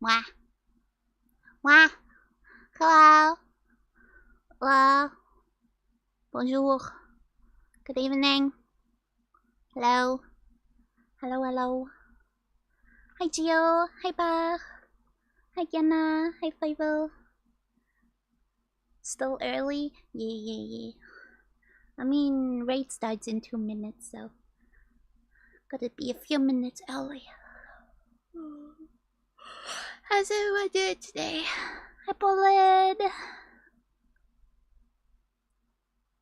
Mwah. Mwah. Hello. Hello. Bonjour. Good evening. Hello. Hello, hello. Hi, Gio. Hi, Bach. Hi, Yana. Hi, Fable. Still early? Yeah. I mean, raid starts in 2 minutes, so gotta be a few minutes early. How's everyone doing today? Hi, Poland.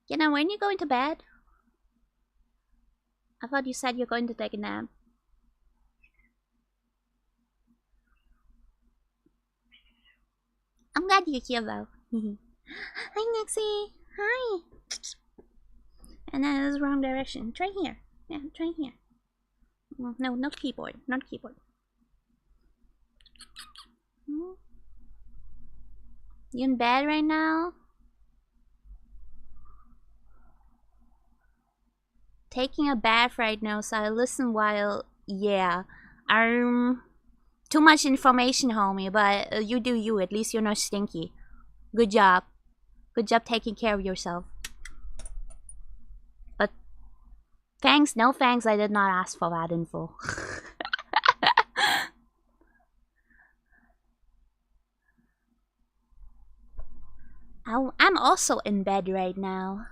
Yana, when are you going to bed? I thought you said you're going to take a nap. I'm glad you're here, though. Hi, Nixie. Hi. And that is the wrong direction. Try here. Yeah, try here. No, not keyboard. Not keyboard. You in bed right now? Taking a bath right now, so I listen while... Yeah. Too much information, homie, but you do you. At least you're not stinky. Good job. Good job taking care of yourself. But thanks, no thanks, I did not ask for that info. I'm also in bed right now.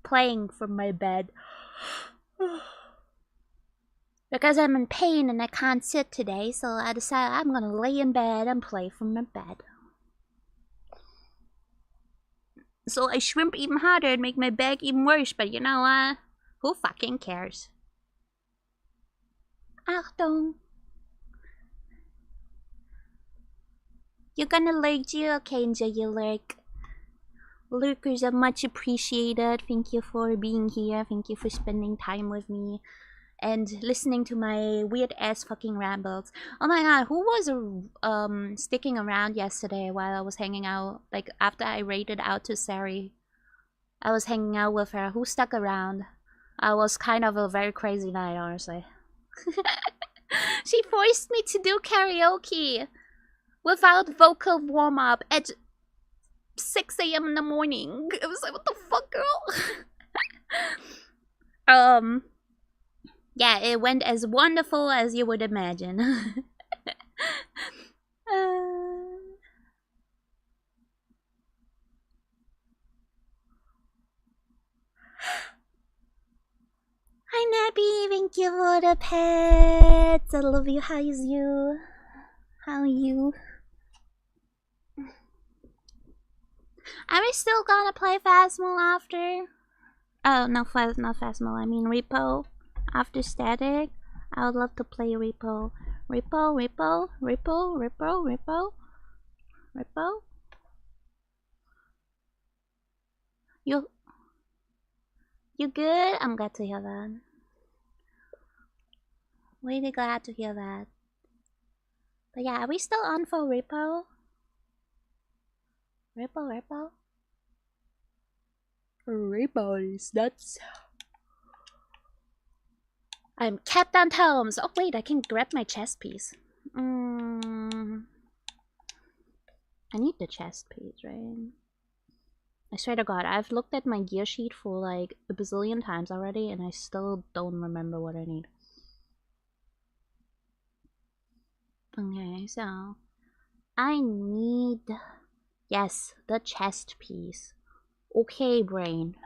Playing from my bed. Because I'm in pain and I can't sit today, so I decided I'm gonna lay in bed and play from my bed. So I shrimp even harder and make my back even worse, but you know what? Who fucking cares? Achtung! You're gonna lurk, you? Okay, enjoy your lurk. Lurkers are much appreciated. Thank you for being here. Thank you for spending time with me and listening to my weird ass fucking rambles. Oh my god, who was sticking around yesterday while I was hanging out? Like after I raided out to Sari, I was hanging out with her. Who stuck around? I was kind of a very crazy night, honestly. She forced me to do karaoke without vocal warm up at 6 a.m. in the morning. It was like, what the fuck, girl? Yeah, it went as wonderful as you would imagine. Hi, Nappy. Thank you for the pets. I love you. How is you? How are you? Are we still gonna play Phasmal after? Oh, no, not Phasmal. I mean Repo. After Static. I would love to play Repo. Repo. You good? I'm glad to hear that. Really glad to hear that. But yeah, are we still on for Repo? Repo? Repo is nuts. I'm Captain Holmes. Oh wait, I can grab my chest piece. I need the chest piece, right? I swear to god, I've looked at my gear sheet for like a bazillion times already and I still don't remember what I need. Okay, so I need... Yes, the chest piece. Okay, brain.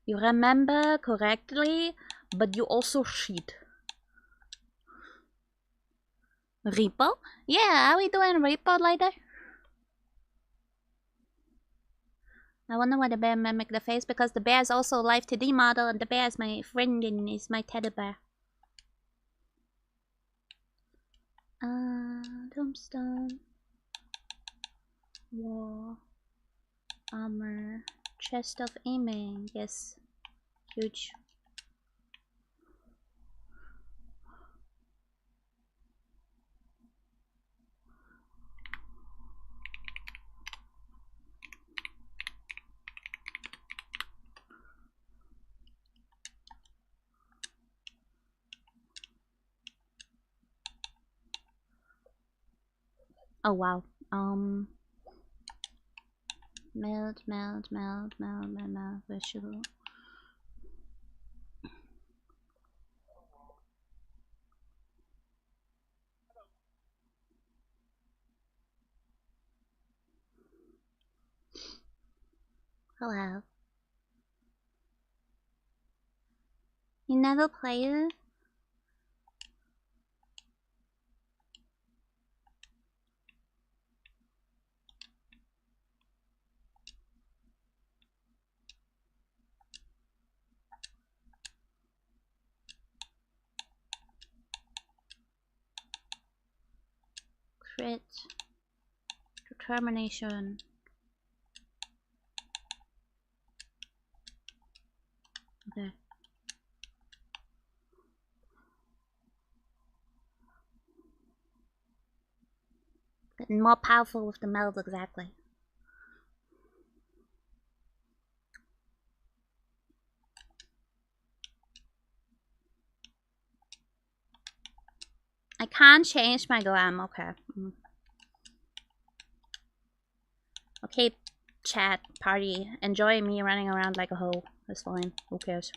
You remember correctly, but you also cheat. Repo? Yeah, are we doing Repo later? I wonder why the bear mimicked the face, because the bear is also a live 2D model and the bear is my friend and is my teddy bear. Tombstone. Wall. Armor. Chest of aiming. Yes. Huge. Oh wow. Meld, meld, meld, meld, meld, meld, vegetable. Hello. You never played it? Crit. Determination. Okay. Getting more powerful with the meld, exactly. I can't change my glam, okay. Okay, chat, party. Enjoy me running around like a hoe. That's fine. Who cares?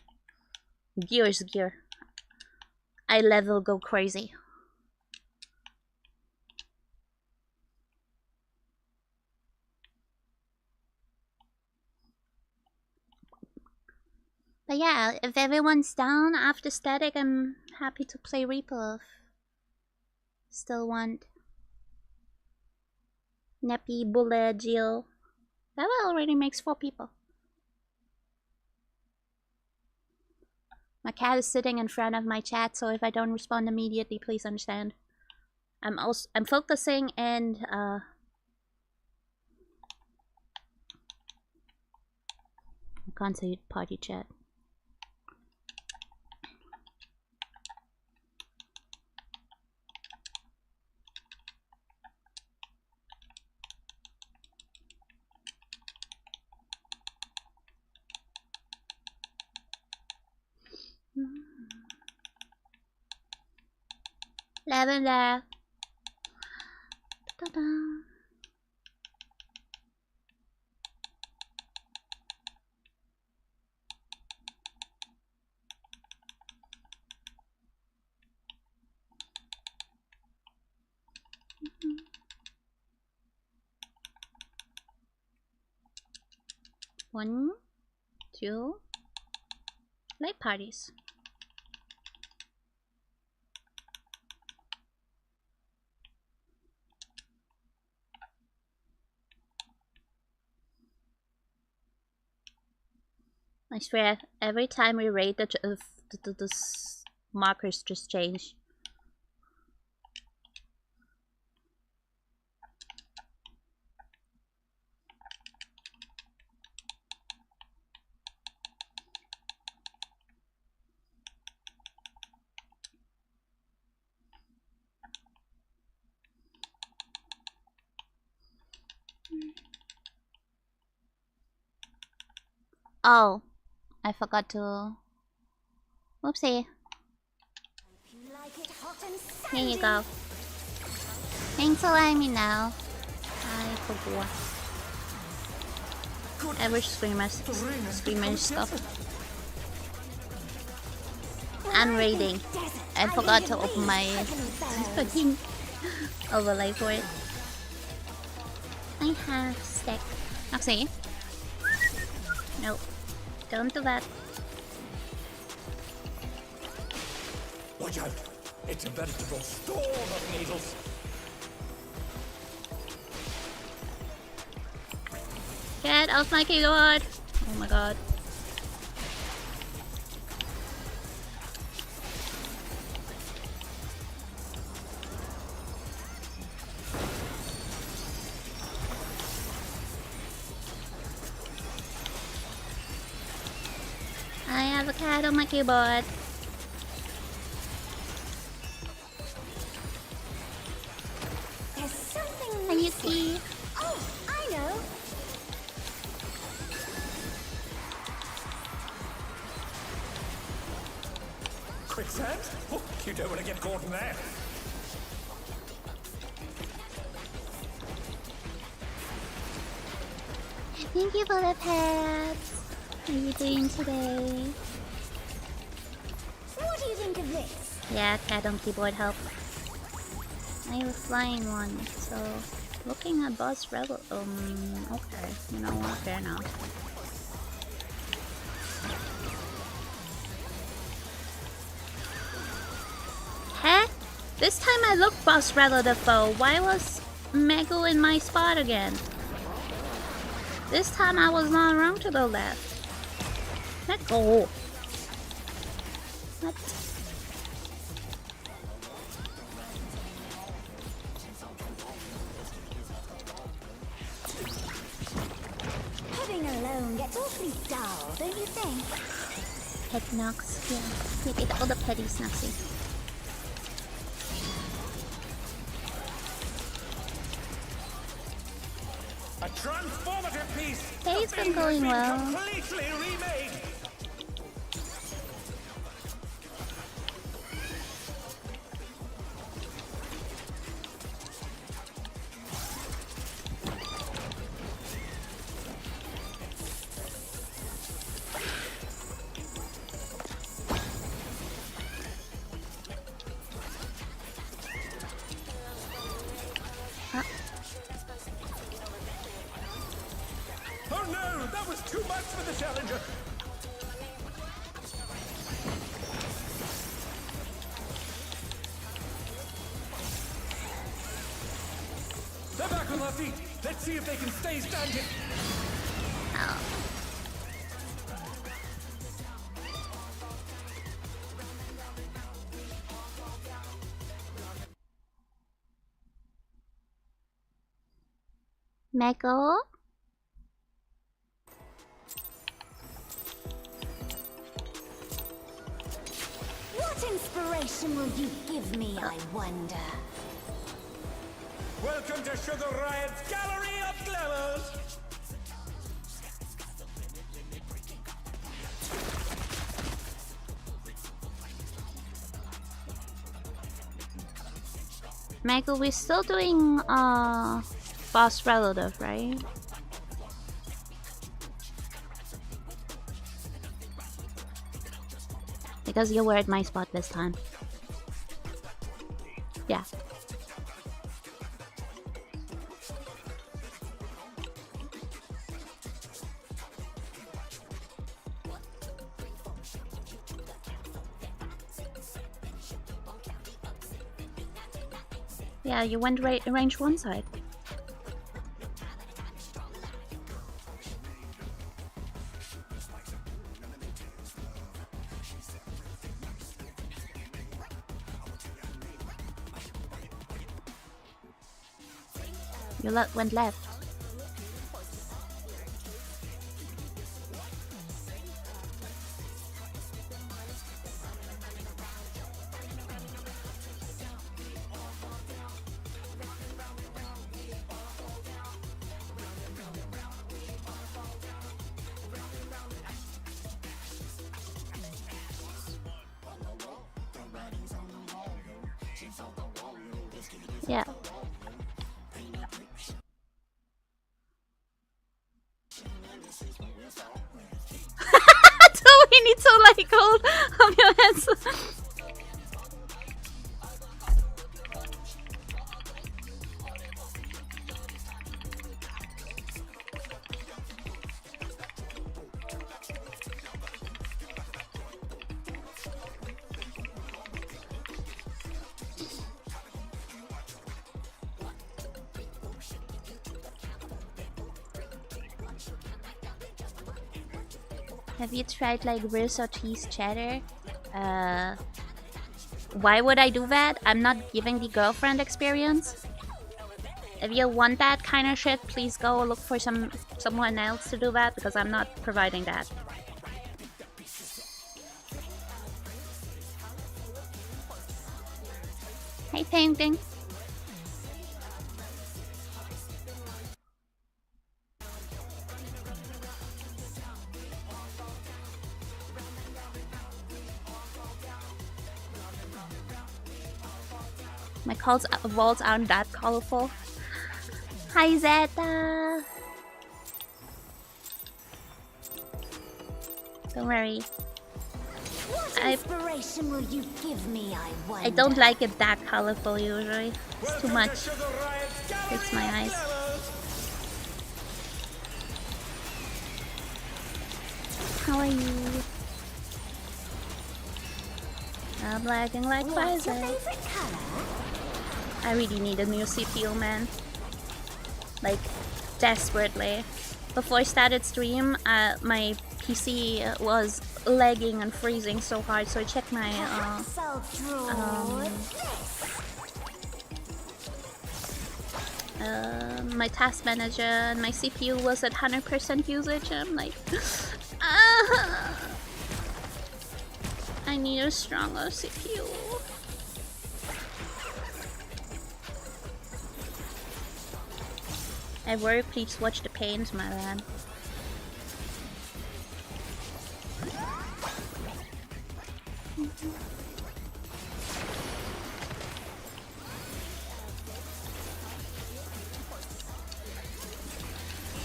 Gear is gear. I level go crazy. But yeah, if everyone's down after static, I'm happy to play Reaper. Still want Neppy, Bulle, Jill. That already makes 4 people. My cat is sitting in front of my chat, so if I don't respond immediately, please understand. I'm focusing and I can't say party chat. Lavender. Ta-da. One, two, light parties. I swear, every time we raid, the markers just change. Oh, I forgot to. Whoopsie. Here you go. Thanks for letting me know. Hi, Pogua. Ever screamers stuff. And raiding. I forgot to open my fucking overlay for it. I have stick. Okay. Nope. Don't do that. Watch out! It's a veritable storm of needles. Get off my keyboard! Oh my god. I have a cat on my keyboard. There's something Ayuki. Oh, I know. Quicksand? Oh, you don't want to get caught in there. Thank you for the pets. How are you doing today? What do you think of this? Yeah, cat on keyboard help. I have a flying one, so looking at boss rebel. Okay, you know what? Fair enough. Huh? This time I looked boss relative though. Why was Mego in my spot again? This time I was not wrong to the left. Let go. What? Living alone gets awfully dull, don't you think? Pet knocks, yeah. You get all the petties, Noxy. A transformative piece. Day's The been thing has going well. Completely remade. Oh no, that was too much for the challenger. They're back on their feet. Let's see if they can stay standing. Mego? What inspiration will you give me, I wonder? Welcome to Sugar Riot's Gallery of Glamours. Mego, we're still doing boss relative, right? Because you were at my spot this time. Yeah. Yeah, you went range one side. You went left. Yeah. So we need to like hold up your hands. Have you tried like Versa cheese cheddar? Why would I do that? I'm not giving the girlfriend experience. If you want that kind of shit, please go look for someone else to do that because I'm not providing that. Hey, painting. My walls aren't that colorful. Hi, Zeta. Don't worry. What inspiration will you give me, I wonder? I don't like it that colorful usually. It's too much. Hurts my eyes. How are you? I'm lagging like What's your crazy. favorite color? I really need a new CPU, man. Like, desperately. Before I started stream, my PC was lagging and freezing so hard, so I checked my Perhaps I'll draw my task manager, and my CPU was at 100% usage. I'm like, ah, I need a stronger CPU. At work, please watch the paint, my man.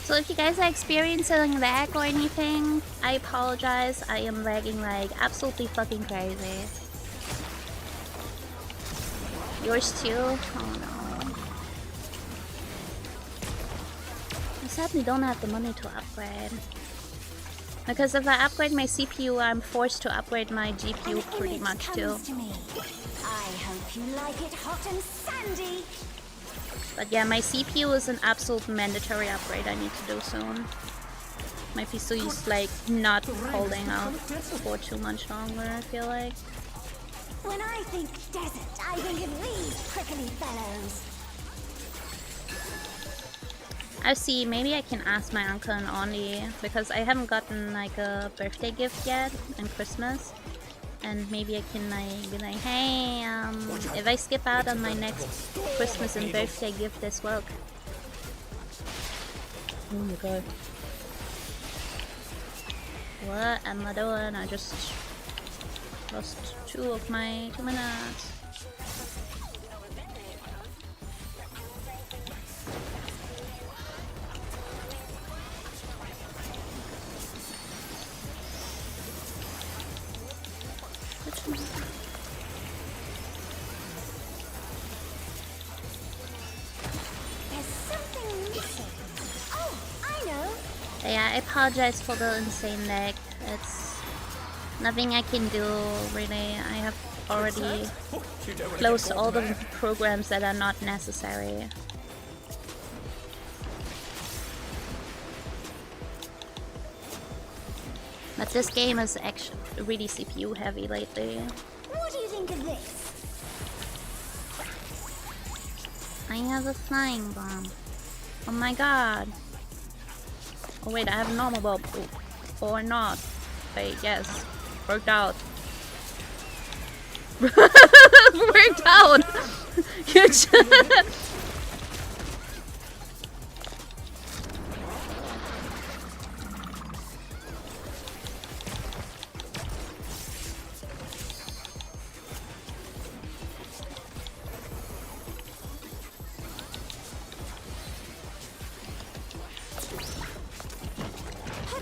So if you guys are experiencing lag or anything, I apologize. I am lagging like absolutely fucking crazy. Yours too? Oh no. I sadly don't have the money to upgrade. Because if I upgrade my CPU, I'm forced to upgrade my GPU pretty much too. I hope you like it hot and sandy. But yeah, my CPU is an absolute mandatory upgrade I need to do soon. My PC is like not holding out for too much longer, I feel like. When I think desert, I think of these prickly fellows. I see, maybe I can ask my uncle and auntie, because I haven't gotten like a birthday gift yet and Christmas. And maybe I can like be like, hey, if I skip out on my next Christmas and birthday gift as well. Oh my god. What am I doing? I just lost 2 of my 2 minutes. There's something missing. Oh, I know. Yeah, I apologize for the insane lag. It's nothing I can do, really. I have already closed all the programs that are not necessary. But this game is actually really CPU heavy lately. What do you think of this? I have a flying bomb. Oh my god. Oh wait, I have a normal bomb. Oh, or not. Wait, yes. Worked out. Worked out! Huge.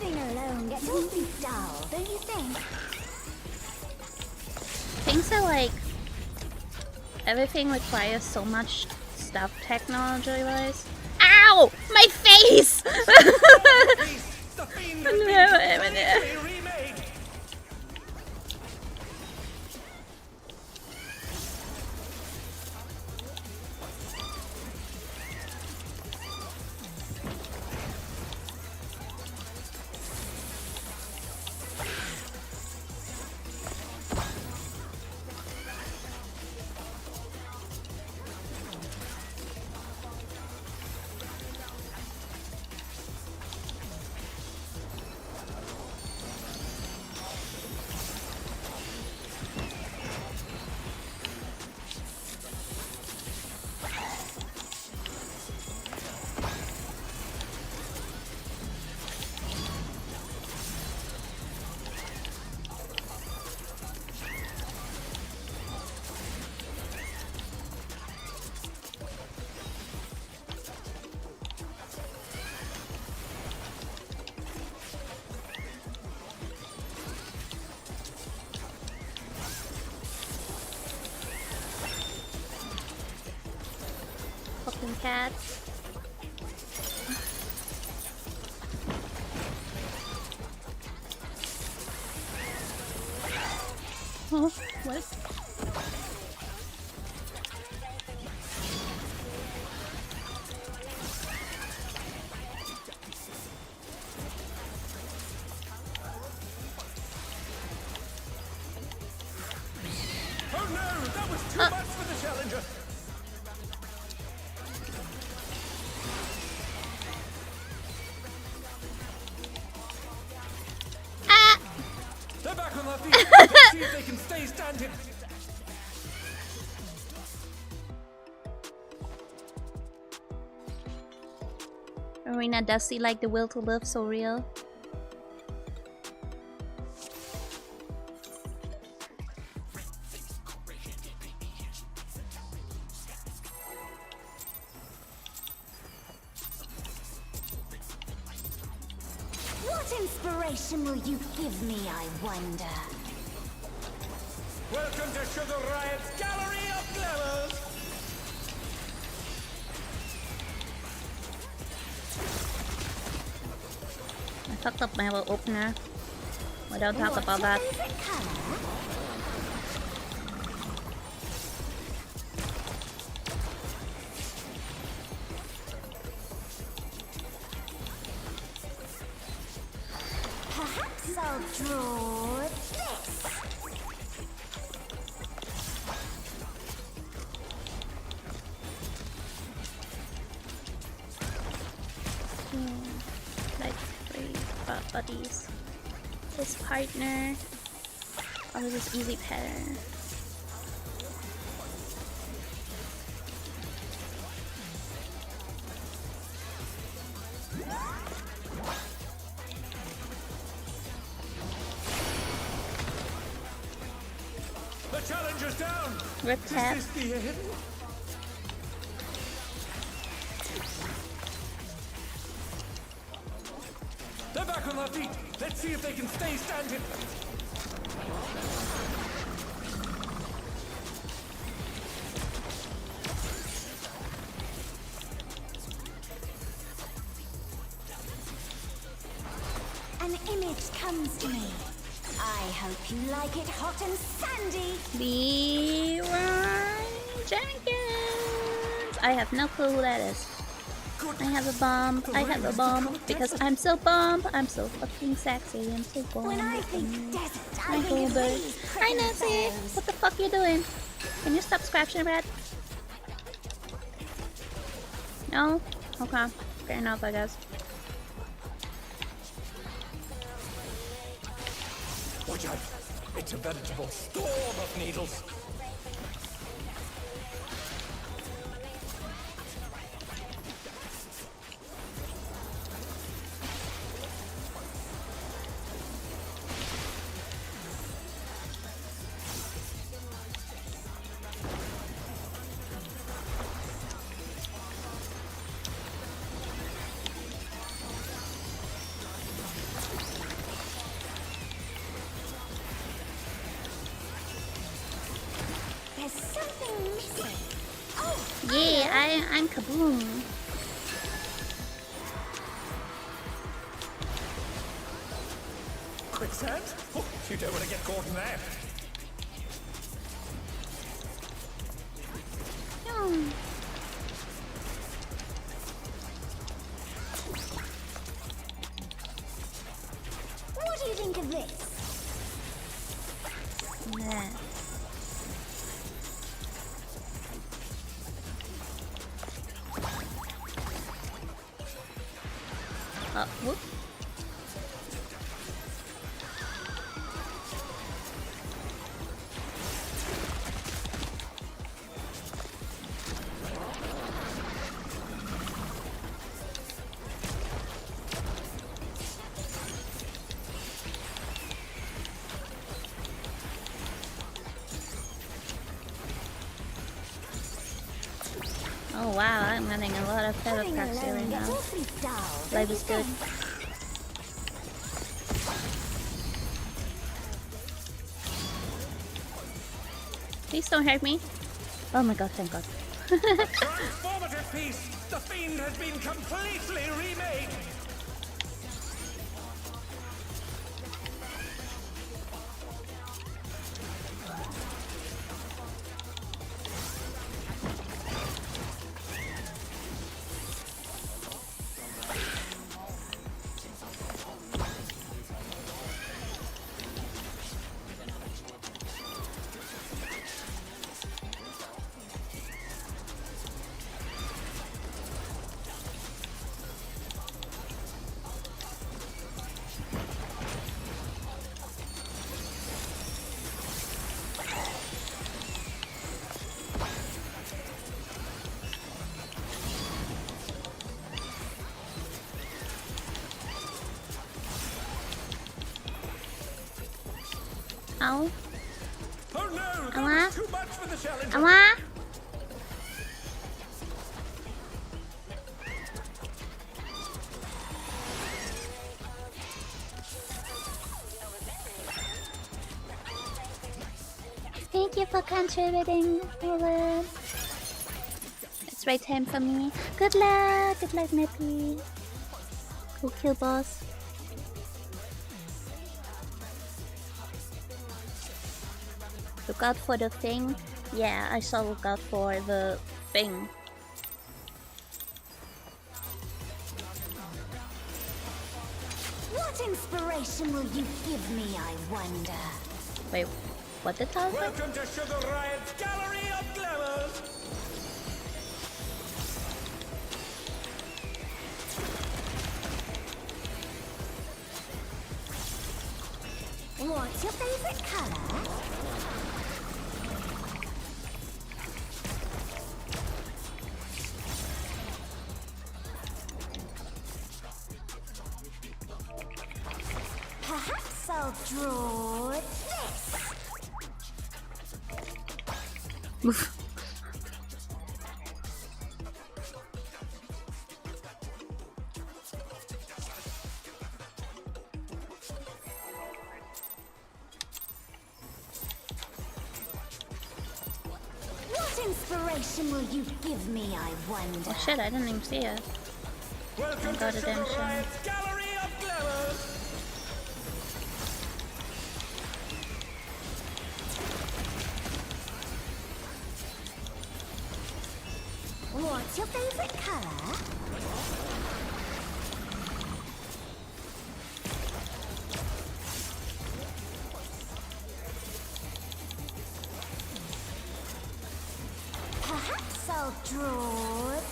Living alone gets awfully dull, don't you think? Things are like everything requires so much stuff technology wise. Ow! My face! The fiend has been completely remade. fucking cats. Oh, what? Oh no! That was too much for the challenger! They're back on their feet! Let's see if they can stay standing! Arena does see like the will to live so real. What inspiration will you give me, I wonder? Welcome to Sugar Riot's Gallery of Glamours! I fucked up my little opener. We don't talk What's about your that. favorite color? Perhaps I'll draw this. Like three buddies. His partner. Or this easy pattern. The challenger's down! Rip tap. Is this the end? They're back on their feet! Let's see if they can stay standing! An image comes to me. I hope you like it hot and sandy. Leroy Jenkins! I have no clue who that is. I have a bomb. I have a bomb. Because I'm so bomb. I'm so fucking sexy. I'm so bomb. When I think desert, Hi, I think of Goldberg. these Hi, pretty Nancy. fellows. What the fuck you doing? Can you stop scratching, Brad? No? Okay. Fair enough, I guess. Watch out! It's a veritable storm of needles! There's something missing. Oh, Yeah, I'm kaboom. Quicksand? Oh, you don't want to get caught in that! No. what do you think of this? Nah. Whoop. Oh wow, I'm getting a lot of feather Living cracks here right alone gets now. awfully dull. Life don't is you good. think? Please don't hurt me. Oh my god, thank god. Transformative piece! The Fiend has been completely remade! Ow. Oh no! That Ow. was too much for the challenger! Ow. Thank you for contributing, Owen. It's right time for me. Good luck, Nappy. Cool kill, boss. Look out for the thing. Yeah, I saw look out for the thing. What inspiration will you give me, I wonder? Wait, what did Tal say? Welcome to Sugar Riot's Gallery of Glamours! What's your favorite color? Perhaps I'll draw this. What inspiration will you give me, I wonder? Oh shit, I didn't even see it. Welcome Got to a Sugar damn shame. Riot's Gallery of Glamours! What's your favorite color? Perhaps I'll draw this.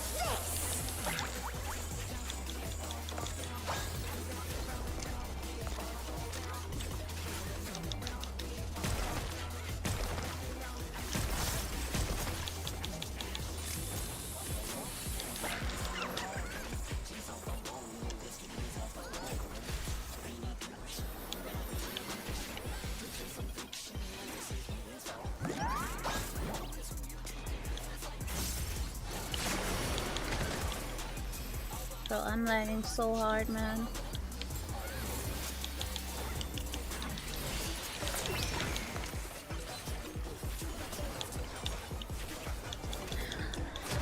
Bro, I'm lagging so hard, man.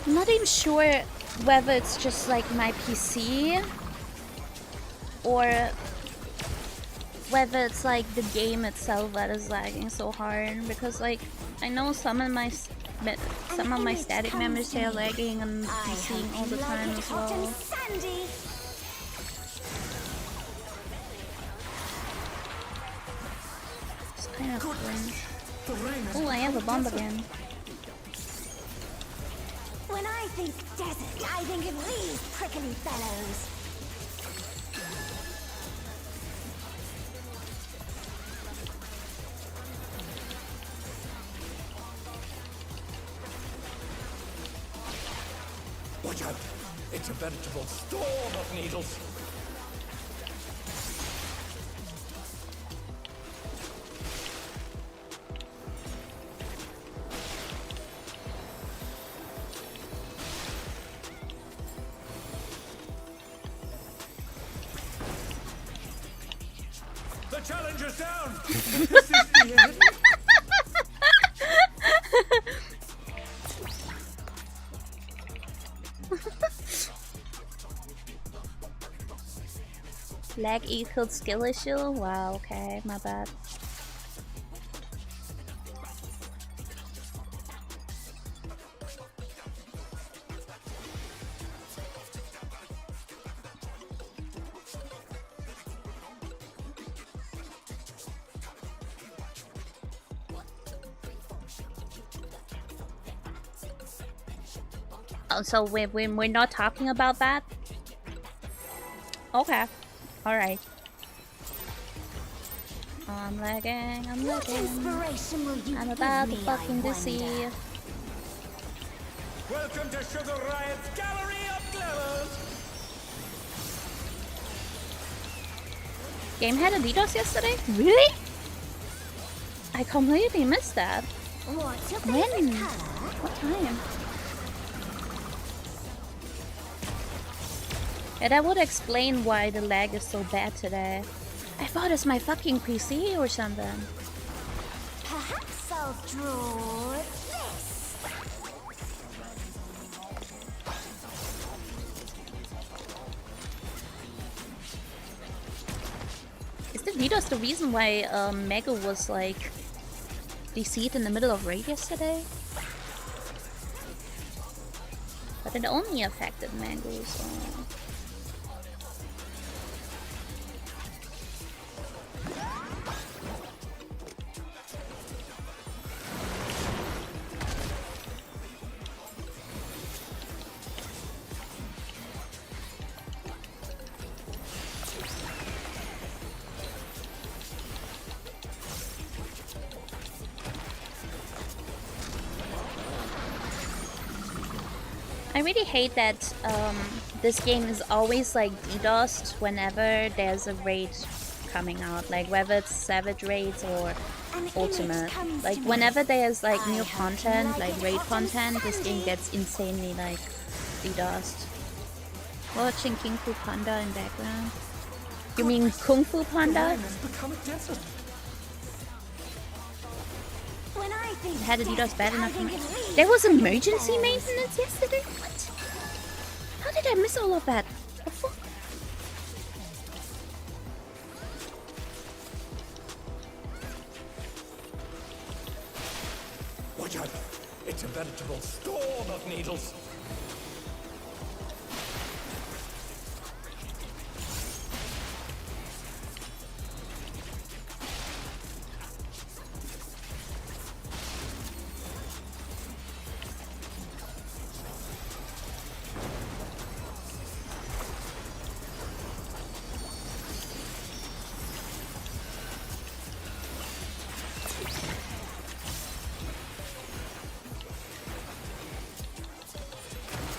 I'm not even sure whether it's just like my PC or whether it's like the game itself that is lagging so hard, because like I know some of my static members are lagging and PCing all the time as well. It's kind of cringe. Oh, I have a bomb again. When I think desert, I think of these prickly fellows. Watch out! It's a veritable storm of needles! The challenger's down! This is the end! Lag equals skill issue? Wow, okay, my bad. Oh, so we're not talking about that? Okay. Alright. Oh, I'm lagging, I'm lagging. I'm about to fucking DC. Welcome to Sugar Riot's Gallery of Glamours! Game had a DDoS yesterday? Really? I completely missed that. What's your When? favorite color? What time? Yeah, that would explain why the lag is so bad today. I thought it's my fucking PC or something. Perhaps I'll draw this. Is the DDoS the reason why Mega was like DC'd in the middle of raid yesterday? But it only affected Mango, so... I really hate that this game is always like DDoSed whenever there's a raid coming out, like whether it's Savage raids or Ultimate. Like whenever there's like new content, like raid content, this game gets insanely like DDoSed. Watching King Fu Panda in background. You mean Kung Fu Panda? It had a DDoS bad enough. There was emergency maintenance yesterday? What? How did I miss all of that? The fuck? Watch out! It's a veritable storm of needles!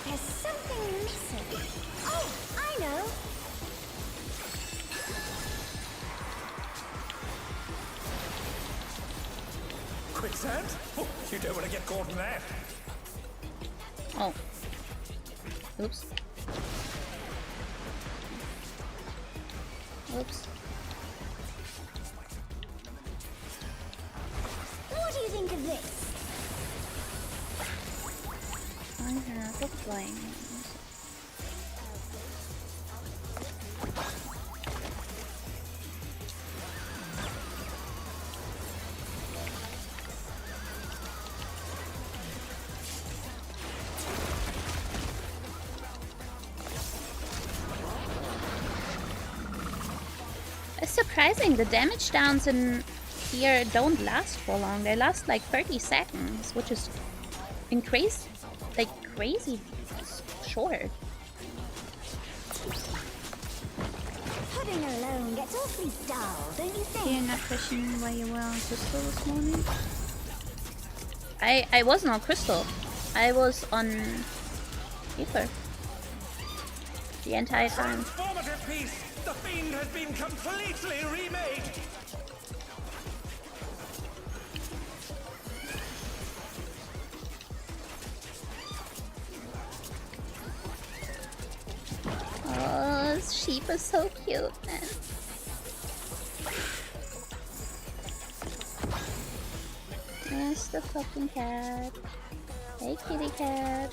There's something missing. Oh, I know. Quicksand? Oh, you don't want to get caught in that. Oh. Oops. Oops. What do you think of this? I have a flame. It's surprising, the damage downs in here don't last for long. They last like 30 seconds, which is crazy short. Pudding alone gets awfully dull, don't you think? You're not questioning why you were on Crystal this morning? I wasn't on Crystal. I was on Ether. The entire time. Transformative piece! The Fiend has been completely remade! Oh, this sheep is so cute, man. Yes, the fucking cat. Hey, kitty cat.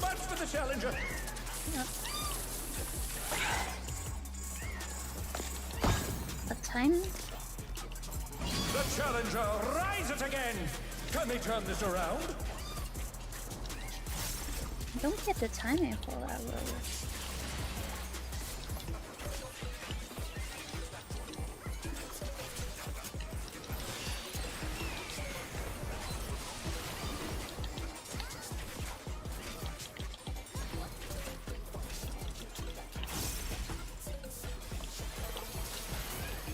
much for the challenger. A time? The challenger rises again. Can they turn this around? I don't get the timing for that really.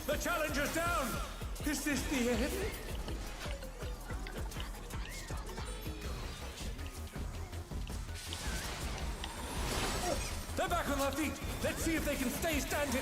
The challenger's down. Is this the end? They're back on their feet. Let's see if they can stay standing.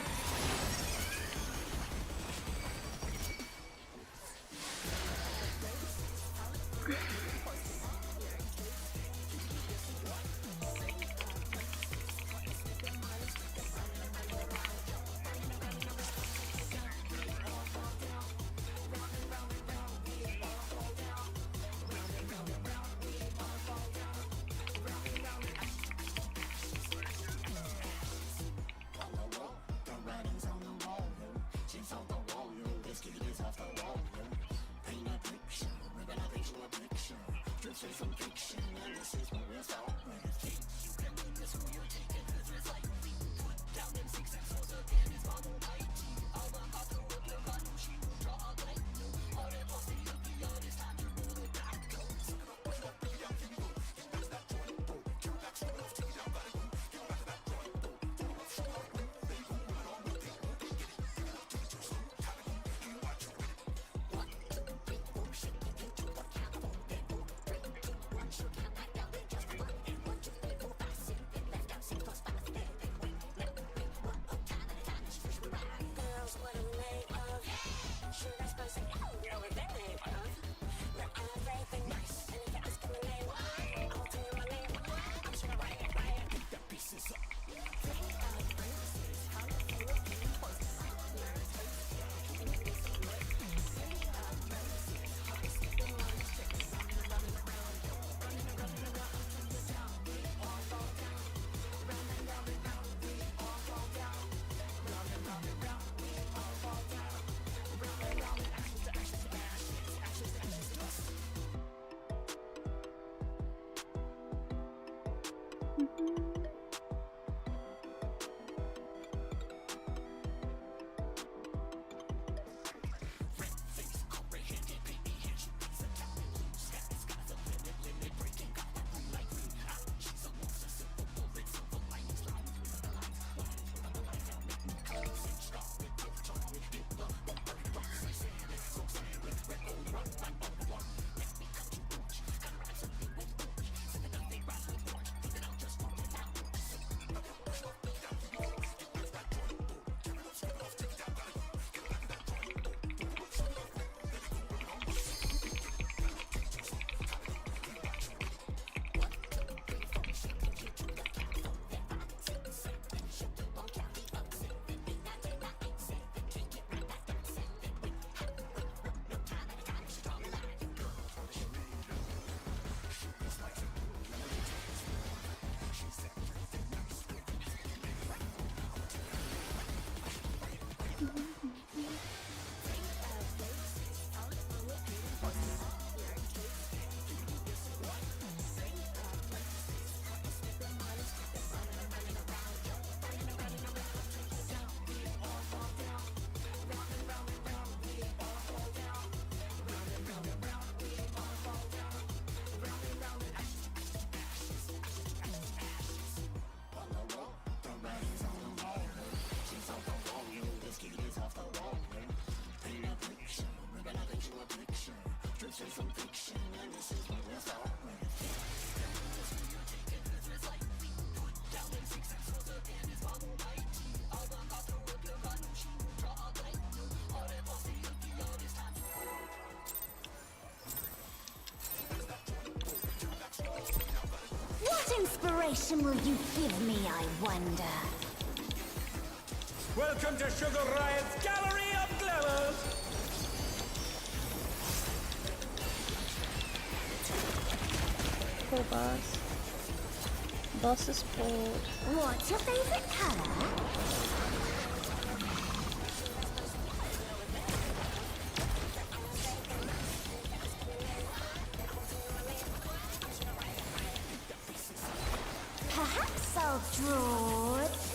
What inspiration will you give me, I wonder? Welcome to Sugar Riot's Gallery of Glamour. Cool boss. Boss is pulled. What's your favorite color? Perhaps I'll draw this.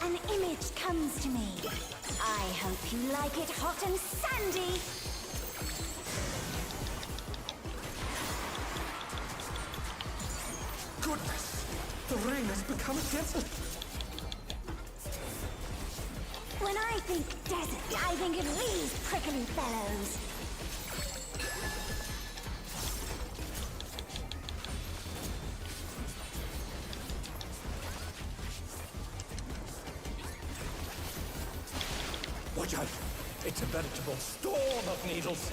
An image comes to me. I hope you like it hot and sandy. Goodness! The rain has become a desert. When I think desert, I think of these prickly fellows. Watch out! It's a veritable storm of needles.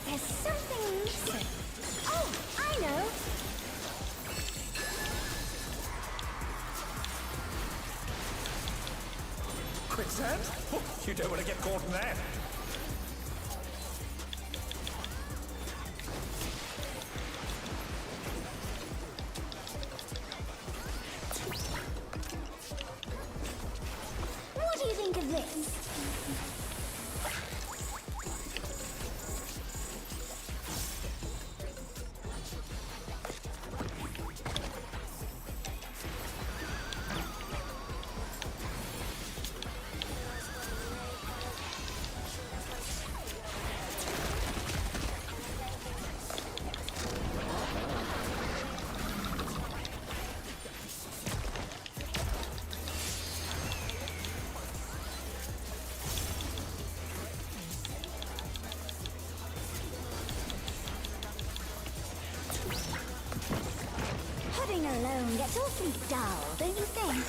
There's something missing. Oh, I know. Quicksand? Oh, you don't want to get caught in that. What do you think of this? Pudding alone gets awfully dull, don't you think?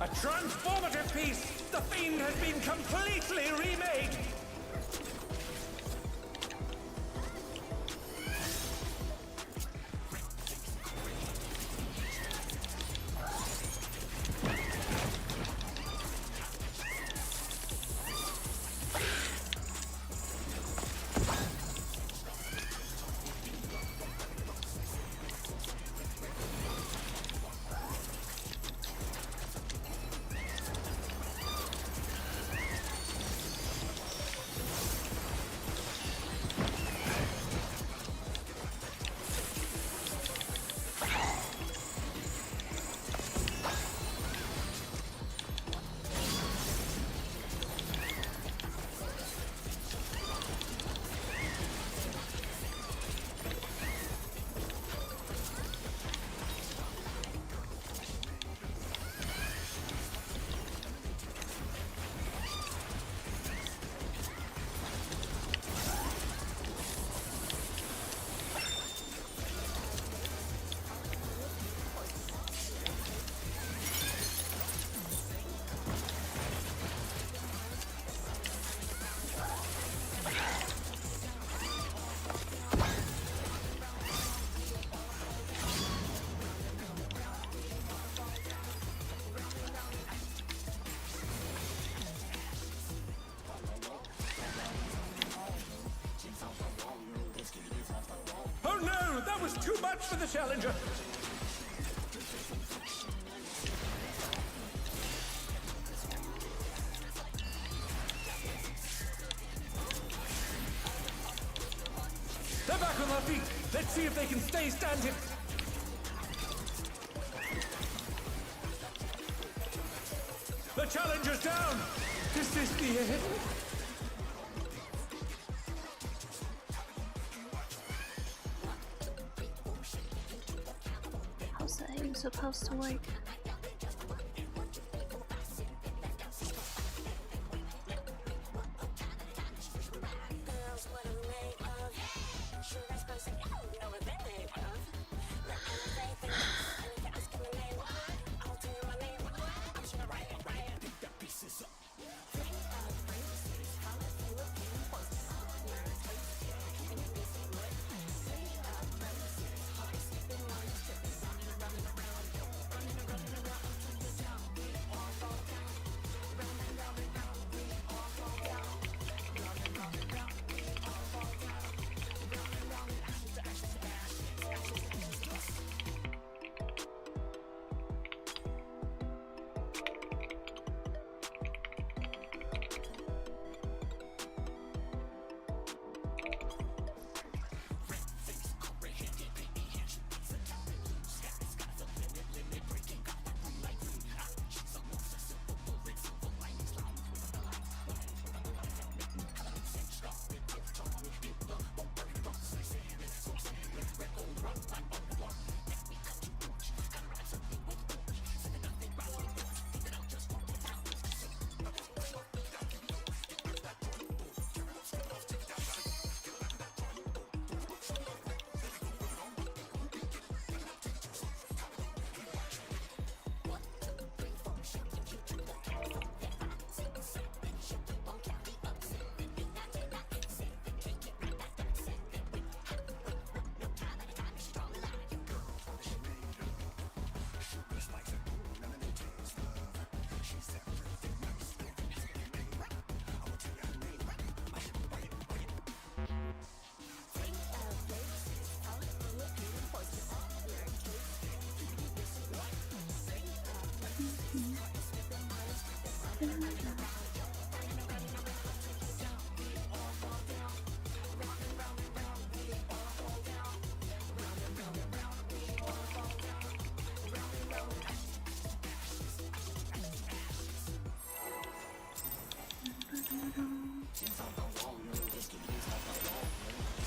A transformative piece! The Fiend has been completely remade! much for the challenger. They're back on their feet. Let's see if they can stay standing. The challenger's down. Is this the end? How's that even supposed to work?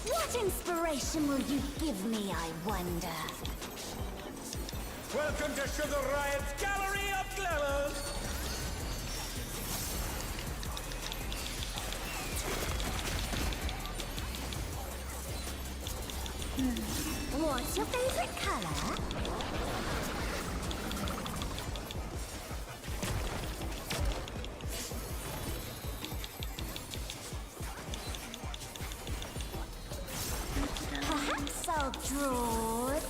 What inspiration will you give me, I wonder? Welcome to Sugar Riot's Gallery of Glamour. What's your favorite color? Perhaps I'll draw this.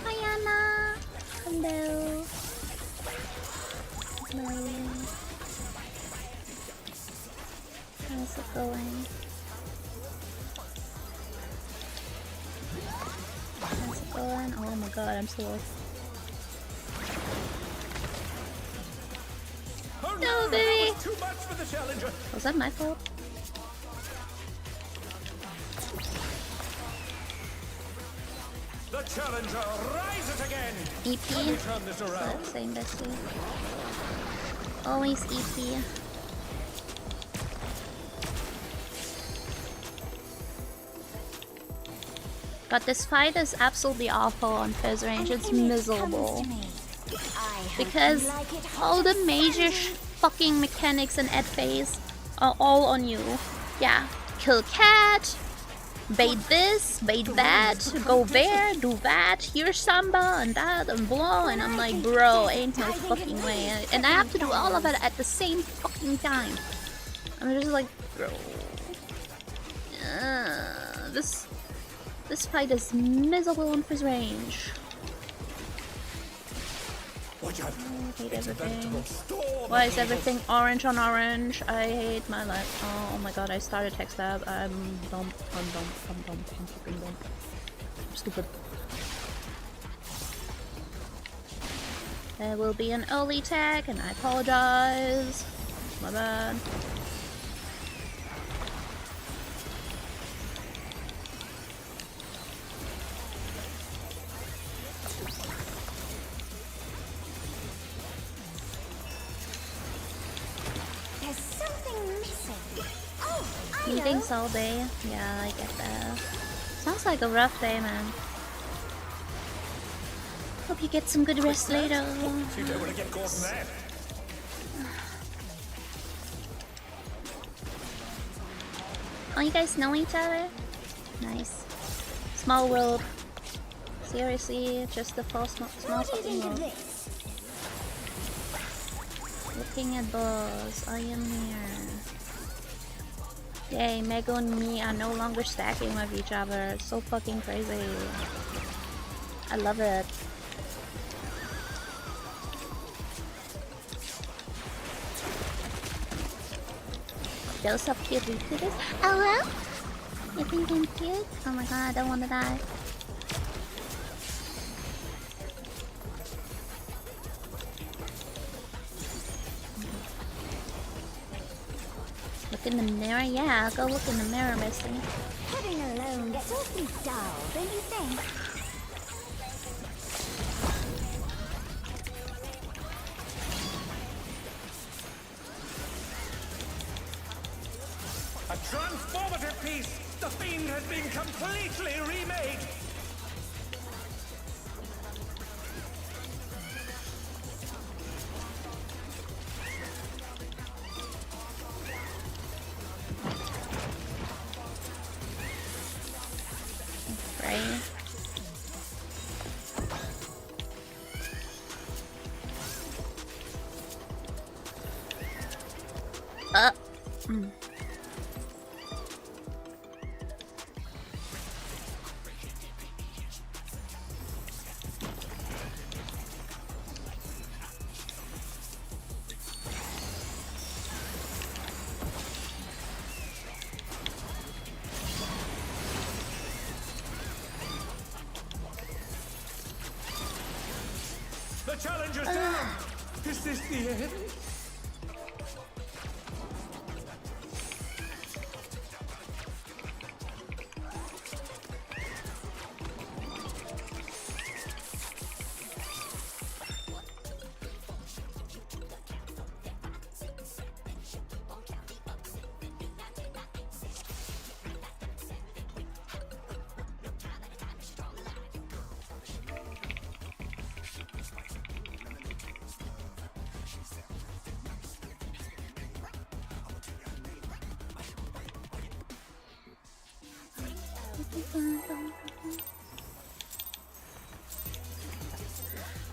Hi Anna! Hello! Hello! How's it going? How's it going? Oh my god, I'm so lost. Oh No, that baby! was too much for the challenger. Was that my fault? The challenger rises again. EP? Can we turn this around? Same bestie. Always EP. But this fight is absolutely awful on Fizz range. It's miserable. Because all the major fucking mechanics in Ed phase are all on you. Yeah, kill cat, bait this, bait that, go there, do that, here samba and that and blah, and I'm like, bro, ain't no fucking way. And I have to do all of it at the same fucking time. I'm just like, bro. This fight is miserable on Fizz range. Watch out. I hate It's a everything. veritable storm. Why is everything orange on orange? I hate my life. Oh my god, I started text tab. I'm dumb. I'm dumb. I'm dumb. I'm fucking dumb. I'm stupid. There will be an early tag, and I apologize. My bad. There's something missing. Oh, I know. Meetings all day. Yeah, I get that. Sounds like a rough day, man. Hope you get some good rest later. You don't want to get caught in that. Oh, you guys know each other? Nice. Small world. Seriously, just the small What do you fucking think of world. this? Looking at boss, I am here. Yay, Mego and me are no longer stacking with each other. It's so fucking crazy. I love it. Those up cute YouTubers. Hello? You think I'm cute? Oh my god, I don't want to die. Look in the mirror? Yeah, go look in the mirror, bestie. Living alone gets awfully dull, don't you think? A transformative piece! The Fiend has been completely remade! Right? Mm. The challenger's down! Is this the end?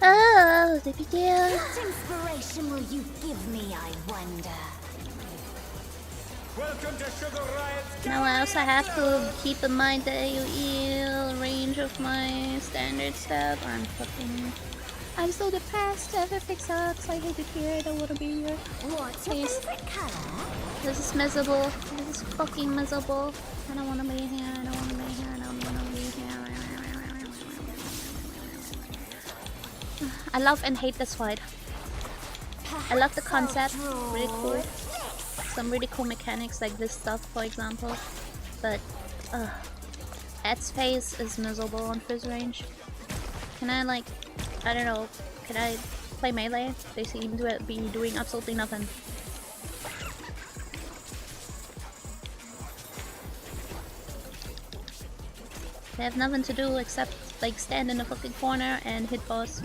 Oh, zippy doo. What inspiration will you give me, I wonder? Welcome to Sugar Riot's Now I also have to keep in mind the AoE range of my standard stat. I'm so depressed. Everything sucks. I hate it here. I don't want to be here. What's your Please. favorite color? This is miserable. This is fucking miserable. I don't want to be here. I don't want to be here. I don't want to be here. I love and hate this fight. I love the concept. Really cool. Some really cool mechanics like this stuff, for example. But, Ed's face is miserable on fizz range. Can I, like, I don't know, can I play melee? They seem to be doing absolutely nothing. They have nothing to do except, like, stand in the fucking corner and hit boss.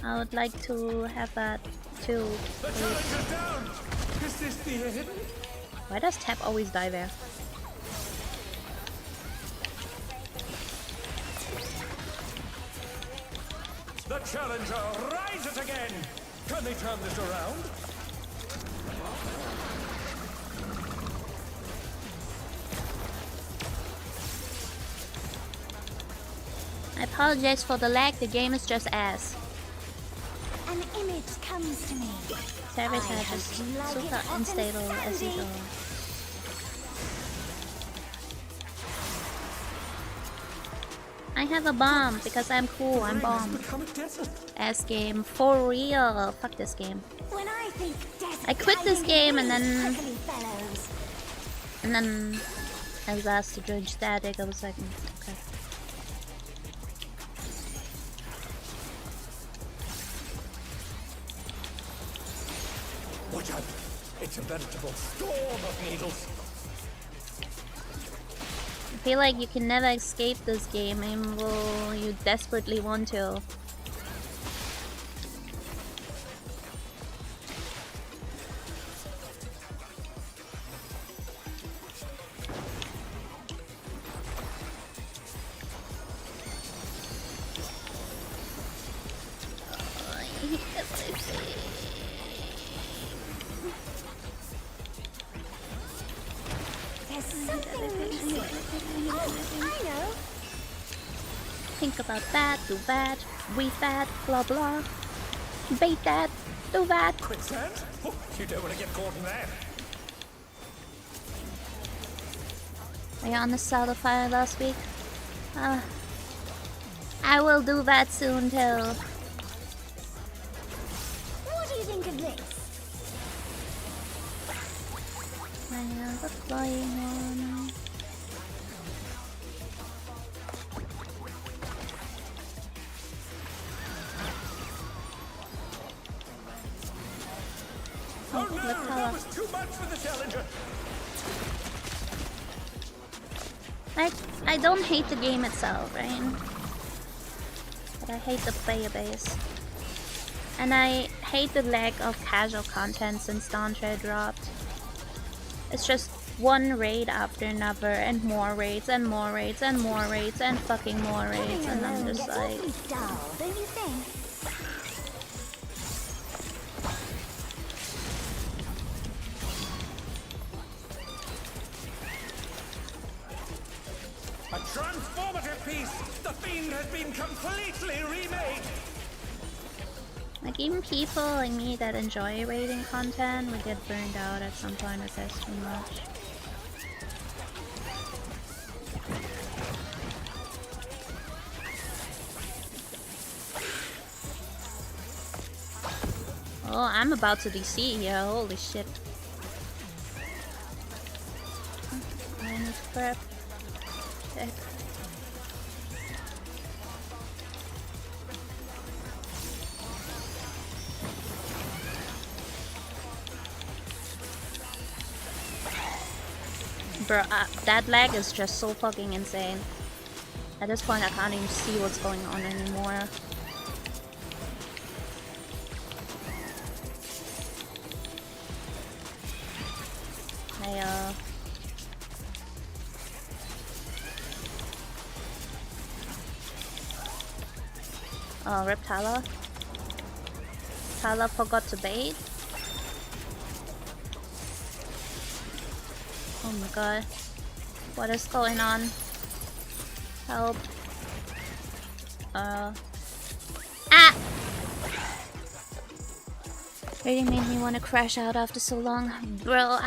I would like to have that too. The challenger's down! Is this the end? Why does Tap always die there? The challenger rises again! Can they turn this around? I apologize for the lag, the game is just ass. image comes to me. Servers I are hope just you like it super hot and unstable as sandy. usual. I have a bomb because I'm cool. I'm bomb. Become a desert. Ass game for real. Fuck this game. When I think desert I quit this hiding game and then prickly fellows. I was asked to join static. I was like, okay. Watch out. It's a veritable storm of needles. I feel like you can never escape this game, even though you desperately want to. There's something missing. Oh, I know. Think about that, do that, read that, blah blah. Bait that, do that. Quicksand? Oh, you don't want to get caught in that. Are you on the South of Fire last week? I will do that soon too. What do you think of this? I have a flying one. Oh no, let's that have was too much for the challenger. I don't hate the game itself, right? But I hate the player base. And I hate the lack of casual content since Dawntre dropped. It's just one raid after another, and more raids, and more raids, and more raids, and fucking more raids, and I'm just Gets like... awfully dull, don't you think? A transformative piece. The Fiend has been completely remade. Like, even people like me that enjoy raiding content would get burned out at some point if there's too much. Oh, I'm about to DC here, holy shit. I need to prep. Okay. Bro, that lag is just so fucking insane. At this point, I can't even see what's going on anymore. Oh, Rip Tala. Tala forgot to bait. Oh my god. What is going on? Help. Ah! Really made me want to crash out after so long. Bro,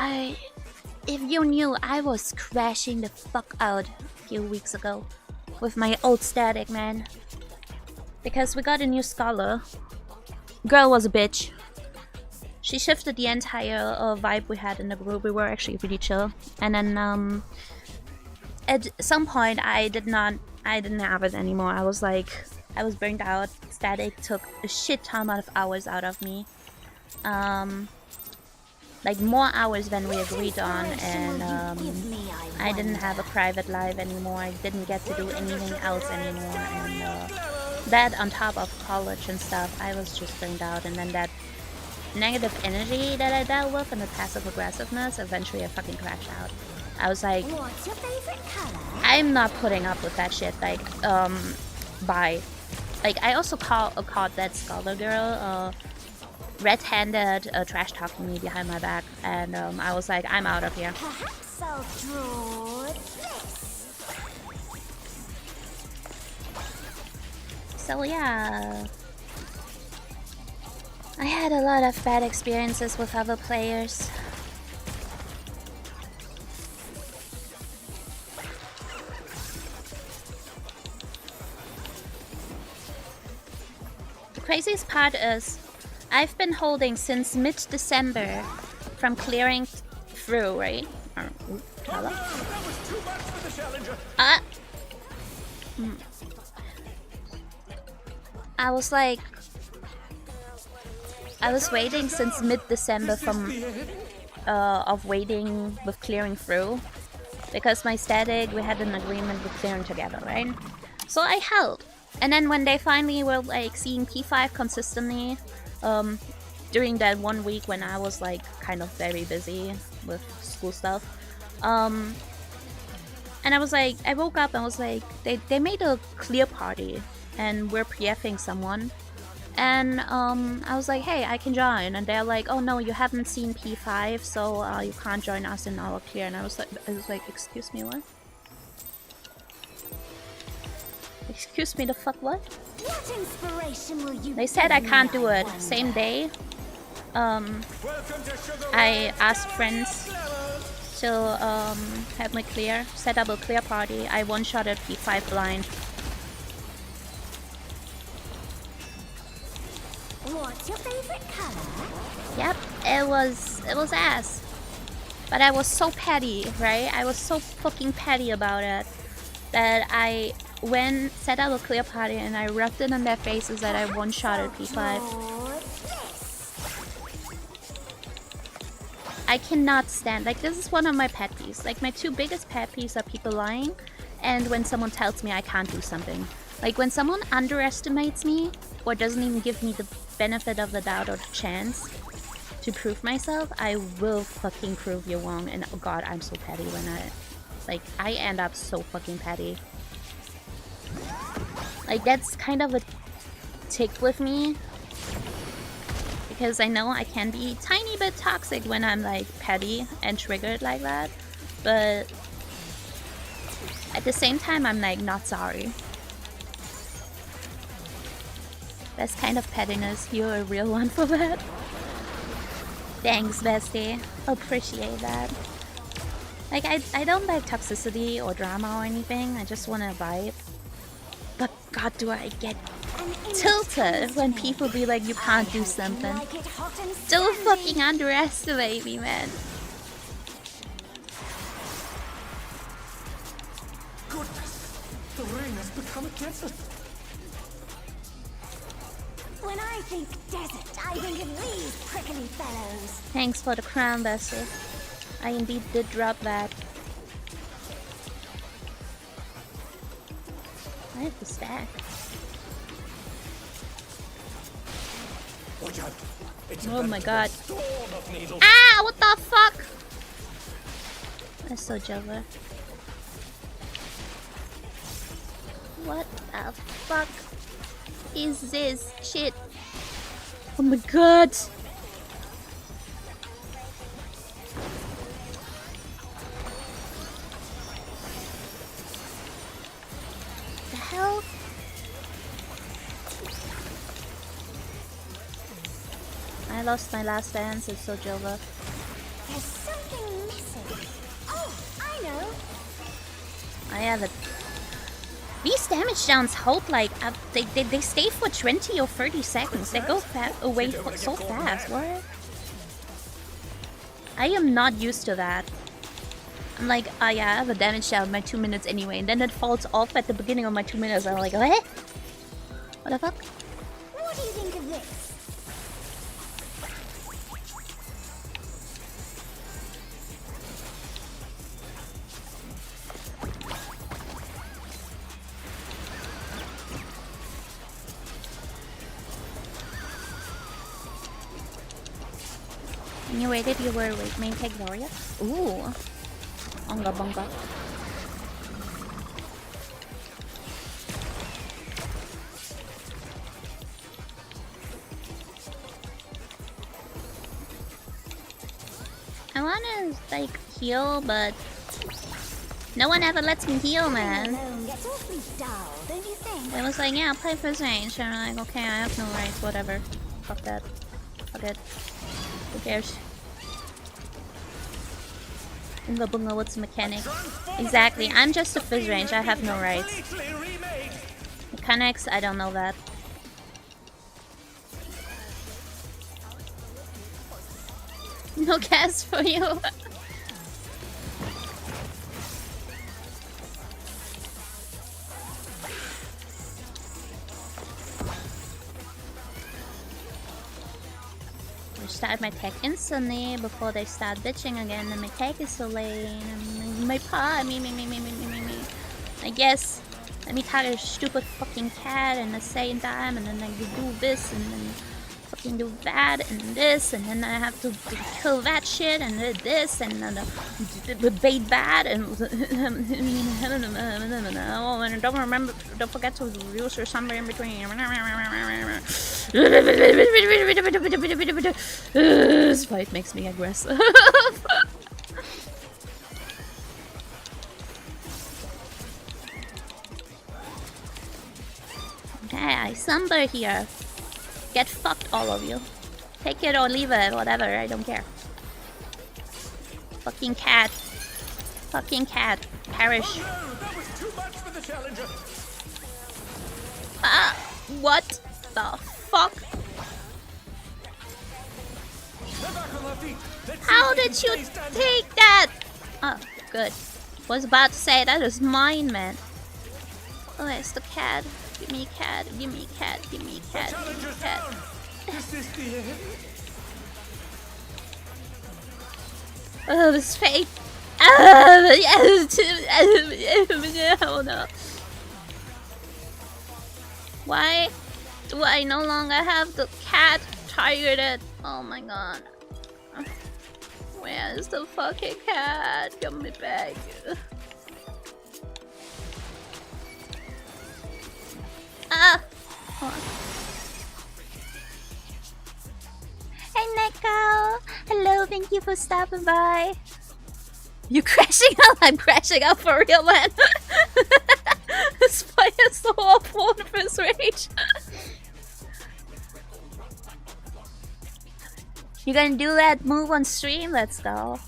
if you knew, I was crashing the fuck out a few weeks ago with my old static, man. Because we got a new scholar. Girl was a bitch. She shifted the entire vibe we had in the group. We were actually really chill. And then at some point I didn't have it anymore. I was burned out. Static took a shit ton of hours out of me. Like more hours than we agreed on, and I didn't have a private life anymore. I didn't get to do anything else anymore, and that on top of college and stuff, I was just burned out. And then that negative energy that I dealt with and the passive aggressiveness, eventually I fucking crashed out. I was like, What's your favorite color? I'm not putting up with that shit. Like, bye. Like, I also caught that scholar girl red-handed trash talking me behind my back, and I was like, I'm out of here. Perhaps I'll draw this. So yeah, I had a lot of bad experiences with other players. The craziest part is, I've been holding since mid-December from clearing through, right? Hello? That was too much for the challenger. I was waiting since mid-December from of waiting with clearing through, because my static, we had an agreement with clearing together, right? So I held, and then when they finally were like seeing P5 consistently, during that 1 week when I was like kind of very busy with school stuff, and I was like, I woke up and was like, they made a clear party and we're PFing someone. And I was like, hey, I can join. And they're like, oh no, you haven't seen P5, so you can't join us in our clear. And I was like, excuse me, what? Excuse me, the fuck, what? What inspiration will you They said I bring can't me, do it. wonder? Same day, I asked friends to have me clear, set up a clear party. I one-shotted P5 blind. What's your favorite color? Yep, it was ass. But I was so petty, right? I was so fucking petty about it that I went, set up a clear party, and I rubbed it in their faces that I one-shotted P5. I cannot stand, like, this is one of my pet peeves. Like, my two biggest pet peeves are people lying and when someone tells me I can't do something. Like, when someone underestimates me or doesn't even give me the benefit of the doubt or the chance to prove myself, I will fucking prove you wrong. And oh god, I'm so petty when I end up so fucking petty. Like, that's kind of a tick with me, because I know I can be a tiny bit toxic when I'm like petty and triggered like that, but at the same time I'm like not sorry. That's kind of pettiness. You're a real one for that. Thanks, bestie. Appreciate that. Like, I don't like toxicity or drama or anything. I just want to vibe. But god, do I get tilted when people be like, you can't do something. Don't fucking underestimate me, man. Goodness, the rain has become a desert. When I think desert, I think of these prickly fellows. Thanks for the crown, bestie. I indeed did drop that. I have to stack. Watch out. It's Oh my god. storm of needles. Ah, what the fuck? That's so Jova. What the fuck is this shit? Oh my god. The hell? I lost my last dance, it's so Jova. There's something missing. Oh, I know. I have it. These damage downs hold like they stay for 20 or 30 seconds. They go away so fast. What? I am not used to that. I'm like, oh yeah, I have a damage down my 2 minutes anyway, and then it falls off at the beginning of my 2 minutes. I'm like, what? What the fuck? What do you think of this? When you waited, you were main tag Gloria? Ooh. Onga bonga. I wanna, like, heal, but no one ever lets me heal, man. Alone gets awfully dull, don't you think? It was like, yeah, play first range. And I'm like, okay, I have no rights, whatever. Fuck that. Fuck it. Who cares? Unga bunga, what's the mechanic? Exactly, I'm just a fizz range, I have no rights. Mechanics, I don't know that. No gas for you. Start my tech instantly before they start bitching again, and my tech is so late. And my paw, me. I guess let me target a stupid fucking cat and the same time, and then I do this and then fucking do that and this, and then I have to kill that shit and this and then bait that and don't forget to use your somewhere in between. This fight makes me aggressive. Okay, I slumber here. Get fucked, all of you. Take it or leave it, whatever, I don't care. Fucking cat. Fucking cat. Perish. Oh no, that was too much for the challenger. Ah, what the fuck? They're back on their feet. Let's see How if they did can you stay standing. take that? Oh, good. Was about to say, that is mine, man. Oh, it's the cat. Give me a cat, give me a cat, give me a cat, give me a Challenger's cat. down. Is this the end? Oh, this fate. Oh no. Why do I no longer have the cat targeted? Oh my god. Where is the fucking cat? Give me back. Ah! Hold on. Hey Neko! Hello, thank you for stopping by. You crashing out? I'm crashing out for real, man. This fight is so awful in this rage. You gonna do that move on stream? Let's go.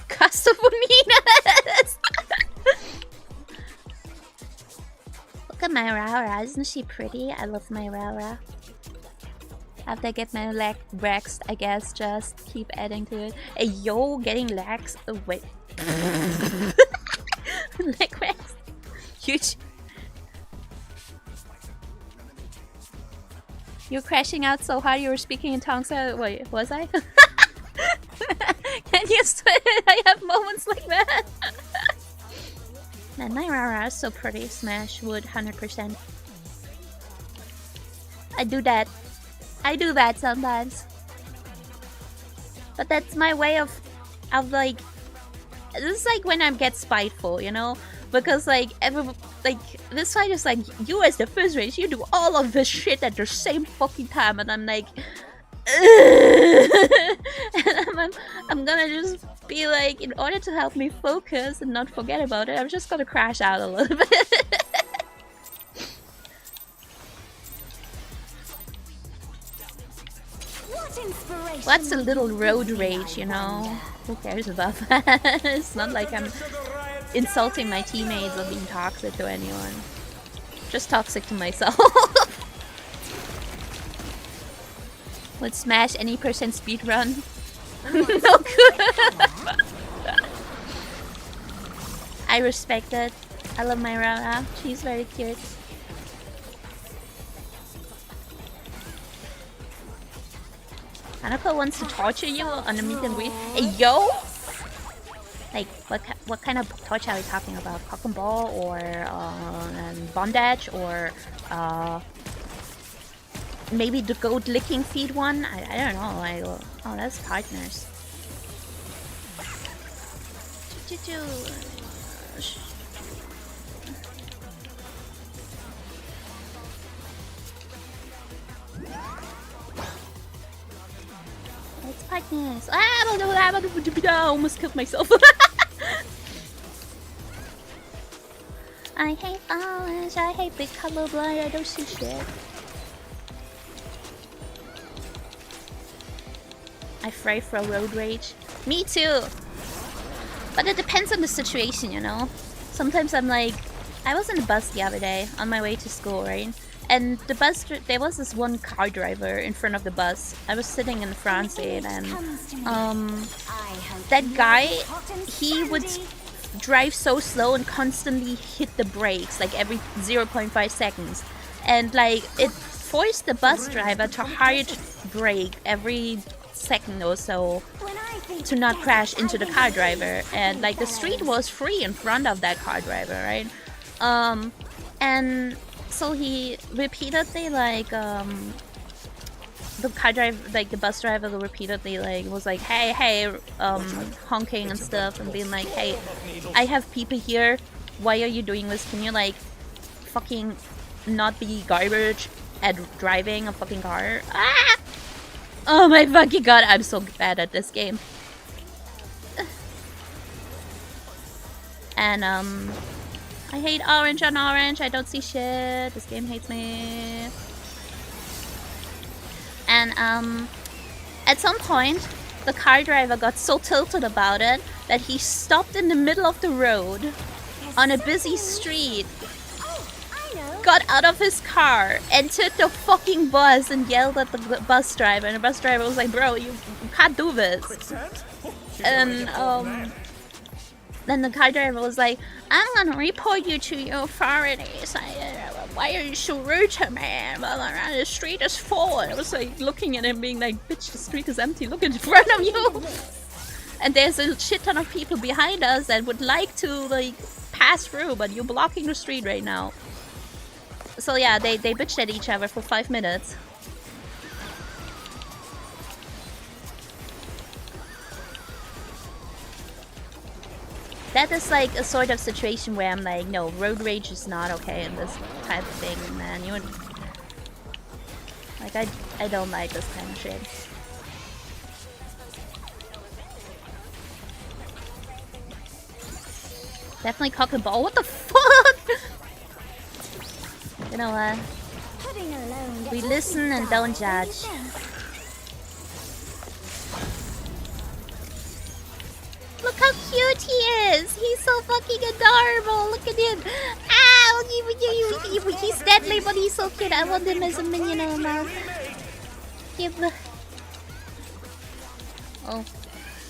Custom Bonitas! Look at my Rara, isn't she pretty? I love my Rara. After I get my leg waxed, I guess just keep adding to it. Hey yo, getting legs. Oh wait. Leg waxed. Huge. You're crashing out so hard you were speaking in tongues. Wait, was I? Can you swear I have moments like that? Man, my Rara is so pretty. Smash would 100%. I do that. I do that sometimes. But that's my way of like... This is like when I get spiteful, you know? Because like, this fight is like, you as the first race, you do all of this shit at the same fucking time. And I'm like... and I'm gonna just be like, in order to help me focus and not forget about it, I'm just gonna crash out a little bit. What's a little road rage, you know? Who cares about that? It's not like I'm insulting my teammates or being toxic to anyone. Just toxic to myself. Would smash any percent speed run. No good. I respect it. I love my Rara. She's very cute. Hanako wants to torture you on the meet and greet. Hey, yo! Like, what kind of torture are we talking about? Cock and ball or bondage or maybe the goat licking feed one? I don't know. Like, oh, that's partners. It's partners. I I hate orange. I hate big colorblind. I don't see shit. I fry for road rage. Me too. But it depends on the situation, you know? Sometimes I'm like... I was in the bus the other day on my way to school, right? And the bus... There was this one car driver in front of the bus. I was sitting in the front seat and... that guy, he would drive so slow and constantly hit the brakes, like every 0.5 seconds. And like, it forced the bus driver to hard brake every second or so to not crash into the car driver. And like, the street was free in front of that car driver, right? And so he repeatedly like the car driver, like the bus driver, repeatedly like was like, hey, honking and stuff, and being like, hey, I have people here, why are you doing this? Can you like fucking not be garbage at driving a fucking car? Ah! Oh my fucking god, I'm so bad at this game. And I hate orange on orange. I don't see shit. This game hates me. And at some point, the car driver got so tilted about it that he stopped in the middle of the road on a busy street, got out of his car, entered the fucking bus and yelled at the bus driver. And the bus driver was like, bro, you can't do this. And then the car driver was like, I'm gonna report you to your authorities. Why are you so rude to me? The street is full. And I was like looking at him being like, bitch, the street is empty. Look in front of you. And there's a shit ton of people behind us that would like to like pass through, but you're blocking the street right now. So yeah, they bitched at each other for 5 minutes. That is like a sort of situation where I'm like, no, road rage is not okay in this type of thing, man. You would... Like, I don't like this kind of shit. Definitely cock and ball. What the fuck? You know what? We listen and don't judge. Look how cute he is! He's so fucking adorable! Look at him! Ah! He's deadly, but he's so cute. I want him as a minion on my mouth. Oh.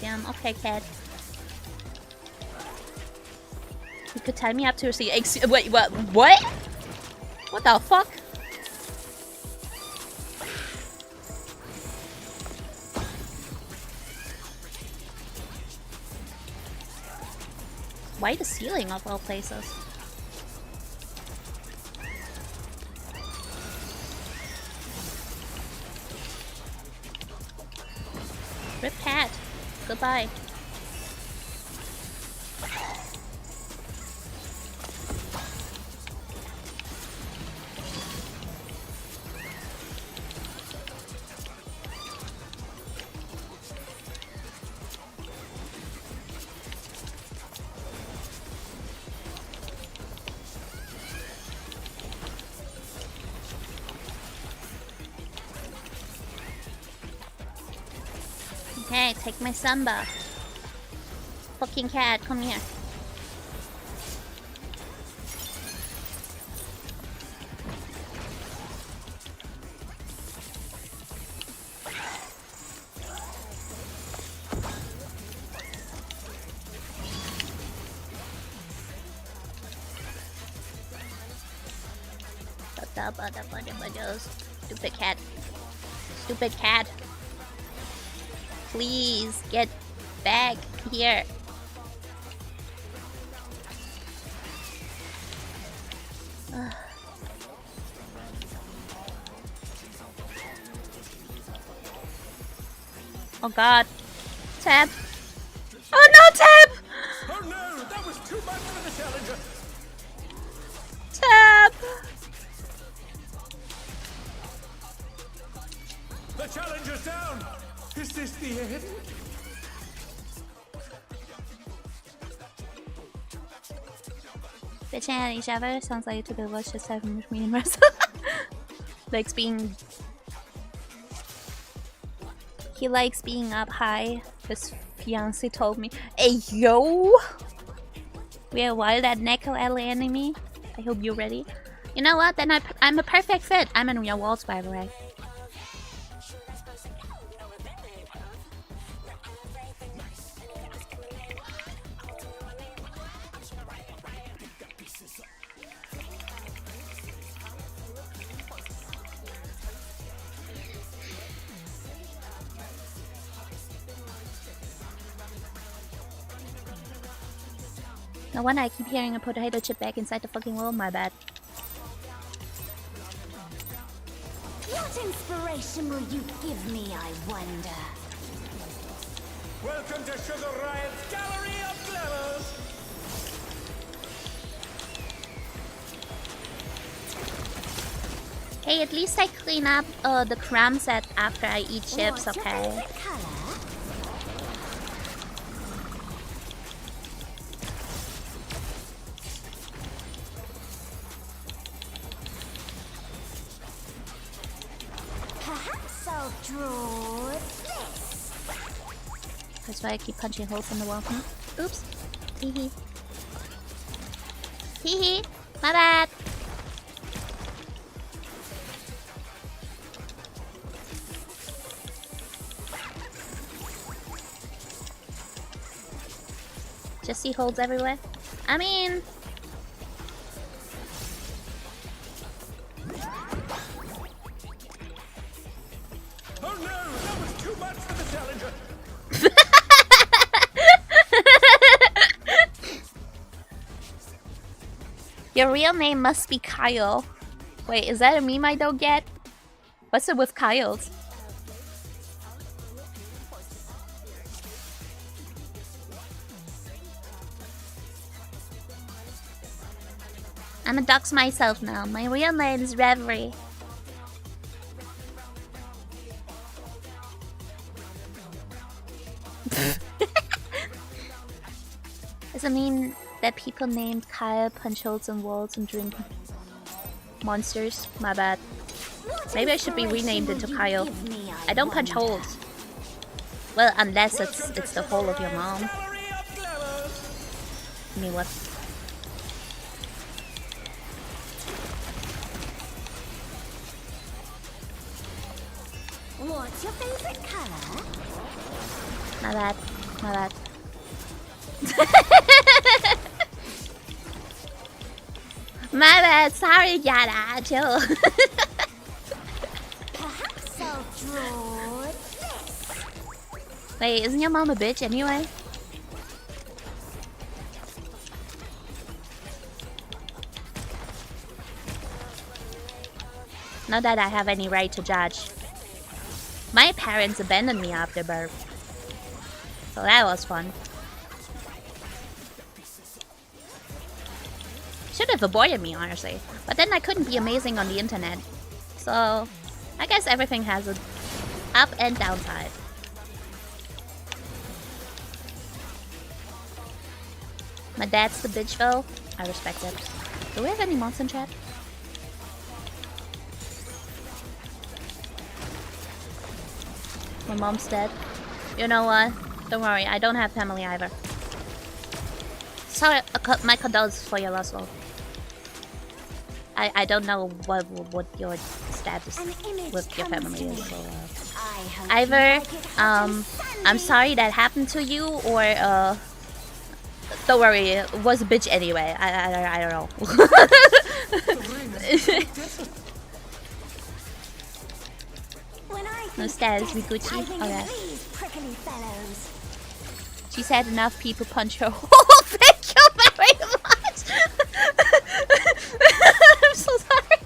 Damn. Okay, cat. You could tie me up to a seat. Wait, what? What? What the fuck? Why the ceiling of all places? Rip cat. Goodbye. Hey, take my samba. Fucking cat, come here. Stupid cat. Stupid cat. Please get back here. Oh god. Tab. Oh no, Tab! Oh no, that was too much for the challenger. Tab! The challenger's down. Is this the end? Bitching at each other sounds like a typical just having between Russell. Likes being. He likes being up high. His fiance told me. Hey yo! We are wild at Neko Alley enemy. I hope you're ready. You know what? Then I'm a perfect fit. I'm in real walls, by the way. No wonder I keep hearing a potato chip back inside the fucking wall. My bad. What inspiration will you give me, I wonder? Welcome to Sugar Riot's Gallery of Glamours! Hey, at least I clean up the crumbs after I eat chips, What's your okay? favorite color? Perhaps I'll draw this. That's why I keep punching holes in the wall. Oops. Hee hee. Hee hee. My bad. Just see holes everywhere. I mean, Oh no! That was too much for the challenger! your real name must be Kyle. Wait, is that a meme I don't get? What's it with Kyles? I'm a dox myself now. My real name is Reverie. Does it mean that people named Kyle punch holes in walls and drink monsters? My bad. Maybe I should be renamed into Kyle. I don't punch holes. Well, unless it's the hole of your mom. Gallery of Glamours! I mean, what? What's your favorite color? My bad. My bad. My bad. Sorry, Yara. Chill. Perhaps I'll draw this. Wait, isn't your mom a bitch anyway? Not that I have any right to judge. My parents abandoned me after birth. So that was fun. Should have aborted me, honestly. But then I couldn't be amazing on the internet. So, I guess everything has an up and downside. My dad's the bitch though. I respect it. Do we have any mods in chat? My mom's dead. You know what? Don't worry, I don't have family either. Sorry, my condolences for your loss, love. I don't know what your status with your family is. So, either I'm sorry that happened to you, or don't worry, it was a bitch anyway. I don't know. No status, we Gucci. Okay. She said enough people punch her. Oh, thank you very much. I'm so sorry.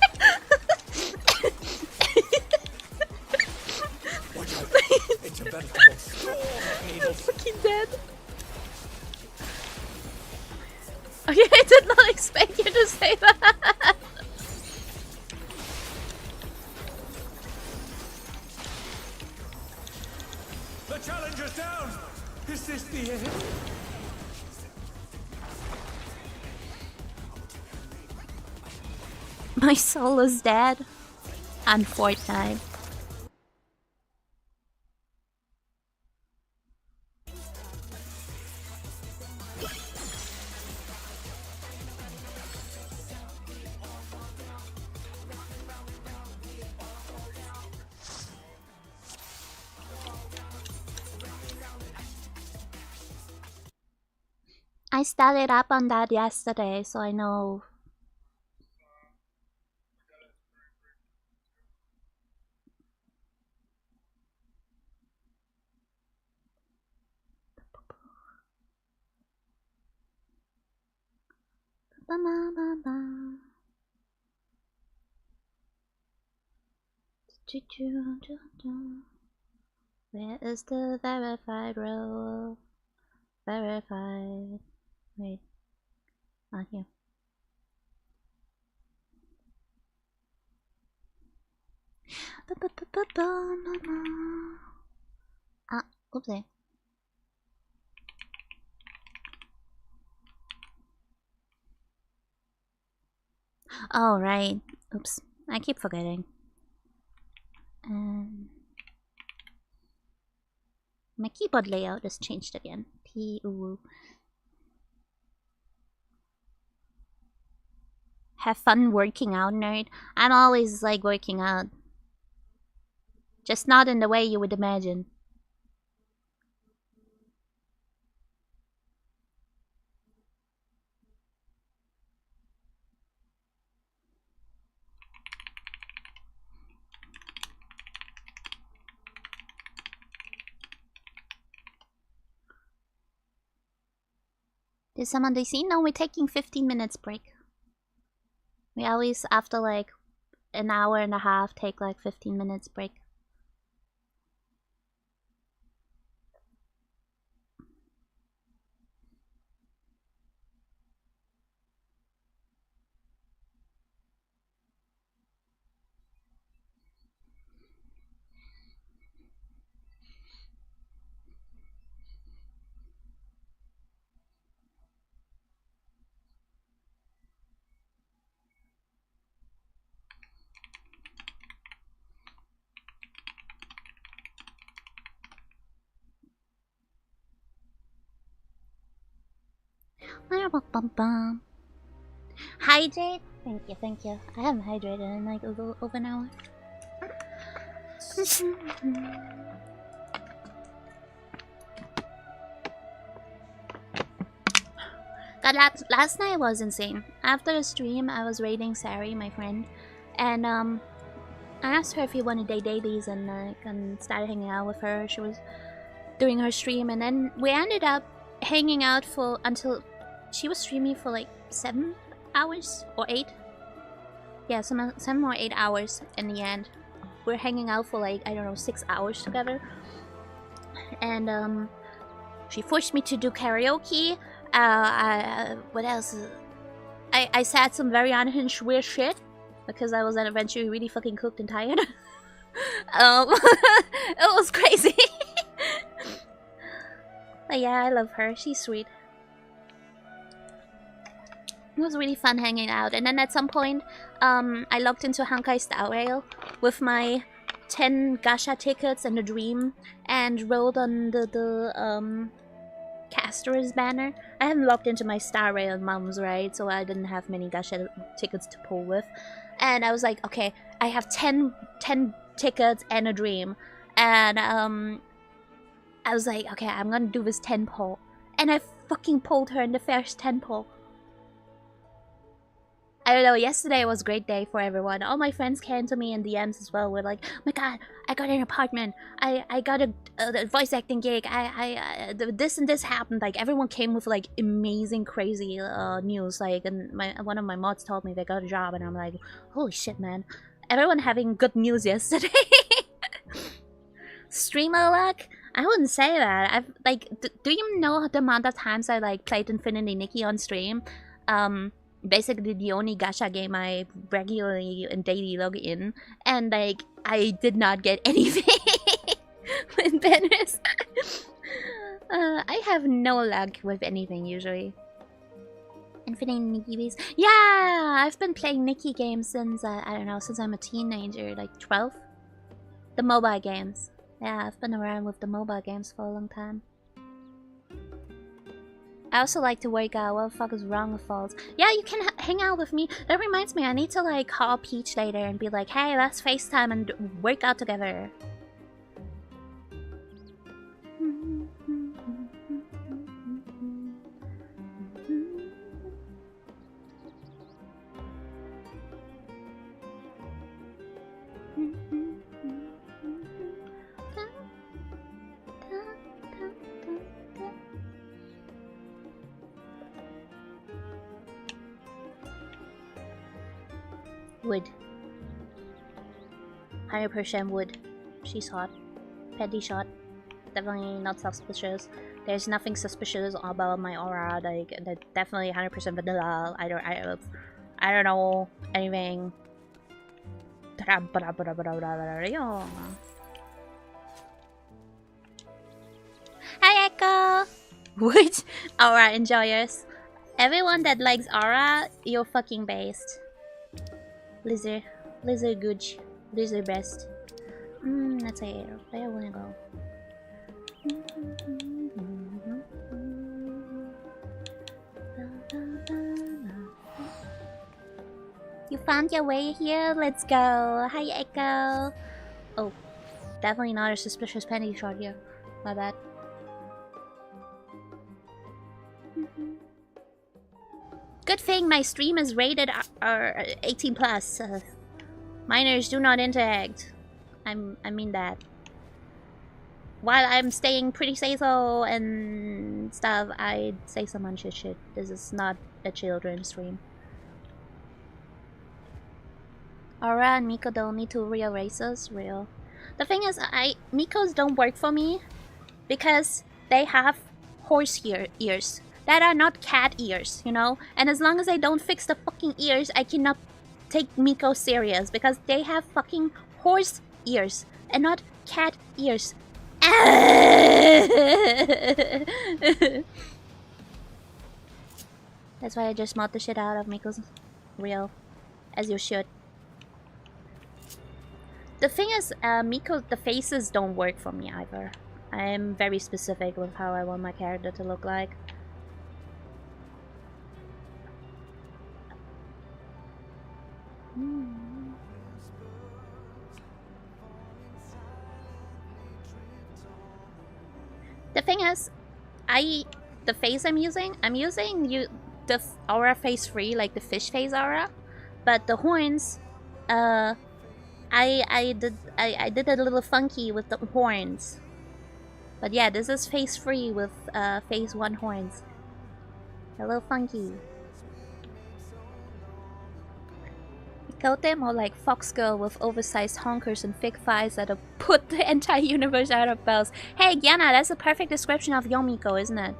It's a veritable storm of I'm needles. fucking dead. Okay, I did not expect you to say that. The challenger's down! Is this the end? My soul is dead on Fortnite. I studied up on that yesterday, so I know. Where is the verified role? Verified. Wait. Ah, here. Ah, oopsie. Oh, right. Oops. I keep forgetting. My keyboard layout is changed again. P-oo. Have fun working out, nerd. I'm always like working out. Just not in the way you would imagine. Did someone see? No, we're taking 15 minutes break. We always, after like an hour and a half, take like 15 minutes break. Hydrate? Thank you, thank you. I haven't hydrated in like a little over an hour. God, last night was insane. After the stream, I was raiding Sari, my friend, and I asked her if he wanted dailies and started hanging out with her. She was doing her stream, and then we ended up hanging out for until she was streaming for like 7 hours or 8. Yeah, 7 or 8 hours in the end. We're hanging out for like, I don't know, 6 hours together. And she forced me to do karaoke. What else? I said some very unhinged weird shit because I was then eventually really fucking cooked and tired. It was crazy. But yeah, I love her. She's sweet. It was really fun hanging out. And then at some point, I logged into Hankai Star Rail with my 10 gacha tickets and a dream and rolled on the Caster's banner. I haven't logged into my Star Rail mums, right? So I didn't have many gacha tickets to pull with. And I was like, okay, I have 10 tickets and a dream. And I was like, okay, I'm gonna do this 10 pull. And I fucking pulled her in the first 10 pull. I don't know, yesterday was a great day for everyone. All my friends came to me in DMs as well. We're like, oh my god, I got an apartment. I got a voice acting gig. This and this happened. Like, everyone came with like amazing, crazy news. Like, and one of my mods told me they got a job, and I'm like, holy shit, man. Everyone having good news yesterday. Streamer luck? I wouldn't say that. I've like, do you know the amount of times I like played Infinity Nikki on stream? Basically the only gacha game I regularly and daily log in, and like I did not get anything with banners. I have no luck with anything usually. Infinite Nikki Bees. Yeah, I've been playing Nikki games since I don't know, since I'm a teenager, like 12. The mobile games. Yeah, I've been around with the mobile games for a long time. I also like to work out. What the fuck is wrong with falls? Yeah, you can hang out with me. That reminds me, I need to like call Peach later and be like, hey, let's FaceTime and work out together. Wood. 100% wood. She's hot. Petty shot. Definitely not suspicious. There's nothing suspicious about my aura. Like, definitely 100% vanilla. I don't know anything. Hi Echo! Wood aura enjoyers. Everyone that likes aura, you're fucking based. Lizard gooch. Lizard best. Let's say where I wanna go. You found your way here? Let's go. Hi Echo. Oh, definitely not a suspicious penny shot here. My bad. Good thing my stream is rated 18 plus. Minors do not interact. I mean that. While I'm staying pretty safe-o and stuff, I'd say some unshit shit. This is not a children's stream. Aura and Miko don't need to real races, real. The thing is, Mikos don't work for me because they have horse ears that are not cat ears, you know? And as long as I don't fix the fucking ears, I cannot take Miko serious because they have fucking horse ears and not cat ears. That's why I just mod the shit out of Miko's real, as you should. The thing is, Miko, the faces don't work for me either. I'm very specific with how I want my character to look like. The thing is, the face I'm using the aura face free, like the fish face aura, but the horns, I did it a little funky with the horns. But yeah, this is face free with phase 1 horns. A little funky. Kote more like Fox Girl with oversized honkers and thick thighs that'll put the entire universe out of bells. Hey Gianna, that's a perfect description of Yomiko, isn't it?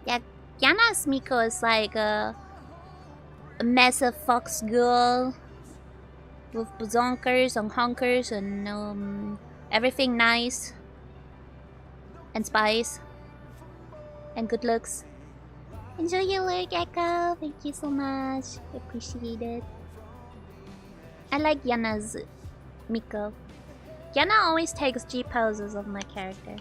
Yeah, Gianna's Miko is like a massive Fox Girl with bazonkers and honkers and everything nice and spice and good looks. Enjoy your lurk, Echo. Thank you so much. Appreciate it. I like Yana's Miko. Yana always takes G poses of my character.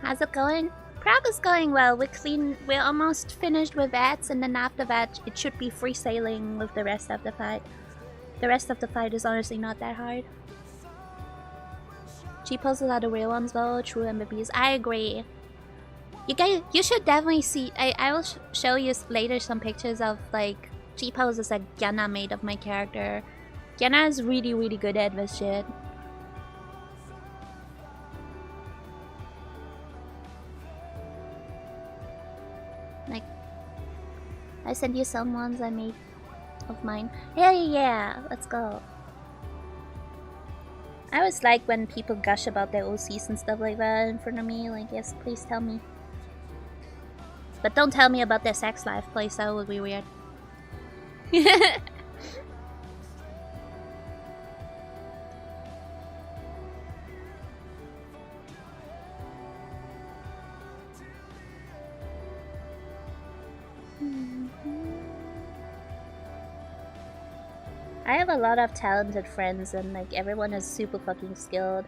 How's it going? Prague is going well. We're almost finished with that, and then after that, it should be free sailing with the rest of the fight. The rest of the fight is honestly not that hard. Cheap poses are the real ones though, true MVPs. I agree. You should definitely see. I will show you later some pictures of like cheap poses that Yana made of my character. Yana is really good at this shit. Like, I sent you some ones I made of mine. Hell yeah, let's go. I always like when people gush about their OCs and stuff like that in front of me. Like, yes, please tell me. But don't tell me about their sex life, please. That would be weird. I have a lot of talented friends and like everyone is super fucking skilled.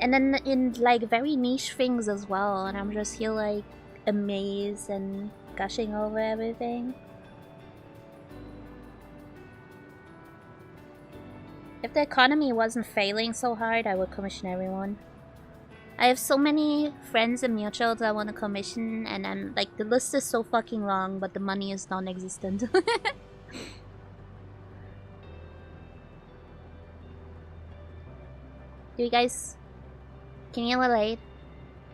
And then in like very niche things as well, and I'm just here like amazed and gushing over everything. If the economy wasn't failing so hard, I would commission everyone. I have so many friends and mutuals I want to commission, and I'm like, the list is so fucking long, but the money is non-existent. Do you guys... Can you relate?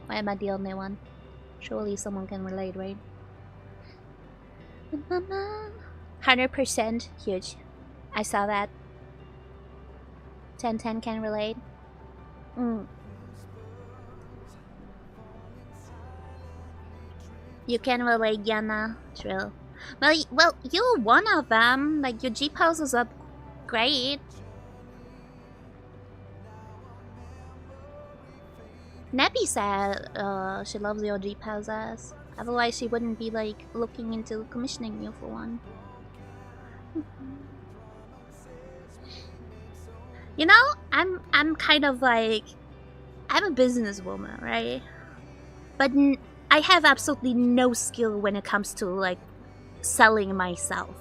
Why am I the only one? Surely someone can relate, right? 100% huge. I saw that. 1010 can relate. You can relate, Yana. True. Well, you're one of them. Like, your Jeep houses are great. Nappy said she loves your Jeep houses. Otherwise, she wouldn't be like looking into commissioning you for one. You know, I'm kind of like, I'm a businesswoman, right? But I have absolutely no skill when it comes to like selling myself.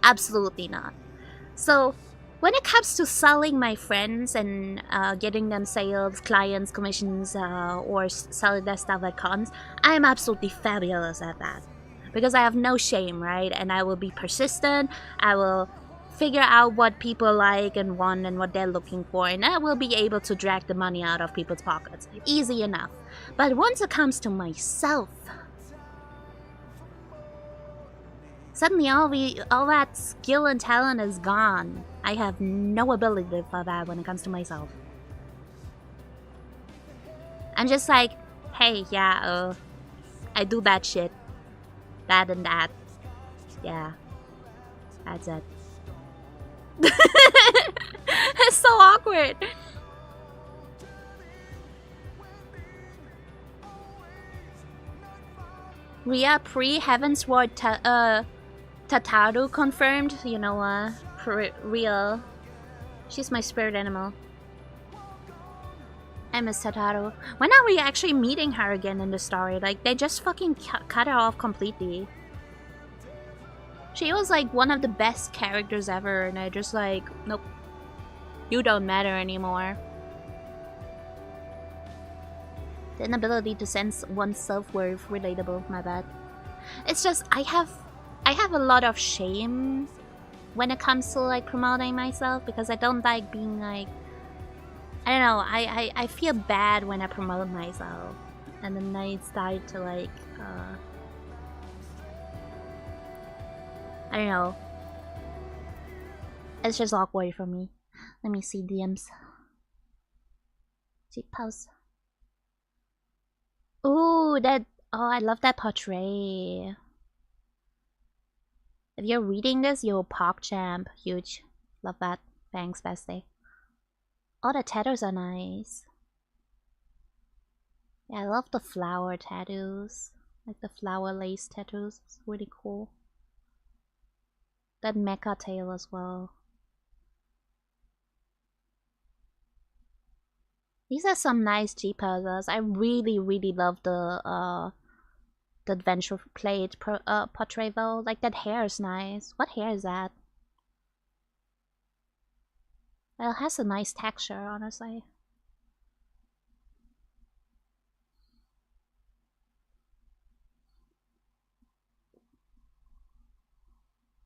Absolutely not. So when it comes to selling my friends and getting them sales, clients, commissions, or selling their stuff at cons, I am absolutely fabulous at that. Because I have no shame, right? And I will be persistent. I will figure out what people like and want and what they're looking for, and I will be able to drag the money out of people's pockets. Easy enough. But once it comes to myself, suddenly all that skill and talent is gone. I have no ability for that when it comes to myself. I'm just like, hey, yeah, I do that shit. That and that. Yeah. That's it. It's so awkward. Ria pre-Heaven's Ward Tataru confirmed. You know, Ria. She's my spirit animal. I miss Tataru. When are we actually meeting her again in the story? Like, they just fucking cut her off completely. She was like one of the best characters ever, and I just like, nope. You don't matter anymore. The inability to sense one's self-worth, relatable, my bad. It's just, I have a lot of shame when it comes to like promoting myself, because I don't like being like, I don't know, I feel bad when I promote myself. And then I start to like, I don't know. It's just awkward for me. Let me see DMs. Cheap pause. Ooh, that. Oh, I love that portrait. If you're reading this, you're PogChamp. Huge. Love that. Thanks, bestie. Oh, the tattoos are nice. Yeah, I love the flower tattoos. Like the flower lace tattoos. It's really cool. That mecha tail as well. These are some nice G-poses. I really, really love the adventure plate portrait though. Like, that hair is nice. What hair is that? Well, it has a nice texture, honestly.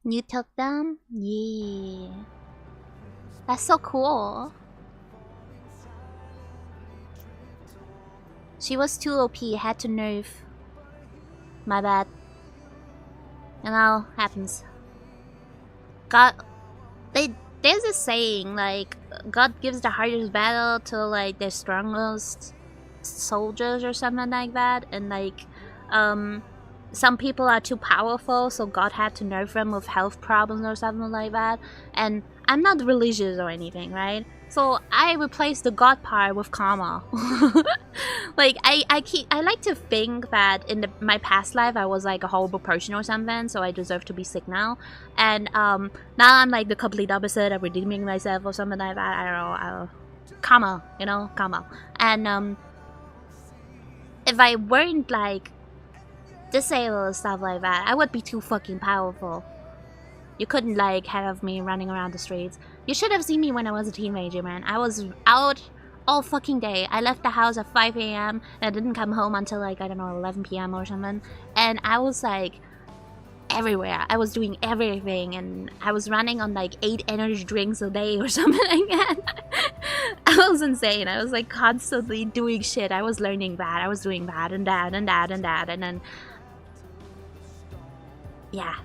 You took them? Yeah. That's so cool. She was too OP, had to nerf. My bad. You know, happens. They there's a saying like God gives the hardest battle to like the strongest soldiers or something like that, and like some people are too powerful, so God had to nerf them with health problems or something like that. And I'm not religious or anything, right? So I replaced the God part with karma. Like I like to think that in my past life I was like a horrible person or something, so I deserve to be sick now. And now I'm like the complete opposite of redeeming myself or something like that. I don't know. Karma, you know, karma. And if I weren't like disabled and stuff like that, I would be too fucking powerful. You couldn't like have me running around the streets. You should have seen me when I was a teenager, man. I was out all fucking day. I left the house at 5 a.m. and I didn't come home until like, I don't know, 11 p.m. or something. And I was like everywhere. I was doing everything, and I was running on like 8 energy drinks a day or something like that. I was insane. I was like constantly doing shit. I was learning that. I was doing that and that and that and that, and then yeah.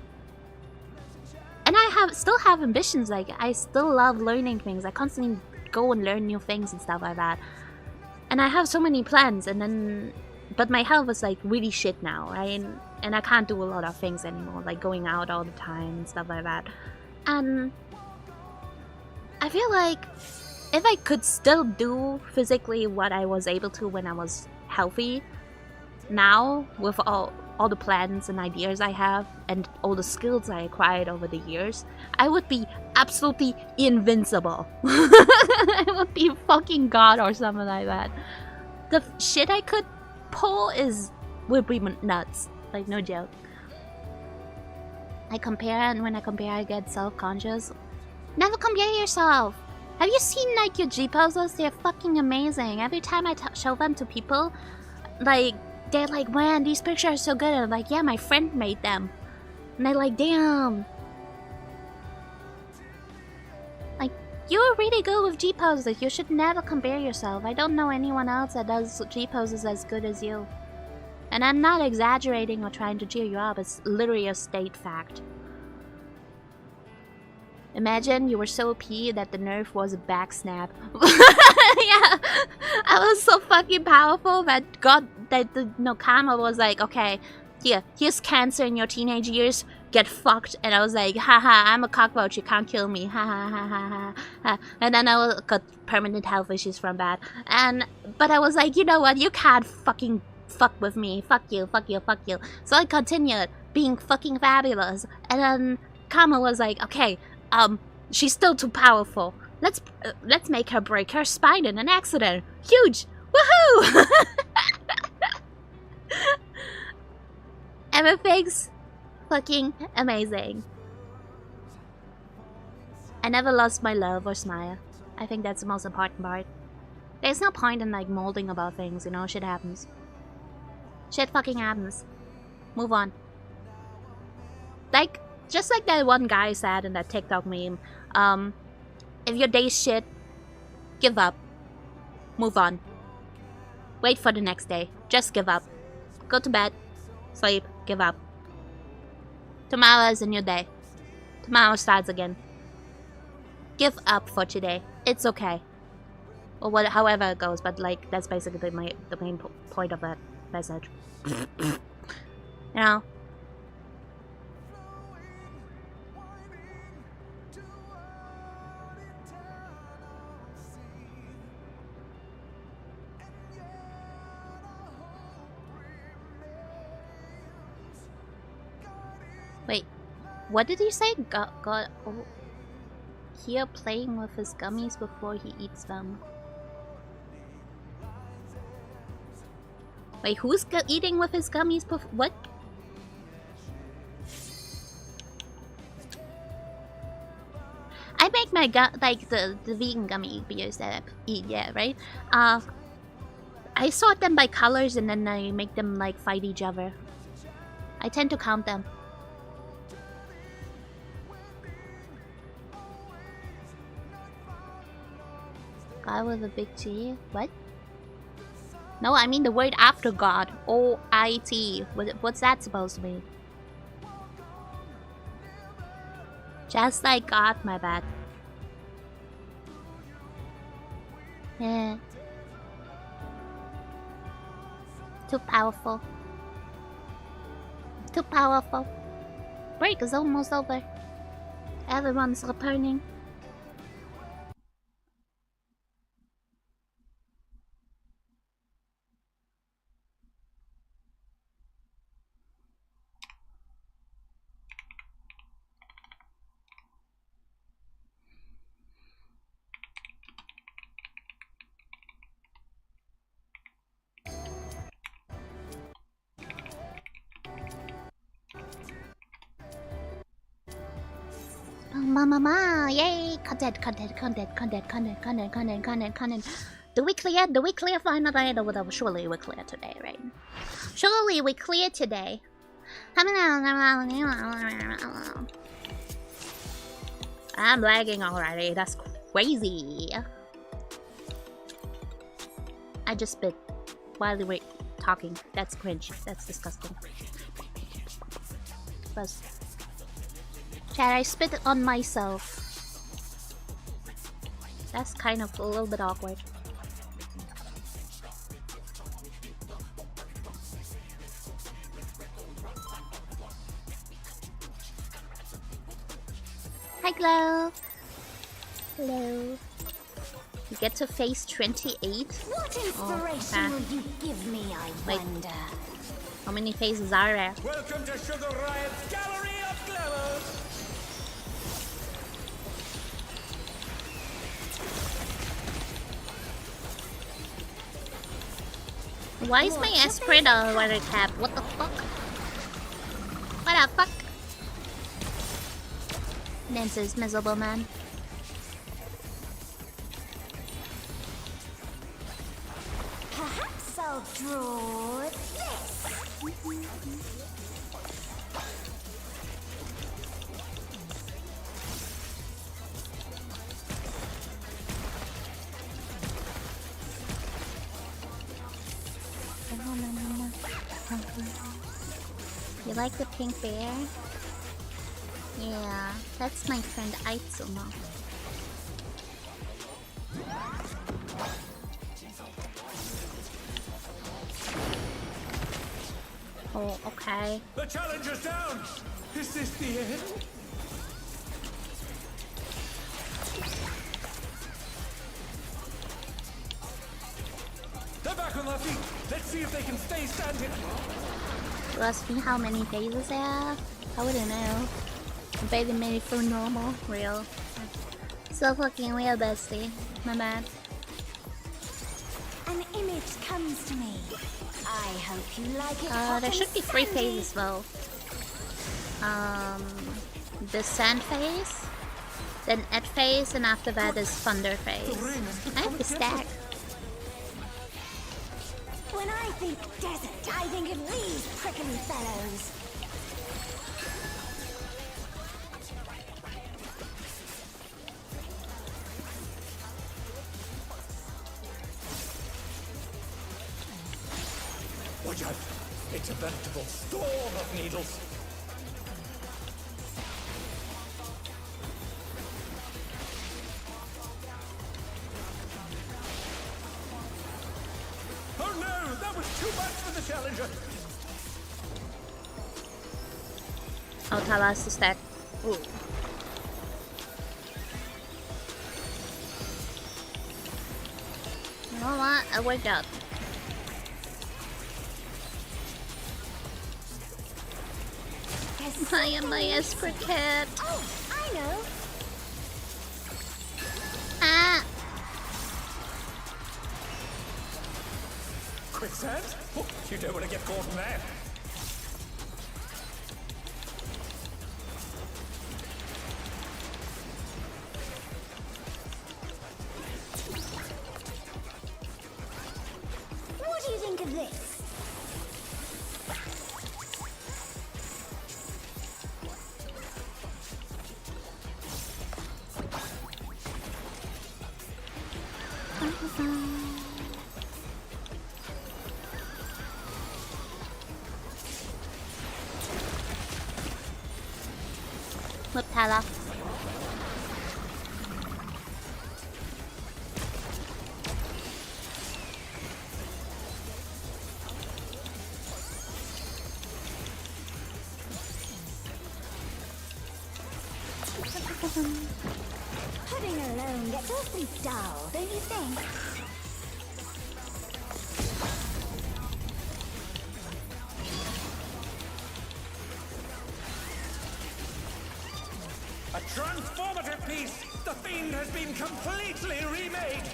And I still have ambitions. Like I still love learning things. I constantly go and learn new things and stuff like that. And I have so many plans, and then but my health is like really shit now, right? And I can't do a lot of things anymore, like going out all the time and stuff like that. And I feel like if I could still do physically what I was able to when I was healthy, now with all the plans and ideas I have and all the skills I acquired over the years, I would be absolutely invincible. I would be fucking God or something like that. The shit I could pull would be nuts. Like, no joke. I compare, and when I compare I get self-conscious. Never compare yourself! Have you seen like your G poses? They're fucking amazing. Every time I show them to people, like, they're like, man, these pictures are so good. And I'm like, yeah, my friend made them. And they're like, damn. Like, you're really good with G poses. You should never compare yourself. I don't know anyone else that does G poses as good as you. And I'm not exaggerating or trying to cheer you up. It's literally a state fact. Imagine you were so OP that the nerf was a back snap. Yeah, I was so fucking powerful that karma was like, okay, here's cancer in your teenage years, get fucked. And I was like, haha, I'm a cockroach, you can't kill me, ha ha ha ha ha. And then I got permanent health issues from that. But I was like, you know what, you can't fucking fuck with me, fuck you, fuck you, fuck you. So I continued being fucking fabulous. And then karma was like, okay, she's still too powerful. Let's make her break her spine in an accident. Huge! Woohoo! Everything's fucking amazing. I never lost my love or smile. I think that's the most important part. There's no point in like molding about things, you know, shit happens. Shit fucking happens. Move on. Like, just like that one guy said in that TikTok meme, if your day's shit, give up. Move on. Wait for the next day. Just give up. Go to bed. Sleep. Give up. Tomorrow is a new day. Tomorrow starts again. Give up for today. It's okay. Or however it goes, but like, that's basically the main point of that message. You know? Wait, what did he say? God here playing with his gummies before he eats them. Wait, who's eating with his gummies before? What? I make my like the vegan gummy beers that I eat, yeah, right? I sort them by colors and then I make them like fight each other. I tend to count them. God with a big G? What? No, I mean the word after God. O-I-T. What's that supposed to mean? Just like God, my bad. Yeah. Too powerful. Too powerful. Break is almost over. Everyone's returning. Mama, yay! Content. Do we clear? Do we clear finally? Surely we clear today, right? Surely we clear today. I'm lagging already. That's crazy. I just spit while we were talking. That's cringe. That's disgusting. Plus, chat, I spit on myself. That's kind of a little bit awkward. Hi, Glow. Hello. You get to face 28? What inspiration will you give me, I wonder? How many phases are there? Welcome to Sugar Riot's Gallery of Glamours! Why is my Esprit water cap? What the fuck? What the fuck? Nance's miserable man. Perhaps I'll draw this. You like the pink bear? Yeah, that's my friend Aitsumo. Oh, okay. The challenger's down! Is this the end? They're back on their feet! Let's see if they can stay standing! You asked me how many phases I have? I wouldn't know. I barely made it through normal. Real. So fucking real, bestie. My bad. An image comes to me. I hope you like it. There should be 3 phases though. The sand phase, then Ed phase, and after that is thunder phase. I have the stack. When I think desert, I think of these prickly fellows. Watch out! It's a veritable storm of needles! Oh no! That was too much for the challenger! Oh, Talas the stack. Ooh. You know what? I worked out. I am my Esper cat. Oh, I know. Ah! Quicksand? Oh, you don't want to get caught in there. What do you think of this? Whip Tala. Pudding alone gets awfully dull, don't you think? A transformative piece! The Fiend has been completely remade!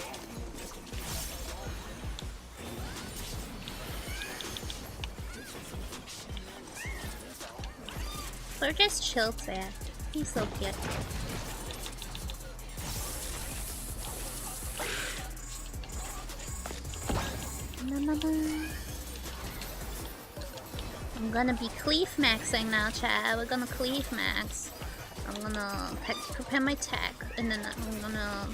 Or just chills there. He's so cute. I'm gonna be cleave maxing now, chat. We're gonna cleave max. I'm gonna prepare my tech, and then I'm gonna...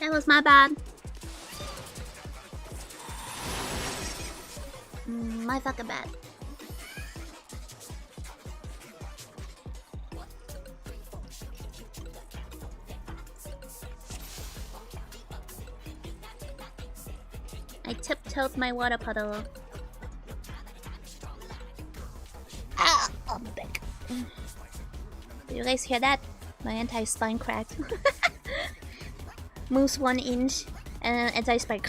That was my bad. My fucking bad. I tiptoed my water puddle. Ah, I'm back. Did you guys hear that? My anti-spine cracked. Moves 1 inch and anti-spine.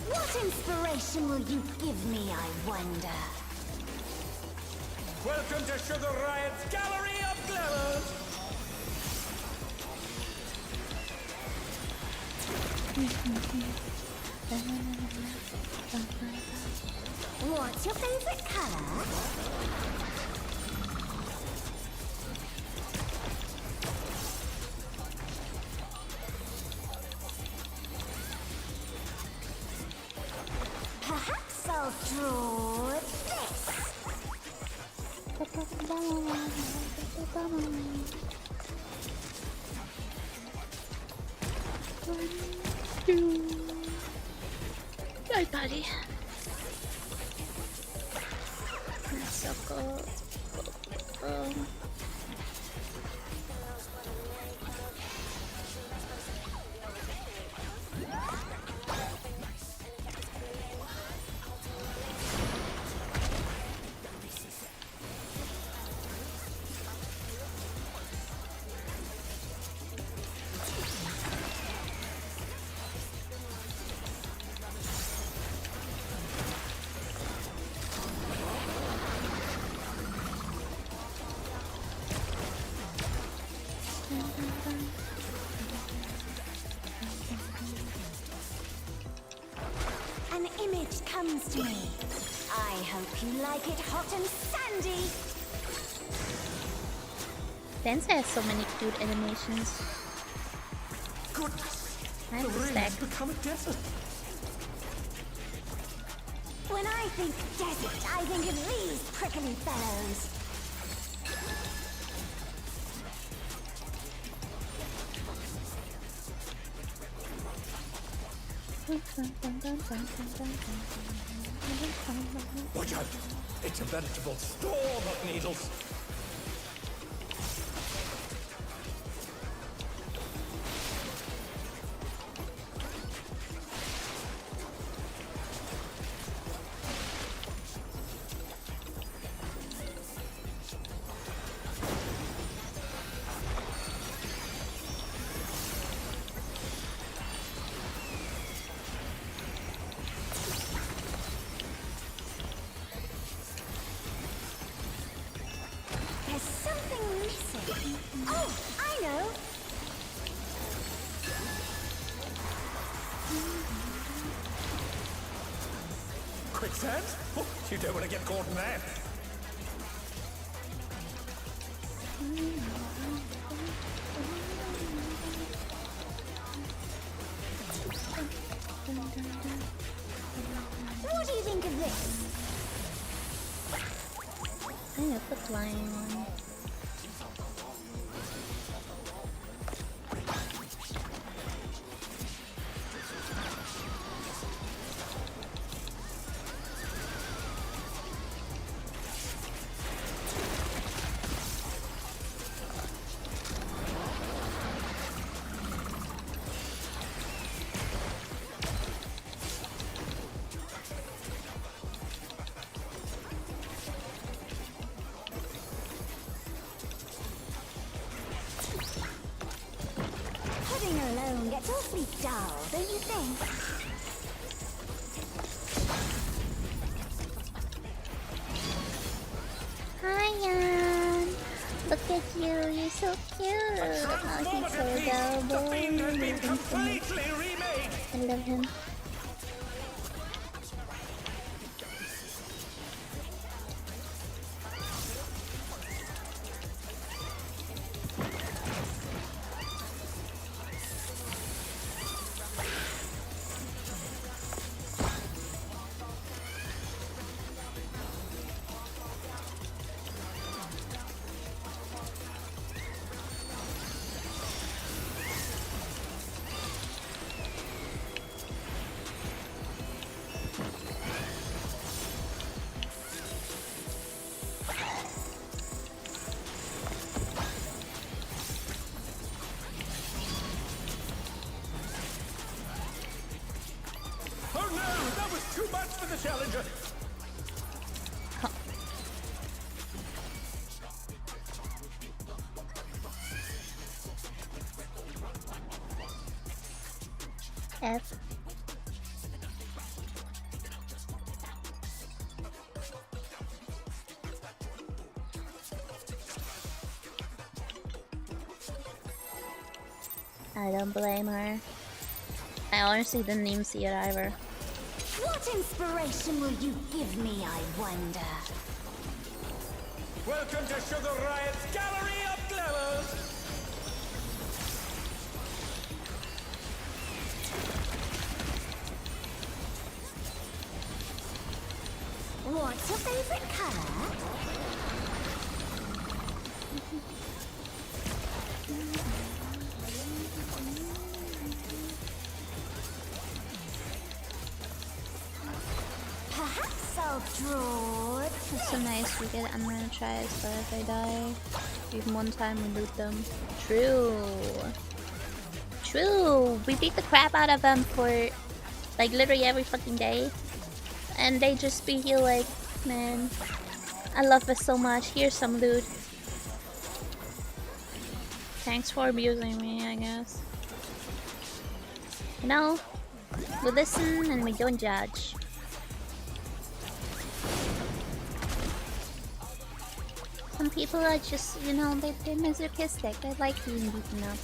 What inspiration will you give me, I wonder? Welcome to Sugar Riot's Gallery of Glamours! What's your favorite color? Perhaps I'll draw this. Bye, buddy. That's so cool. An image comes to me. I hope you like it hot and sandy. Dance has so many cute animations. Goodness! Nice The ring stack. has become a desert! When I think desert, I think of these prickly fellows. Watch out! It's a veritable storm of needles. There's something missing. Oh, I know. Quicksand? Oh, you don't want to get caught in that. What do you think of this? I have the flying one. Pudding alone gets awfully dull, don't you think? Hi, Jan. Look at you. You're so cute. Oh, he's so Transformative piece! The Fiend has been adorable. completely remade! I love him. Oh no! That was too much for the challenger! F. I don't blame her. I honestly didn't even see it either. What inspiration will you give me, I wonder? Welcome to Sugar Riot's Gallery of Glamours! What's your favorite color? Perhaps I'll draw. It's so nice we get emerald tries, but if I die, even one time we loot them. True. True. We beat the crap out of them for like literally every fucking day. And they just be here like, man, I love this so much. Here's some loot. Thanks for abusing me, I guess. You know, we listen and we don't judge. Some people are just, you know, they're masochistic. They like being beaten up.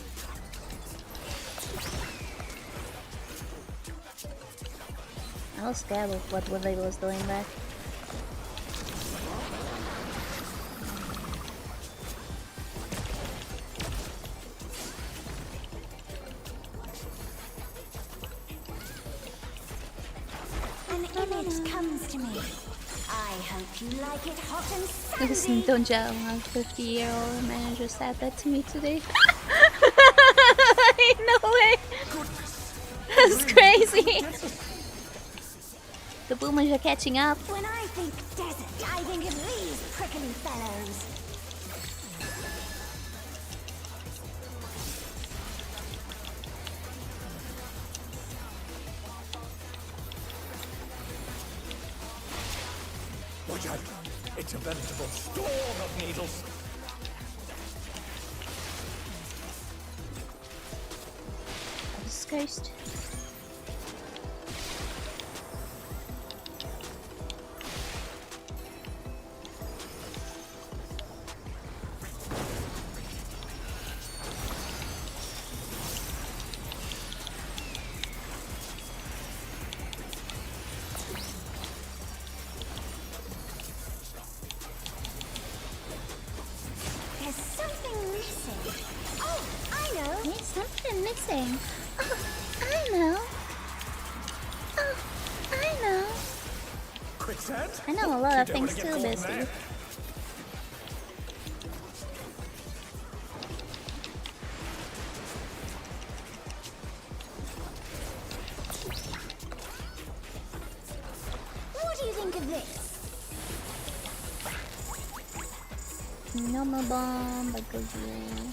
I was scared of what Woodley was doing there. An image comes to me. I hope you like it hot and Listen, sandy. don't judge. My 50-year-old manager said that to me today. No way. Goodness! That's crazy. The boomers are catching up. When I think desert, I think of these prickly fellows. Watch out! It's a veritable storm of needles. This coast. There's something missing. Oh, I know. There's something missing. Oh, I know. Oh, I know. Quicksand? I know a lot of You don't things wanna too, get caught in Bessie. there. What do you think of this? No more bomb, but good you.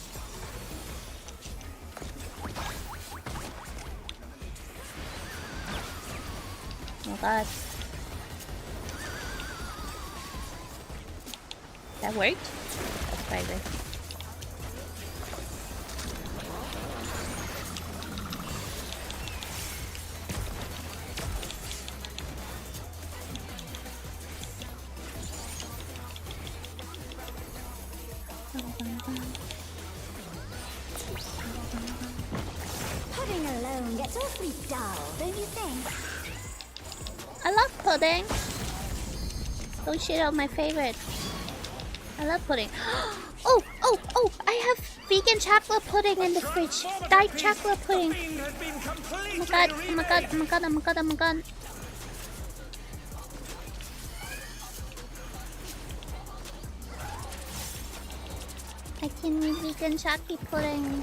Oh god. That worked? That's crazy. Pudding alone gets awfully dull, don't you think? I love pudding. Don't shit on my favorite. I love pudding. Oh, oh, oh! I have vegan chocolate pudding in the fridge. Dark chocolate pudding. The fiend has been Oh completely my god, oh my god, remade. oh my god, oh my god, oh my god. I can eat vegan chocolate pudding.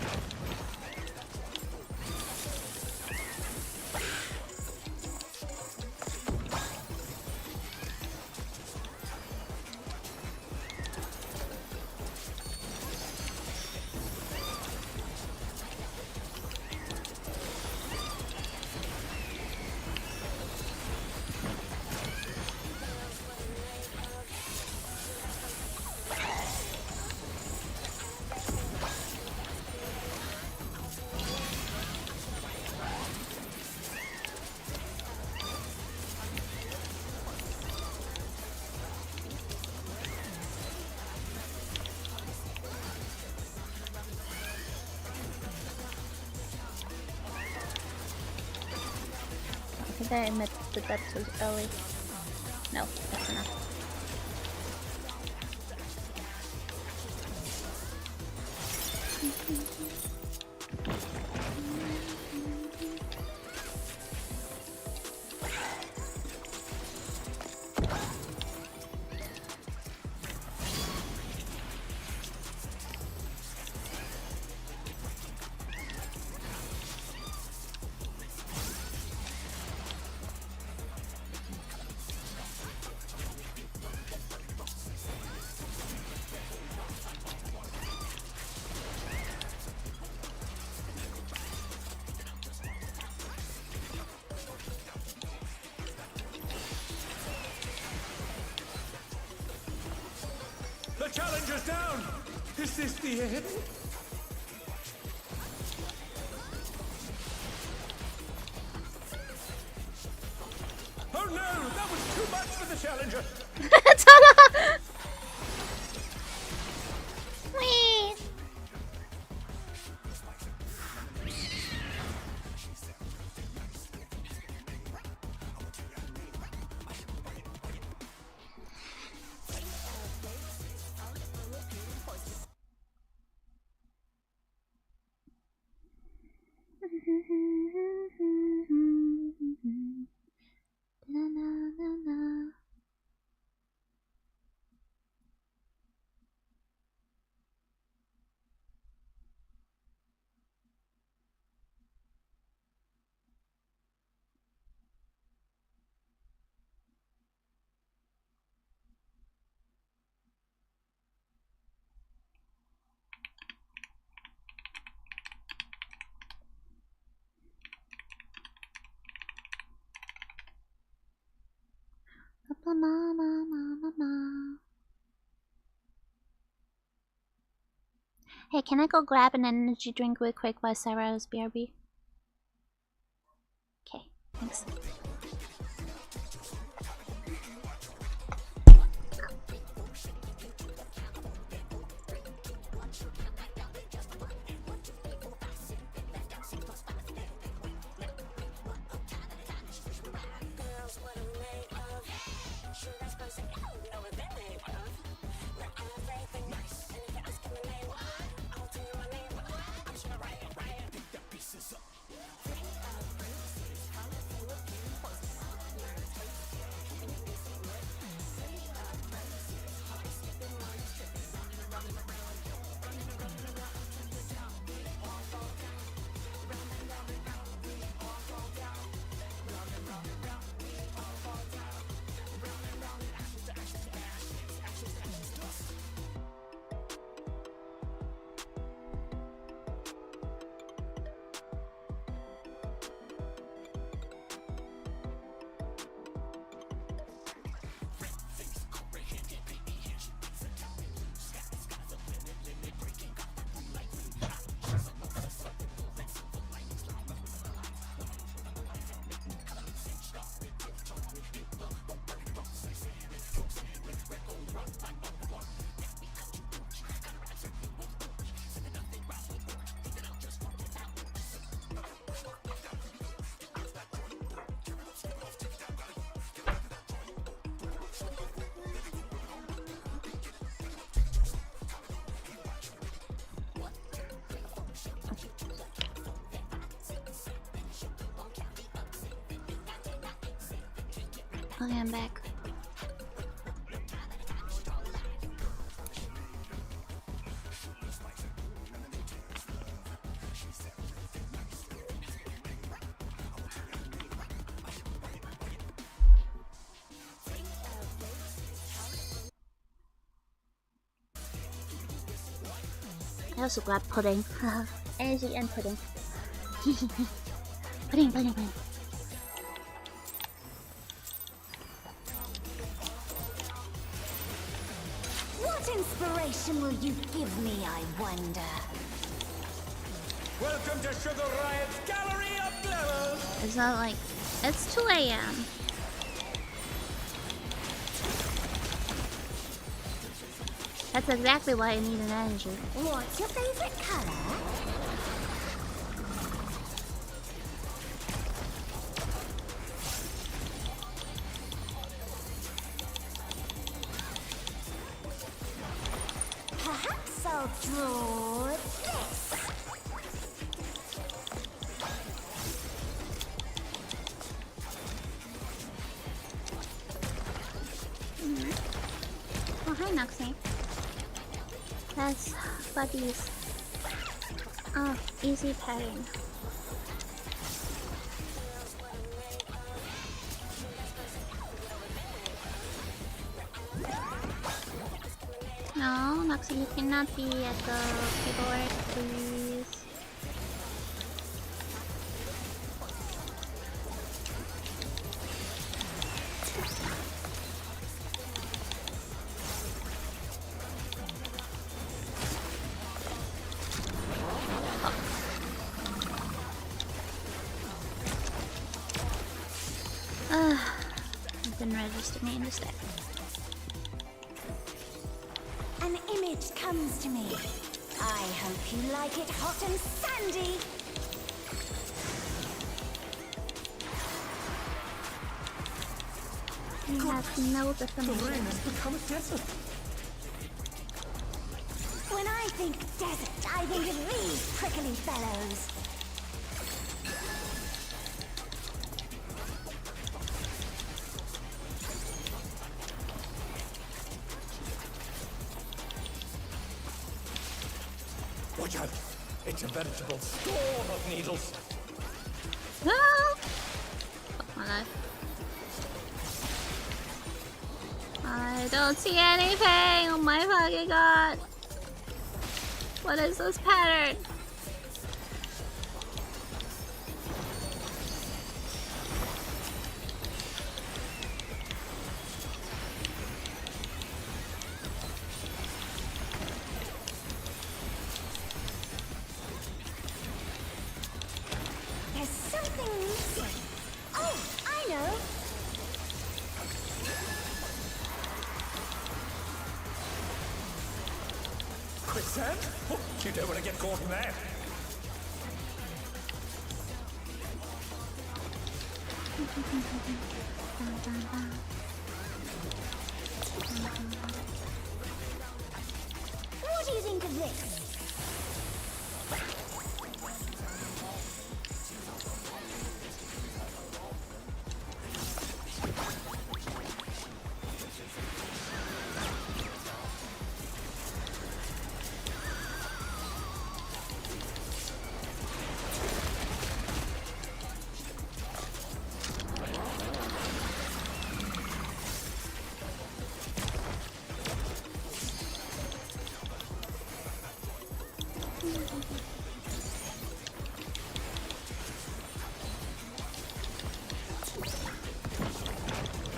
I think I admit that too early. No, that's enough. The challenger's down. Is this the end? Oh no, that was too much for the challenger. Tala! Wait. Na, na, na, na. Na, na, na, na, na. Hey, can I go grab an energy drink real quick while Sarah's BRB? Okay, thanks. Okay, I'm back. I also grab pudding. Energy and pudding. Pudding, pudding, pudding. What inspiration will you give me, I wonder? Welcome to Sugar Riot's Gallery of Levels! It's not like... It's 2 AM. That's exactly why I need an energy. What's your favorite color? Perhaps I'll draw this. Oh, hi, Noxie. That's Buddy's. Oh, easy pattern. No, Noxie, you cannot be at the keyboard, please. Didn't register me in this deck. An image comes to me. I hope you like it hot and sandy. You have no definition. Become a desert. When I think desert, I think of these prickly fellows. Watch out! It's a veritable storm of needles. No! Fuck my life. I don't see anything! Oh my fucking god! What is this pattern? quicksand? Oh, you don't want to get caught in that. What do you think of this?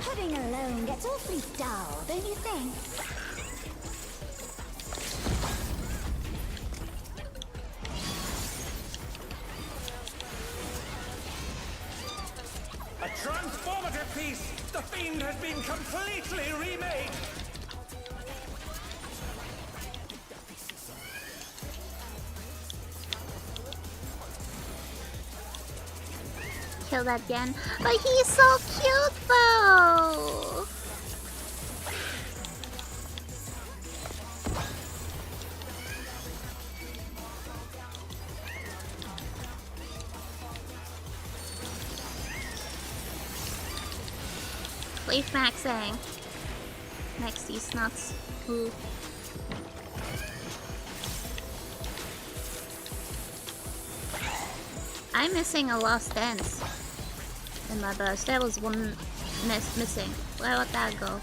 Pudding alone gets awfully dull, don't you think? A transformative piece! The Fiend has been completely remade! Kill that again. But he's so cute though! Leaf maxing. Next these nuts. Ooh. I'm missing a lost dance in my burst. There was one missing. Where would that go?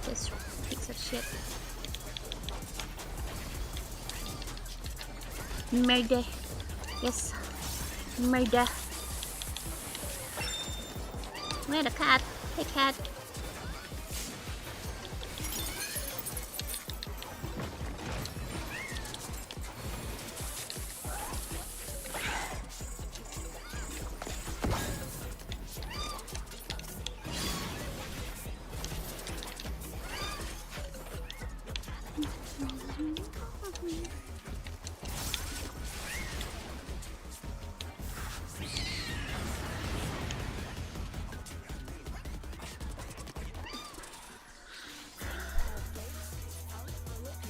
This piece of shit. Murder. Yes. Murder. Where the cat? Hey cat.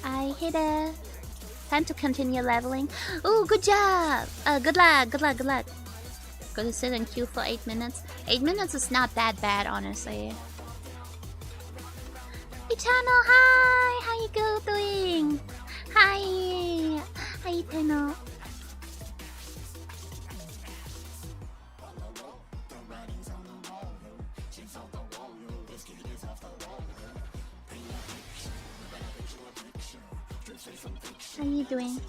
I hit it. Time to continue leveling. Ooh, good job! Good luck, good luck, good luck. Gonna sit in queue for 8 minutes. 8 minutes is not that bad, honestly. Eternal, hi! How you doing? Hi! Hi, Eternal. How you doing?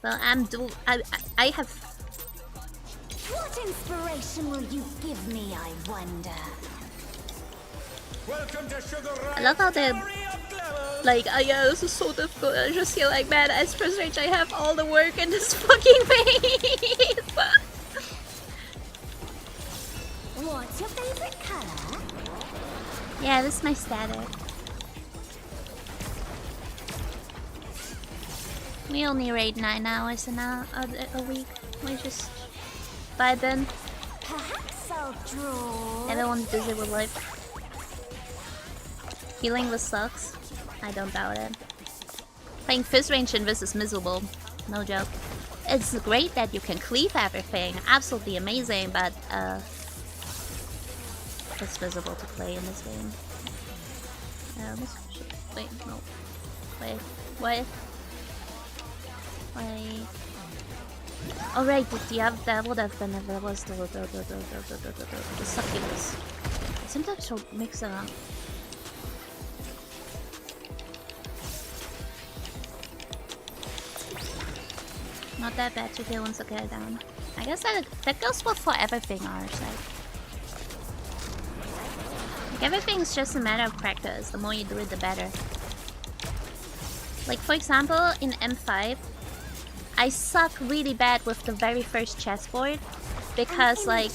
Well, I have. What inspiration will you give me, I wonder? Welcome to Sugar I love how they're Gallery of Glamour. like, oh yeah, this is so difficult. I just feel like, man, as first range, I have all the work in this fucking phase. What's your favorite color? Yeah, this is my static. We only raid 9 hours a week. We just vibing. Perhaps I'll draw. Everyone's busy with life. Healing this sucks. I don't doubt it. Playing first range invis is miserable. No joke. It's great that you can cleave everything. Absolutely amazing, but it's visible to play in this game. Wait, no. Wait, what? Wait. Oh right, that would have been if there was the succubus. Sometimes she'll mix it up. Not that bad to kill once I get it down. I guess that goes for everything on our side. Like everything's just a matter of practice. The more you do it, the better. Like for example, in M5, I suck really bad with the very first chessboard because like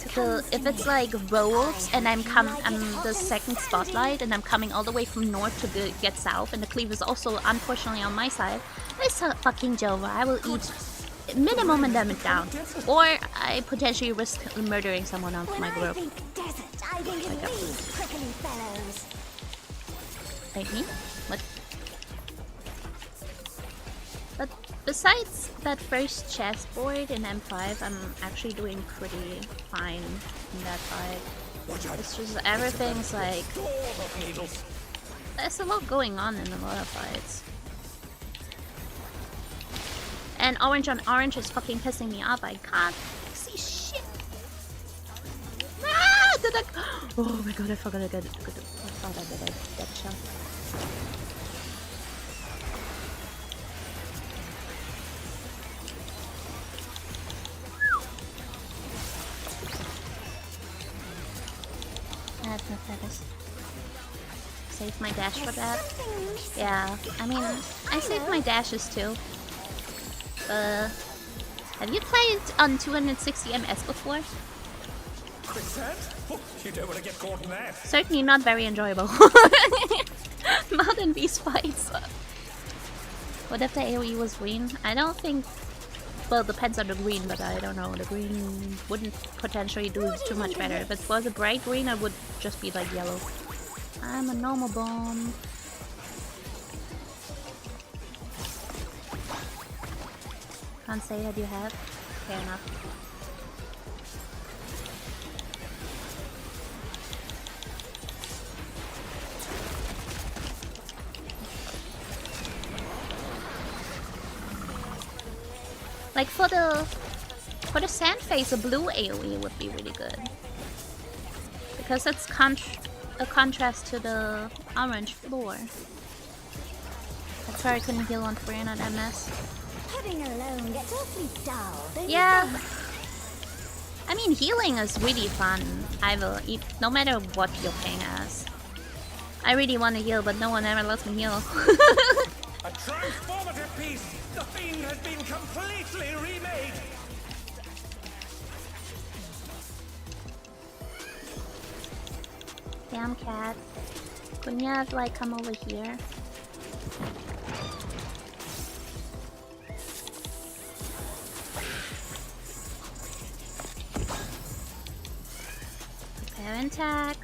if it's like roads and I'm the second spotlight and I'm coming all the way from north to get south and the cleave is also unfortunately on my side, it's fucking Jova. I will eat minimum and damage down, or I potentially risk murdering someone of my group. I think of these prickly fellows. Like me? What? But besides that first chessboard in M5, I'm actually doing pretty fine in that fight. It's just everything's like... There's a lot going on in a lot of fights. And orange on orange is fucking pissing me off. I can't see shit. Ah! Oh my god, I forgot I got it. I thought I did a dead shot. That is. Save my dash for that. Yeah, I mean, I saved my dashes too. Have you played on 260 ms before? You don't want to get caught in that. Certainly not very enjoyable. Not in these fights. What if the AoE was green? I don't think... Well, it depends on the green, but I don't know. The green wouldn't potentially do too much better. If it was a bright green, it would just be like yellow. I'm a normal bomb. Can't say that you have. Fair enough. Like for the sand phase, a blue AoE would be really good because it's a contrast to the orange floor. That's why I couldn't heal on 300 MS. Heading alone gets awfully dull, don't Yeah. you think? I mean, healing is really fun. I will eat no matter what you're playing as. I really want to heal, but no one ever lets me heal. A transformative piece! The Fiend has been completely remade! Damn cat. Couldn't you have like come over here? Parent attack.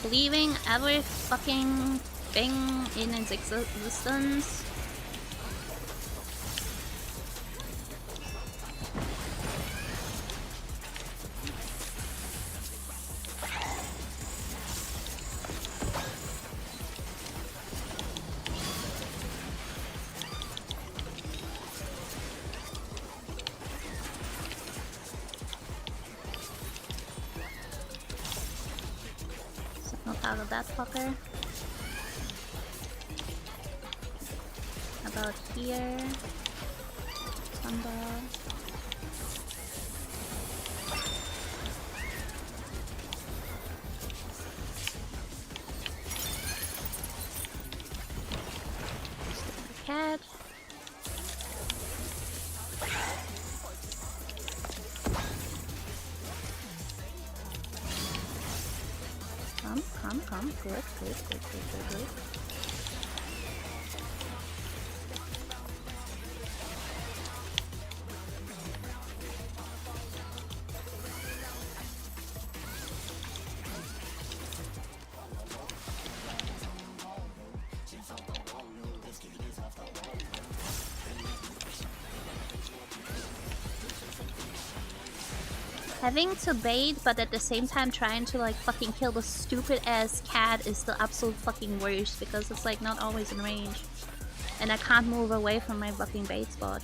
Leaving every fucking thing in its existence. Out of that fucker. About here. Sunball. Cat. Come. Good. Having to bait, but at the same time trying to like fucking kill the stupid ass cat is the absolute fucking worst because it's like not always in range. And I can't move away from my fucking bait spot.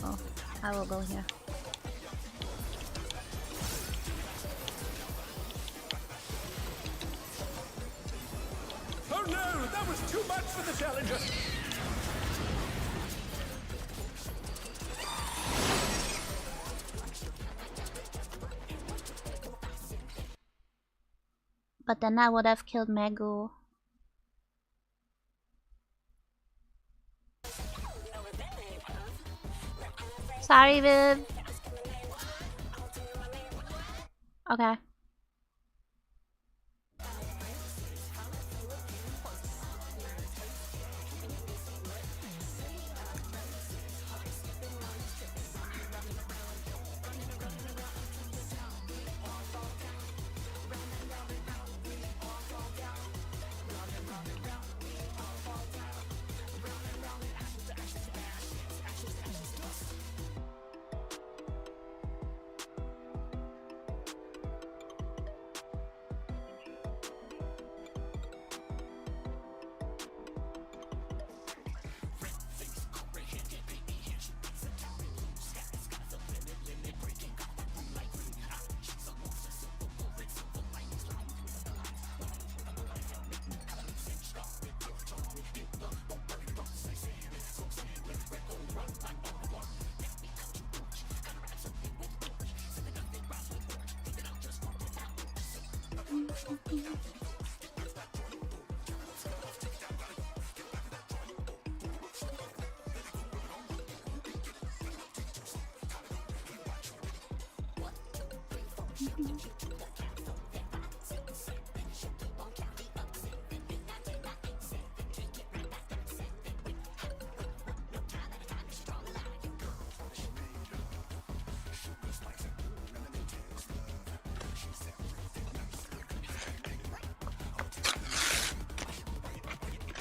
Oh, I will go here. Oh no! That was too much for the challenger! But then I would have killed Megu. Sorry, Viv. Okay.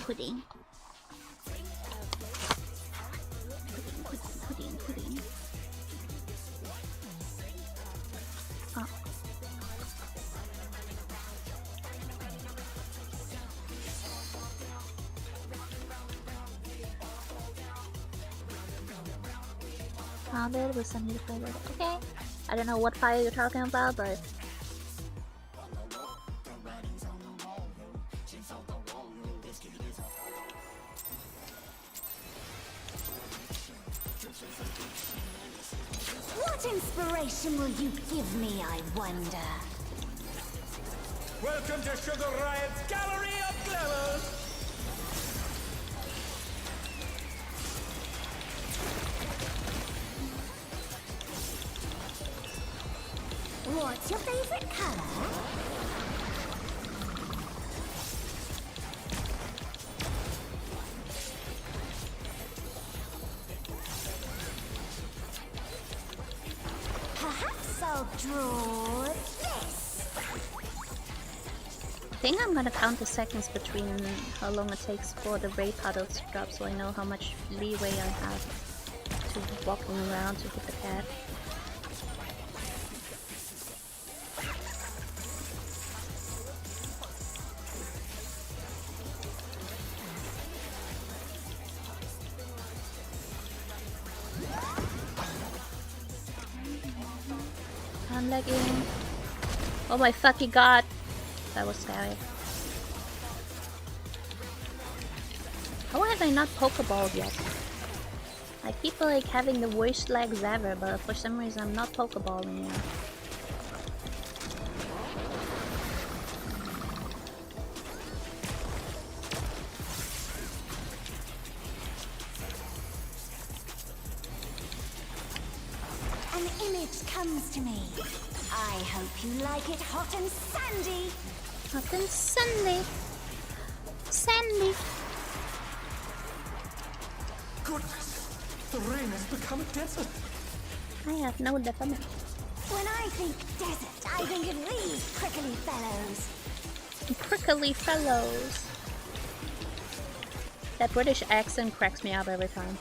Pudding. Pudding. Oh. Found it with some new flavor. Okay. I don't know what fire you're talking about, but What inspiration will you give me, I wonder? Welcome to Sugar Riot's Gallery of Glamours! What's your favorite color? Perhaps I'll draw this. I think I'm gonna count the seconds between how long it takes for the ray puddle to drop, so I know how much leeway I have to walking around to hit the cat. I'm lagging. Oh my fucking god! That was scary. How have I not Pokeballed yet? I keep like having the worst lags ever, but for some reason I'm not Pokeballing yet. An image comes to me. I hope you like it hot and sandy. Hot and sandy. Sandy. Goodness! The rain has become a desert! I have no definition. When I think desert, I think of these prickly fellows. Prickly fellows. That British accent cracks me up every time.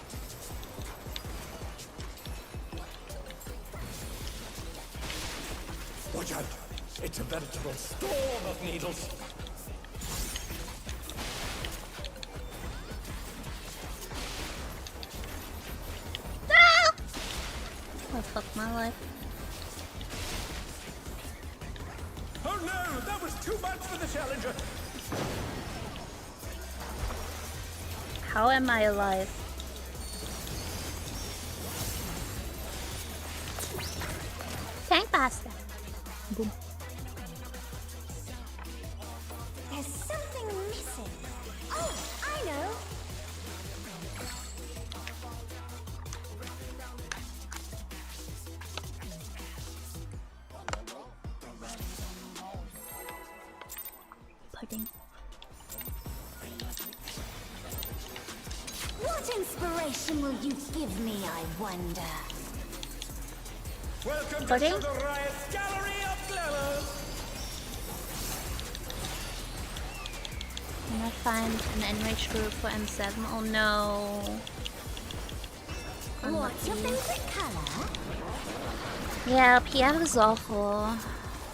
Watch out! It's a veritable storm of needles! Ah! Oh fuck my life. Oh no! That was too much for the challenger! How am I alive? Tank pasta. Boom. There's something missing. Oh, I know. pudding. What inspiration will you give me, I wonder? Welcome Pudding? to Sugar Riot's Gallery of Glamour! Can I find an enraged group for M7? Oh no. What's your favorite color? Yeah, PF is awful.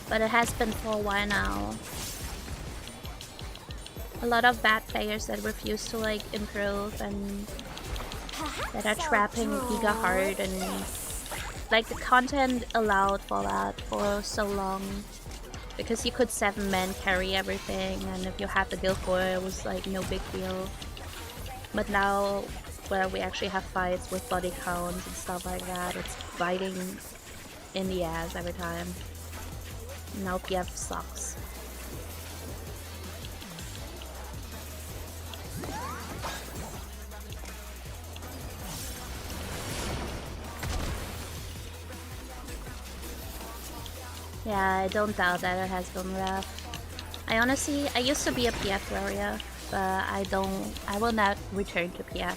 But it has been for a while now. A lot of bad players that refuse to like improve and that are trapping Giga hard, and like the content allowed for that for so long. Because you could 7-man carry everything, and if you had the guild for it, it was like no big deal. But now, where we actually have fights with body counts and stuff like that, it's biting in the ass every time. Now PF sucks. Yeah, I don't doubt that it has been rough. I used to be a PF warrior, but I will not return to PF.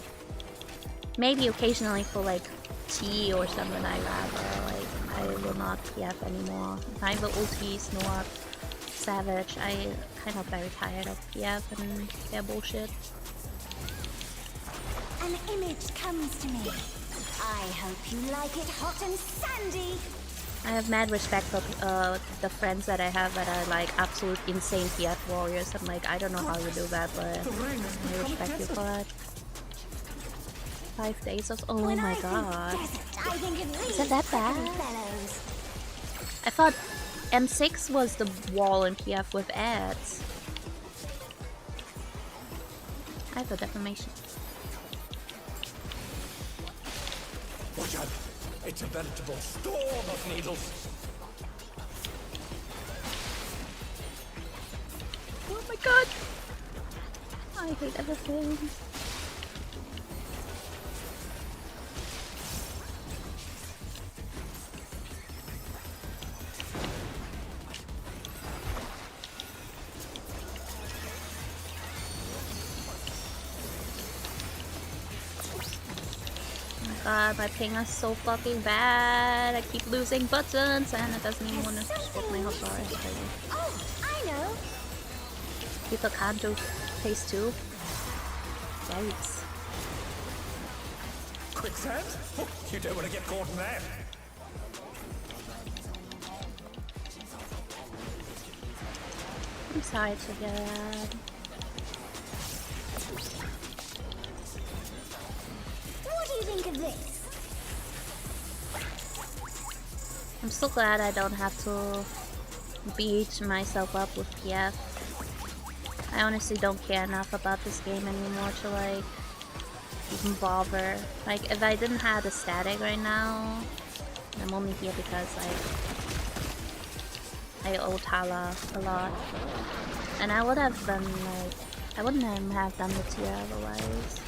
Maybe occasionally for like tea or something like that, but like, I will not PF anymore. I will ulti, snort, savage. I kind of very tired of PF and their bullshit. An image comes to me. I hope you like it hot and sandy. I have mad respect for the friends that I have that are like absolute insane PF warriors. I'm like, I don't know how you do that, but I respect you for that. 5 days of— oh When my I god. think desert, I think of Is it that bad? fellows. I thought M6 was the wall in PF with ads. I have a defamation. Watch out! It's a veritable storm of needles! Oh my god! I hate everything. God, my ping is so fucking bad. I keep losing buttons and it doesn't even want to swap my hotbar. It's crazy. Oh, I know. People can't do phase 2. Yikes. Quicksand? Oh, you don't want to get caught in that! I'm sorry to hear that. What do you think of this? I'm so glad I don't have to beat myself up with PF. I honestly don't care enough about this game anymore to like even bother. Like if I didn't have the static right now, I'm only here because I owe Tala a lot. And I would have done like, I wouldn't have done the tier otherwise.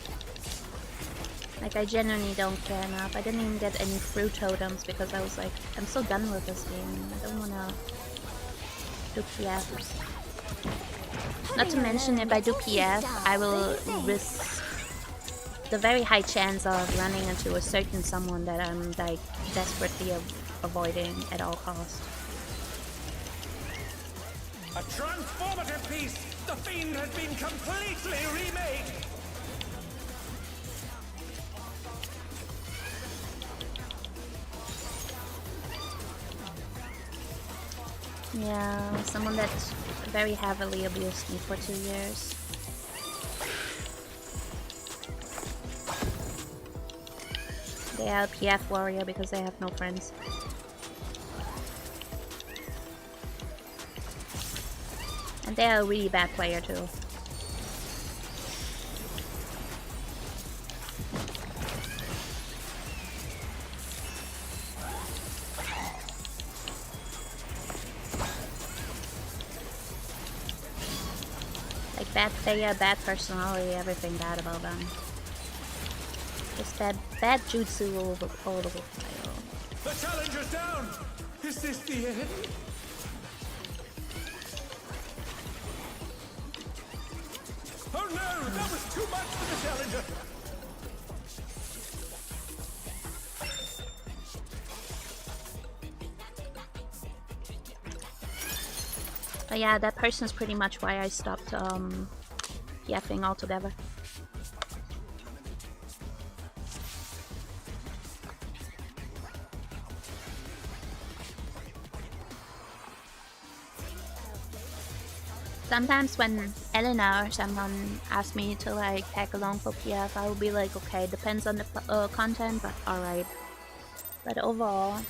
Like I genuinely don't care enough. I didn't even get any fruit totems because I was like, I'm so done with this game. I don't wanna do PF. Not to mention, if I do PF, I will risk the very high chance of running into a certain someone that I'm like desperately avoiding at all costs. A transformative piece! The Fiend has been completely remade! Yeah, someone that very heavily abused me for 2 years. They are a PF warrior because they have no friends. And they are a really bad player too. Like bad player, bad personality, everything bad about them. Just bad jutsu all over the file. The challenger's down! Is this the end? Oh no, that was too much for the challenger. But yeah, that person's pretty much why I stopped PFing altogether. Sometimes when Elena or someone asks me to like tag along for PF, I will be like, okay, depends on the content, but alright. But overall,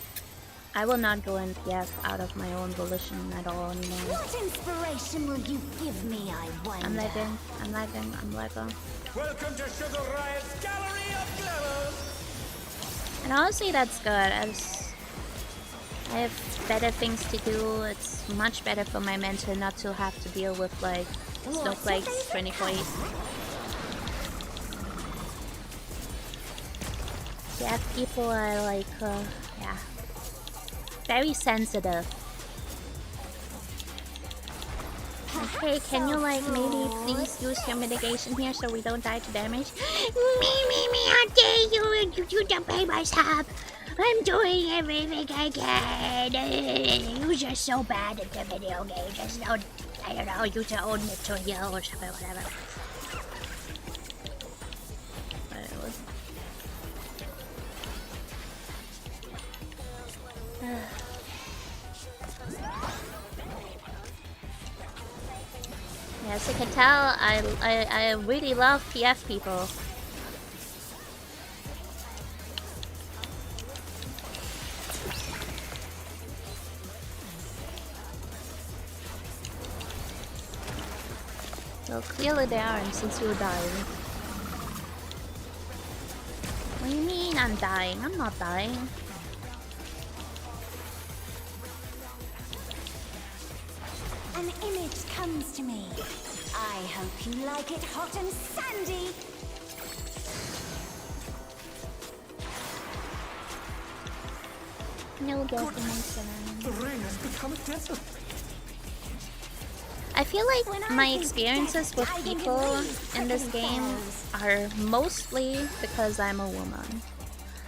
I will not go in PF out of my own volition at all anymore. What inspiration will you give me, I wonder? I'm lagging, I'm lagging, I'm lagging. Welcome to Sugar Riot's Gallery of Glamour. And honestly, that's good, as I have better things to do. It's much better for my mental not to have to deal with like snowflakes 24/8. Yeah, people are like, yeah, very sensitive. Okay, can you like maybe please use your mitigation here so we don't die to damage? Me, how dare you? You don't pay my sub. I'm doing everything I can. You're just so bad at the video game. Just don't, I don't know, use your own material or something, whatever. Yes, you can tell I really love PF people. Well, clearly they aren't, since you're dying. What do you mean I'm dying? I'm not dying. An image comes to me. I hope you like it hot and sandy. No definition. The rain has become a desert. I feel like my experiences with people in this game are mostly because I'm a woman.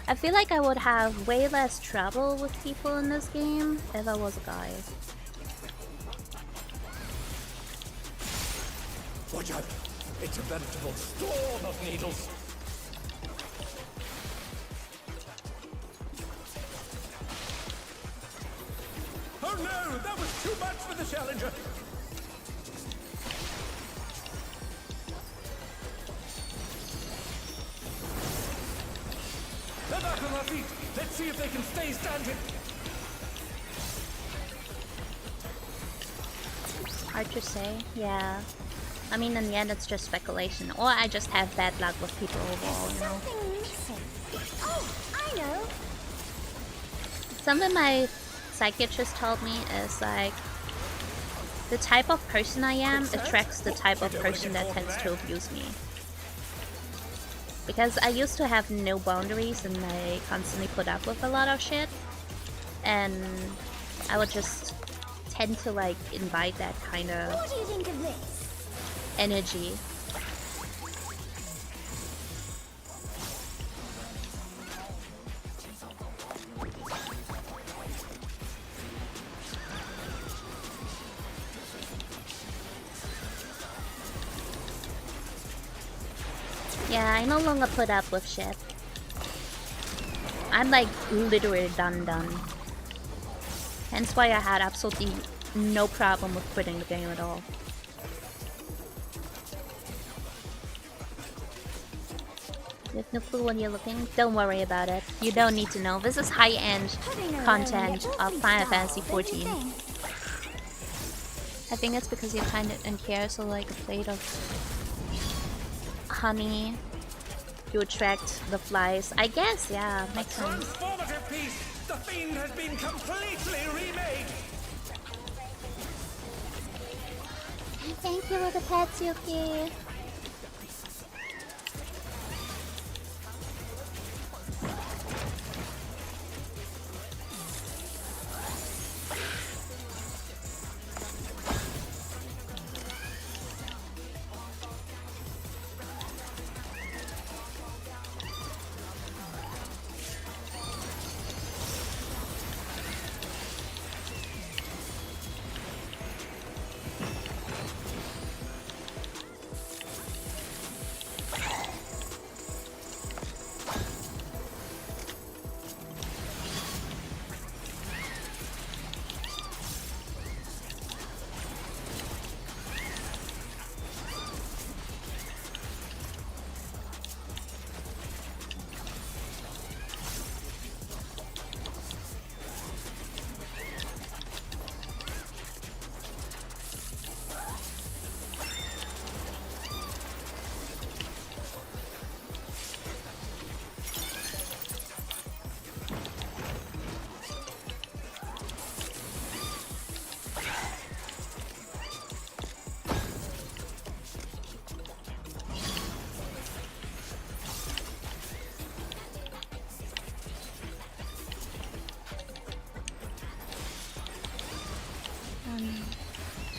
I feel like I would have way less trouble with people in this game if I was a guy. Watch out! It's a veritable storm of needles. Oh no! That was too much for the challenger! They're back on their feet! Let's see if they can stay standing! Hard to say, yeah. I mean, in the end, it's just speculation. Or I just have bad luck with people overall, you know? Something missing. Oh, I know. Something my psychiatrist told me is like, the type of person I am attracts the type of person that tends to abuse me. Because I used to have no boundaries and I constantly put up with a lot of shit. And I would just tend to like invite that kind of What do you think of this? energy. Yeah, I no longer put up with shit. I'm like literally done. Hence why I had absolutely no problem with quitting the game at all. You have no clue what you're looking? Don't worry about it. You don't need to know. This is high-end content of Final Fantasy XIV. I think it's because you're kind of in care, so like a plate of honey, you attract the flies. I guess, yeah, makes sense. Transformative piece! The Fiend has been completely remade! Thank you for the pets, Yuki.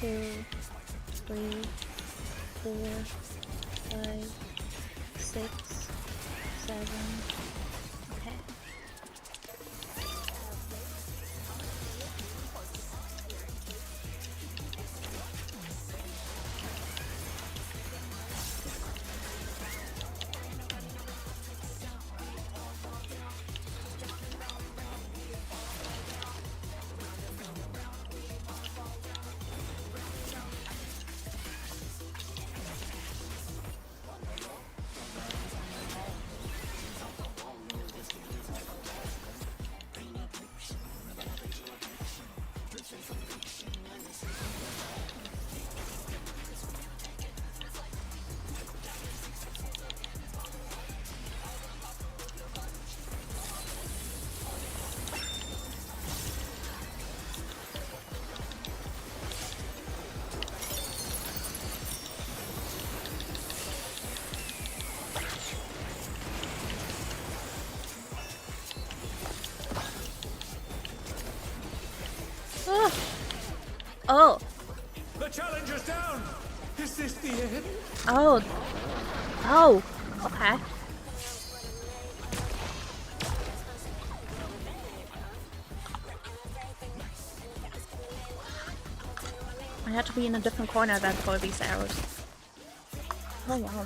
2, 3, 4, 5, 6, 7. Okay. Oh. The challenger's down! Is this the end? Oh. Oh. Okay. I have to be in a different corner than for these arrows. Oh wow.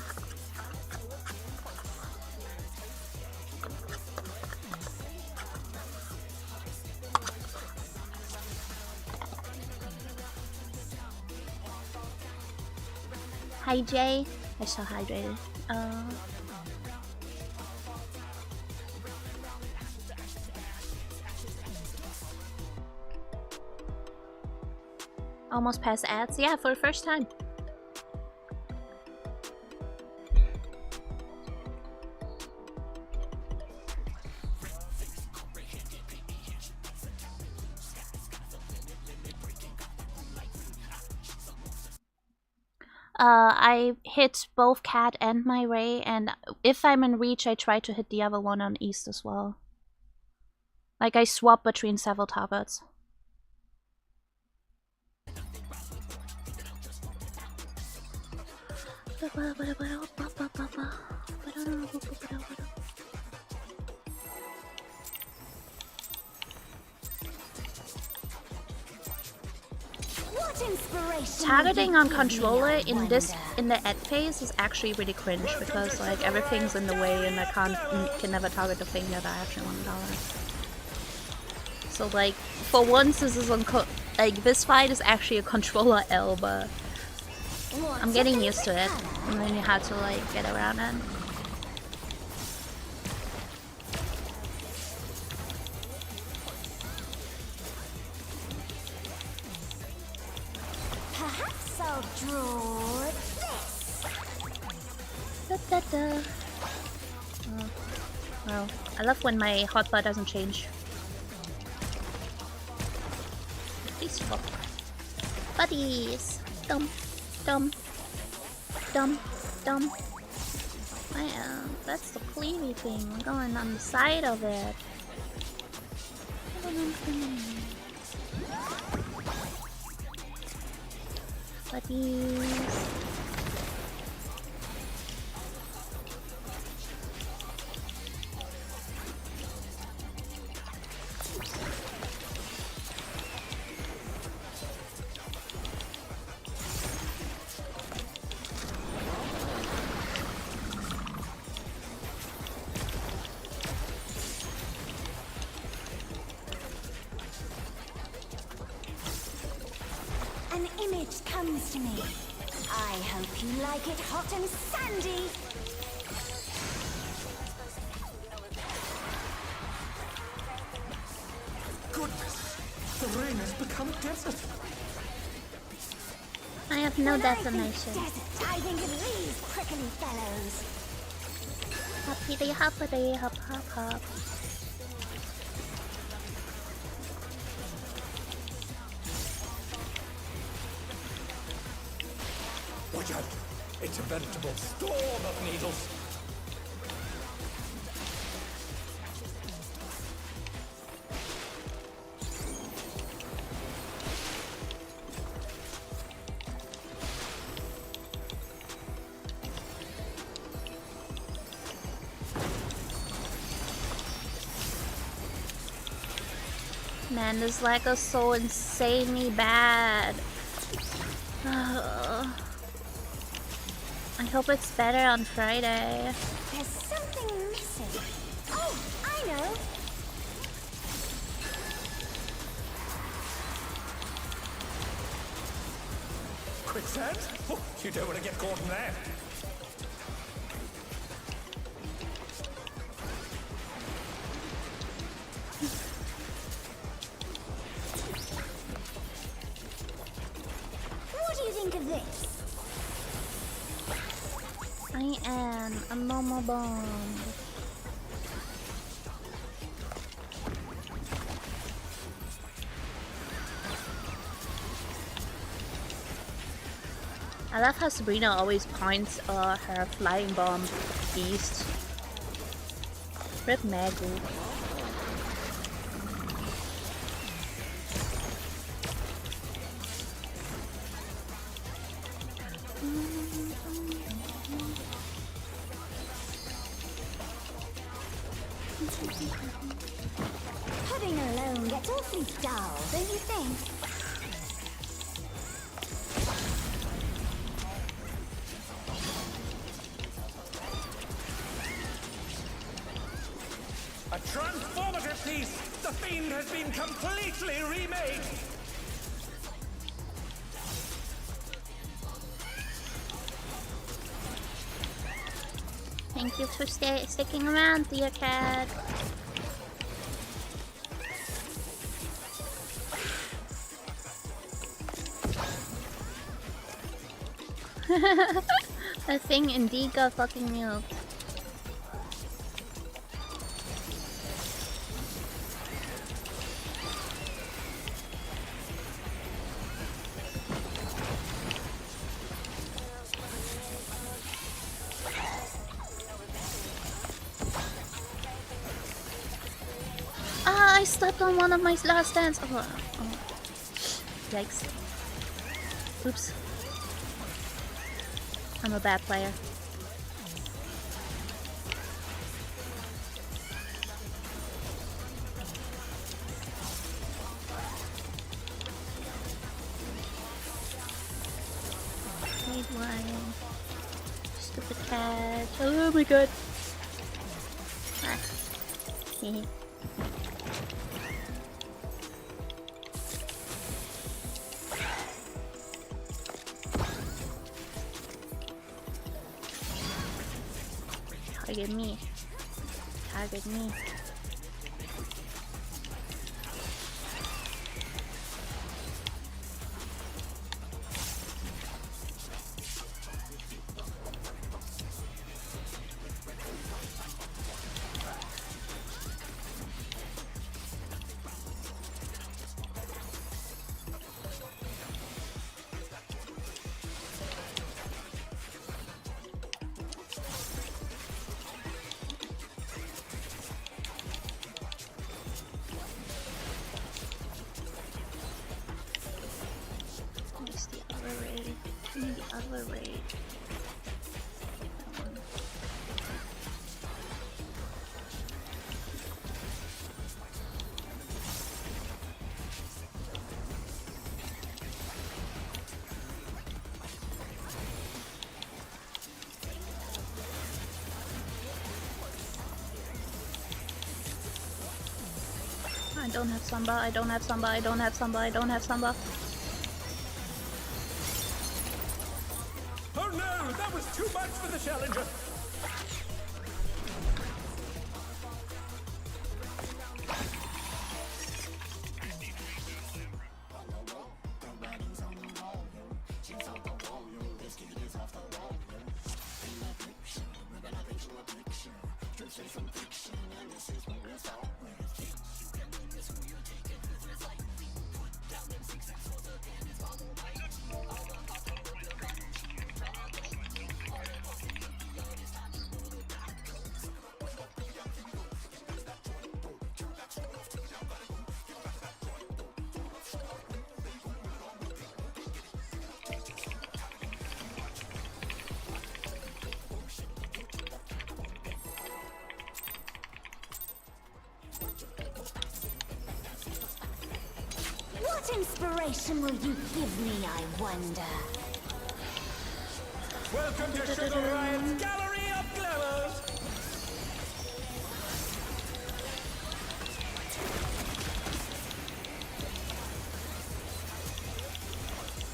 Hi Jay. I'm so hydrated. Almost past ads. Yeah, for the first time. I hit both Cat and my Ray, and if I'm in reach, I try to hit the other one on East as well. Like, I swap between several targets. Targeting on controller in the ad phase is actually really cringe because like everything's in the way and I can never target the thing that I actually want to target. So like for once this is like this fight is actually a controller L, but I'm getting used to it and then you have to like get around it. I'll draw this. Oh. Wow. I love when my hotbar doesn't change. Peaceful. Buddies! Dum, dum, dum, dum. Wow, that's the cleavy thing. I'm going on the side of it. Buddies. An image comes to me. I hope you like it hot and sandy. Goodness, the rain has become a desert. I have no When definition. I think of these prickly fellows. Hoppity hoppity hop hop hop. Watch out! It's a veritable storm of needles. Man, this lag is so insanely bad. I hope it's better on Friday. There's something missing. Oh, I know. Quicksand? Oh, you don't want to get caught in that. What do you think of this? I am a normal bomb. I love how Sabrina always points her flying bomb east. Rip Maggie. Pudding alone gets awfully dull, don't you think? A transformative piece! The Fiend has been completely remade! Thank you for sticking around, dear cat. The thing indeed got fucking milk. Ah, I slept on one of my last stands. Oh. Yikes. Oops. I'm a bad player. Need one. Stupid cat. Oh my god. Ah. Hehe. Target me. Target me. Where's the other raid? Give me the other raid. I don't have Samba, I don't have Samba, I don't have Samba, I don't have Samba. Oh no! That was too much for the challenger! inspiration will you give me, I wonder? Welcome to Sugar Riot's Gallery of Glamours!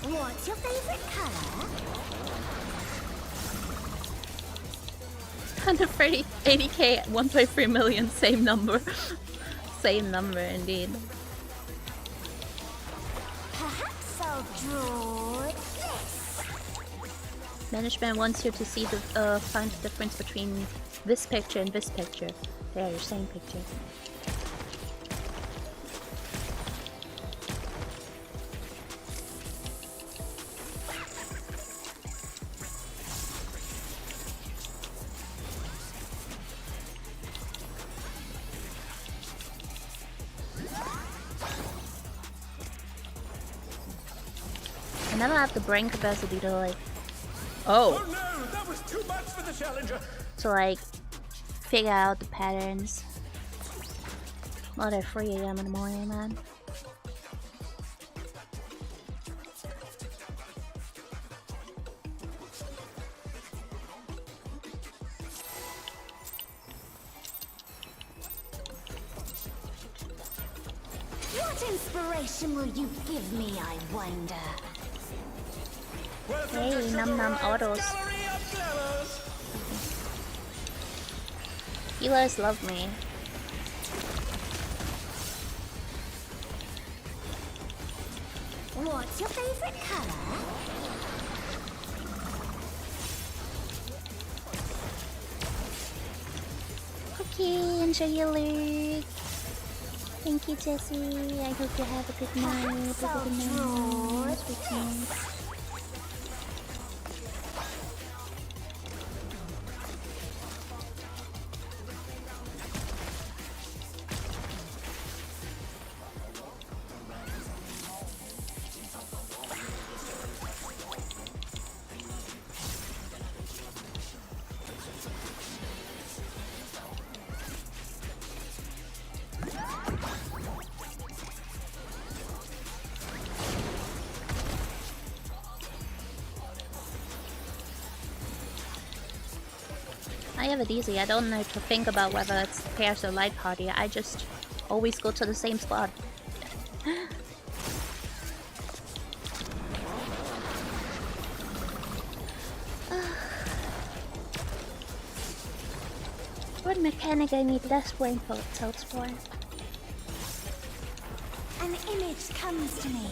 What's your favorite color? 130, 80k, 1.3 million, same number. Same number indeed. Perhaps I'll draw this. Management wants you to see the find the difference between this picture and this picture. They are the same picture. I never have the brain capacity to like Oh no, that was too much for the challenger! to like figure out the patterns. Well, they're 3 AM in the morning, man. What inspiration will you give me, I wonder? Welcome Hey, to Sugar num num Riot's autos. Gallery of Glamours! Healers love me. What's your favorite color? Okay, enjoy your lurk. Thank you, Jessie. I hope you have a good night. Perhaps I'll draw Sweet dreams. I have it easy. I don't know to think about whether it's pairs or light party. I just always go to the same spot. What mechanic I need less brain cells for? An image comes to me.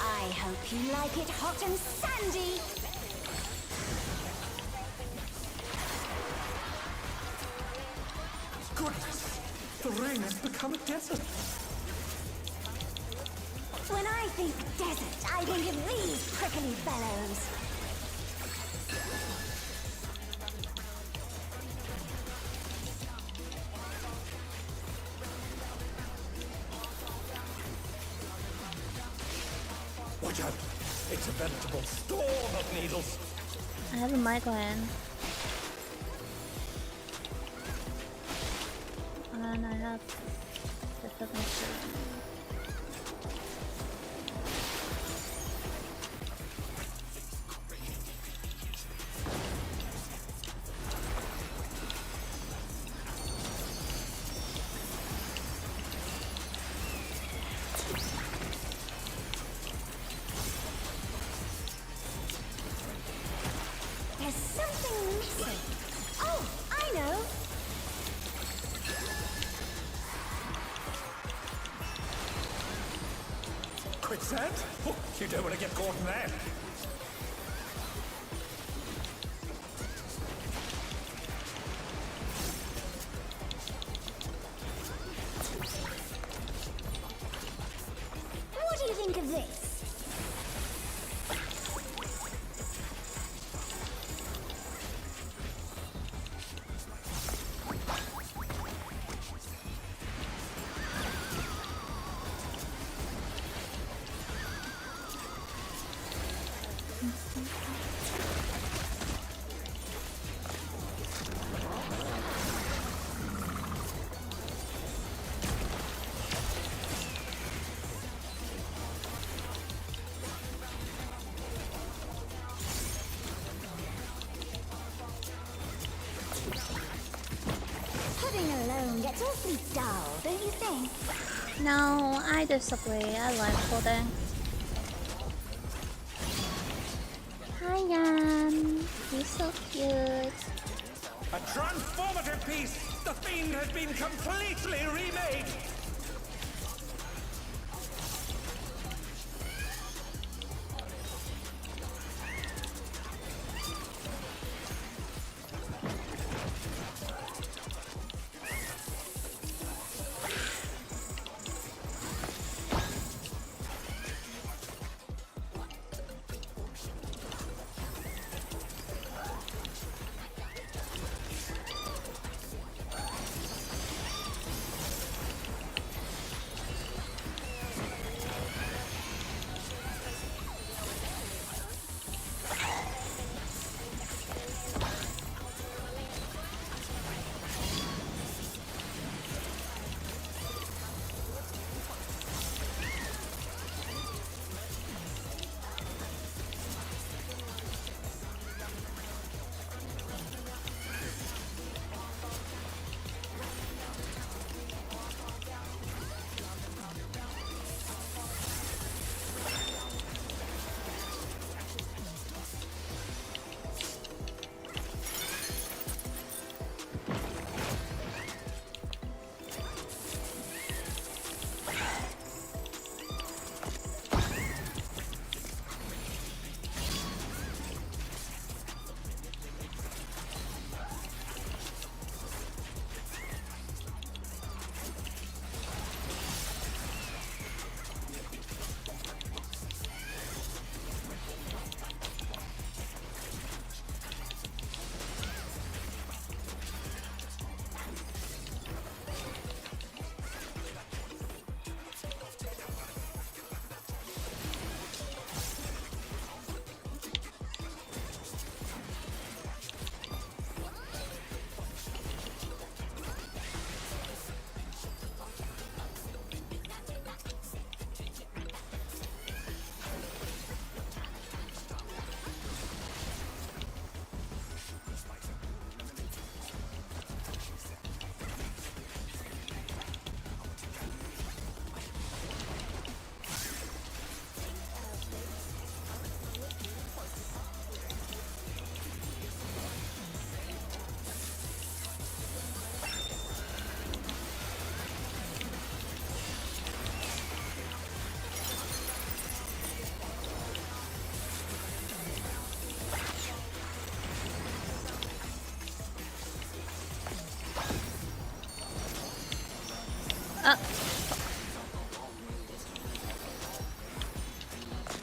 I hope you like it hot and sandy. Goodness, the rain has become a desert. When I think desert, I think of these prickly fellows. Watch out, it's a veritable storm of needles. I have a migraine. And I have the fucking There's something missing. Oh, I know. Quicksand? Oh, you don't want to get caught in that. What do you think of this? gets awfully dull, don't you think? No, I disagree. I like holding. Hi, Yan. He's so cute. A transformative piece! The Fiend has been completely remade!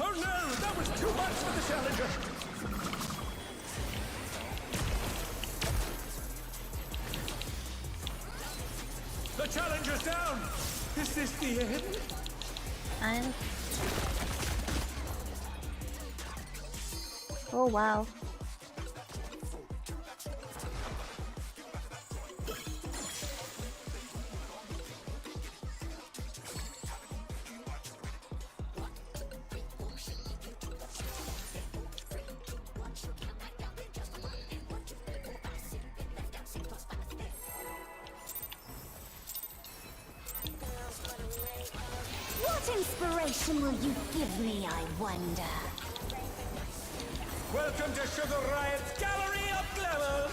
Oh no! That was too much for the challenger! The challenger's down! Is this the end? Oh wow. What inspiration will you give me, I wonder? Welcome to Sugar Riot's Gallery of Glamour!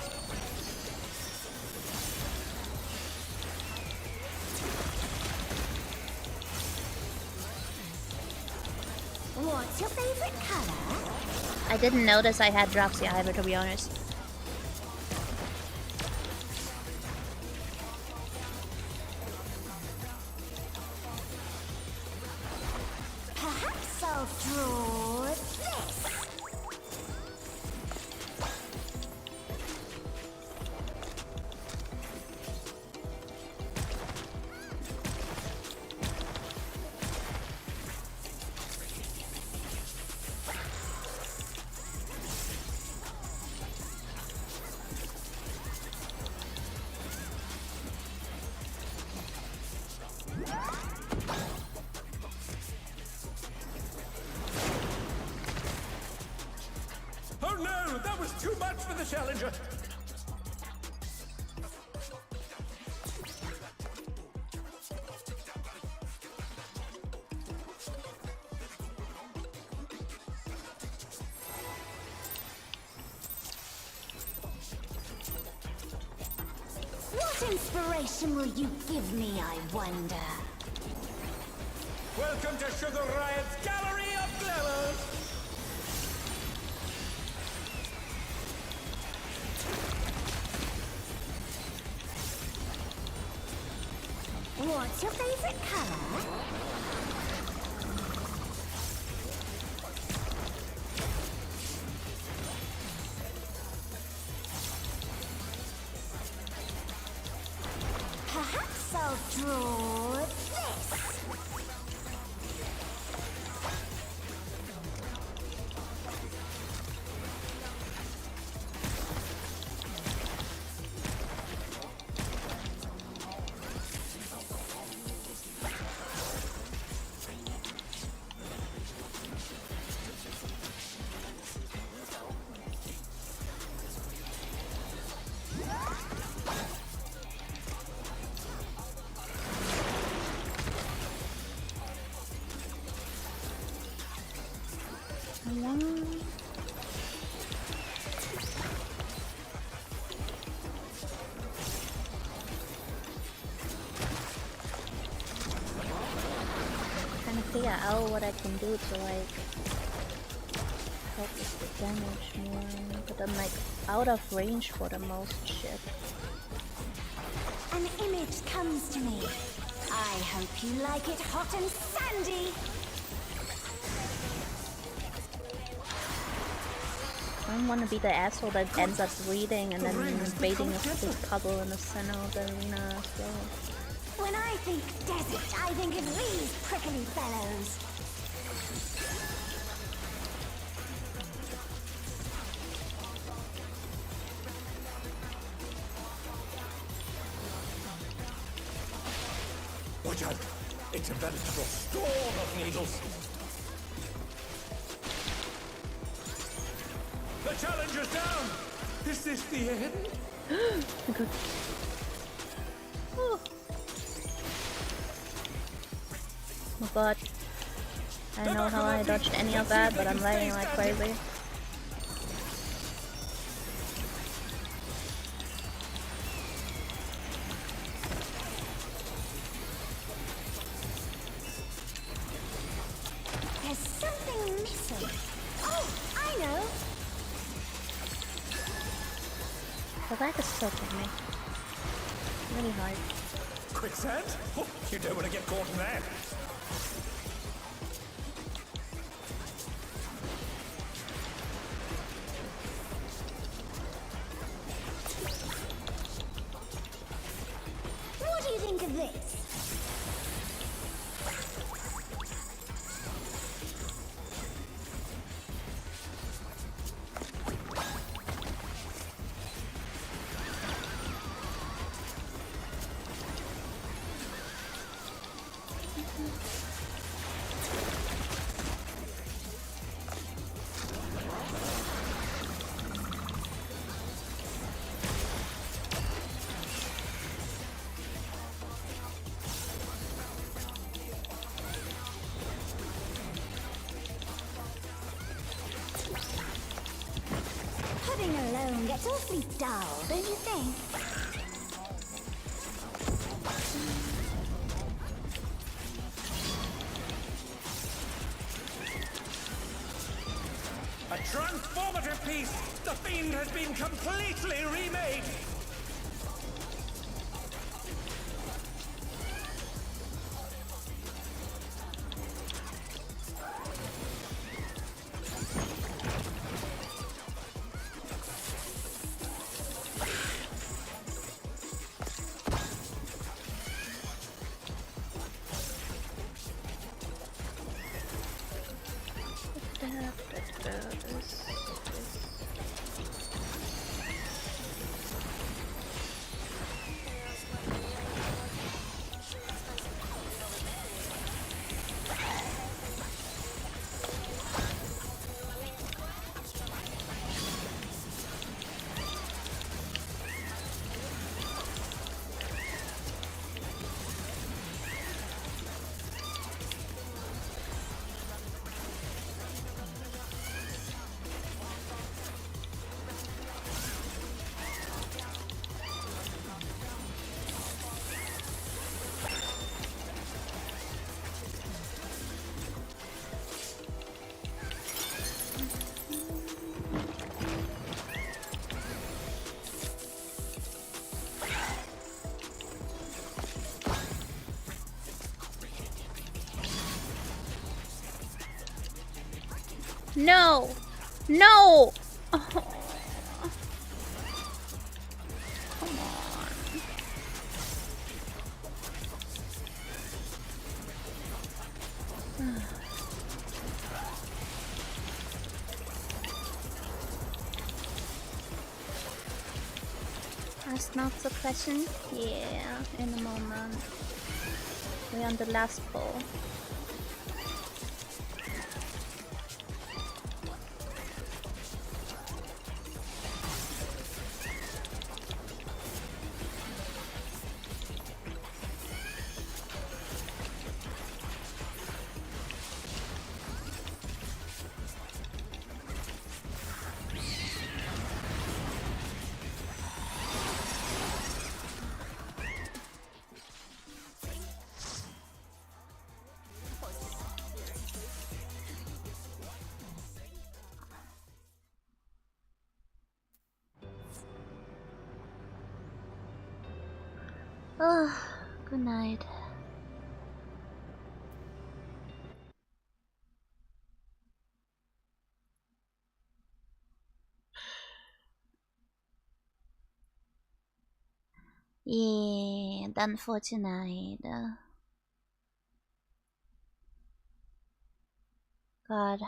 What's your favorite color? I didn't notice I had Dropsy either, to be honest. Perhaps I'll draw this. Oh no! That was too much for the challenger! What inspiration will you give me, I wonder? Welcome to Sugar Riot's Gallery of Glamours! What's your favorite color? Perhaps I'll draw this. Trying to figure out what I can do to like help with the damage more, but I'm like out of range for the most shit. An image comes to me. I hope you like it hot and sandy. I don't want to be the asshole that ends up reading and then invading a big puddle in the center of the arena as well. When I think desert, I think of these prickly fellows. Watch out! It's a veritable storm of needles! The challenger's down! Is this the end? Oh god. Oh. Oh god. I don't know how I dodged any of that, but I'm lagging like crazy. There's something missing. Oh, I know. The lag is still for me. Really hard. Quicksand? Oh, you don't want to get caught in that. What do you think of this? Living alone gets awfully dull, don't you think? A transformative piece! The Fiend has been completely remade! No! No! Oh, come on. That's not the question? Yeah, in a moment. We're on the last pull. Oh, good night. Yeah, done for tonight. God.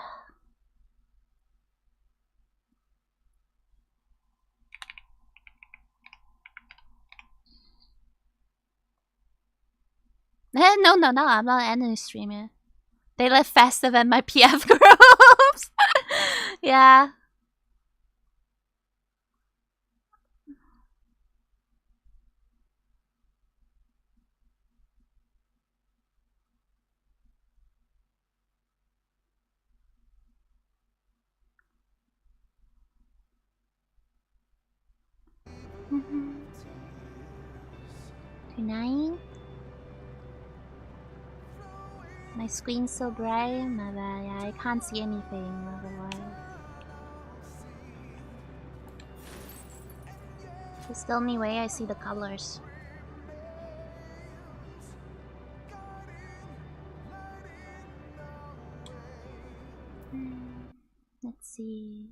No, no, no, I'm not an enemy streamer. They left faster than my PF groups. Yeah. Tonight. My screen's so bright, my bad. Yeah, I can't see anything otherwise. It's the only way I see the colors. Let's see.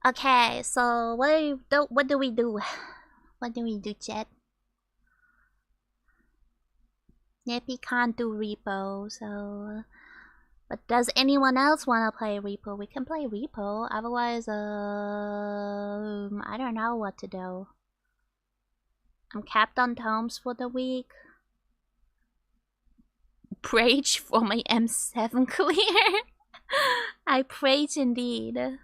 Okay, so what do we do? What do we do, chat? Nippy can't do repo, so. But does anyone else want to play repo? We can play repo. Otherwise, I don't know what to do. I'm capped on tomes for the week. Prage for my M7 clear. I prage indeed.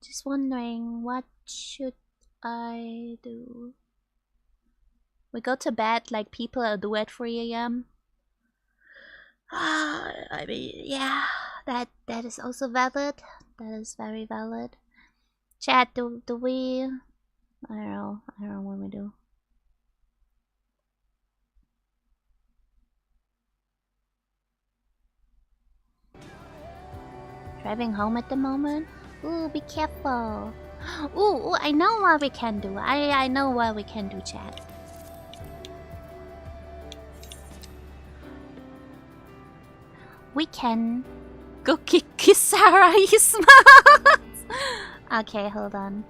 Just wondering, what should I do? We go to bed like people do at 3 a.m. I mean, yeah, that is also valid. That is very valid. Chat, do we? I don't know what we do. Driving home at the moment. Ooh, be careful. Ooh, I know what we can do. I know what we can do, chat. We can go kick Kisara Isma. Okay, hold on.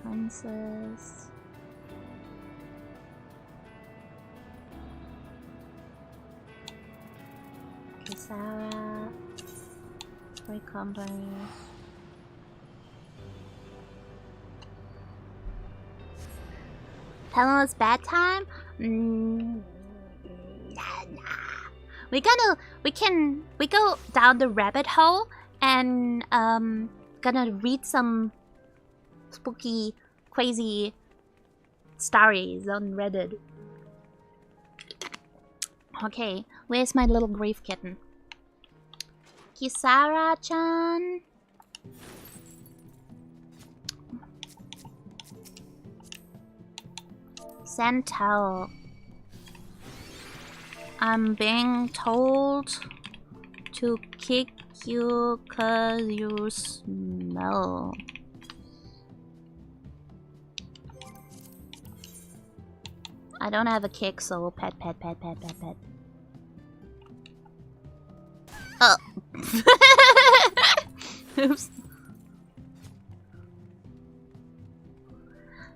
Princess. Kisara. Toy company. Tell us bad time? Nah. We go down the rabbit hole and gonna read some spooky, crazy stories on Reddit. Okay, where's my little grave kitten? Kisara-chan. Santel. I'm being told to kick you 'cause you smell. I don't have a kick, so pet. Oh. Oops.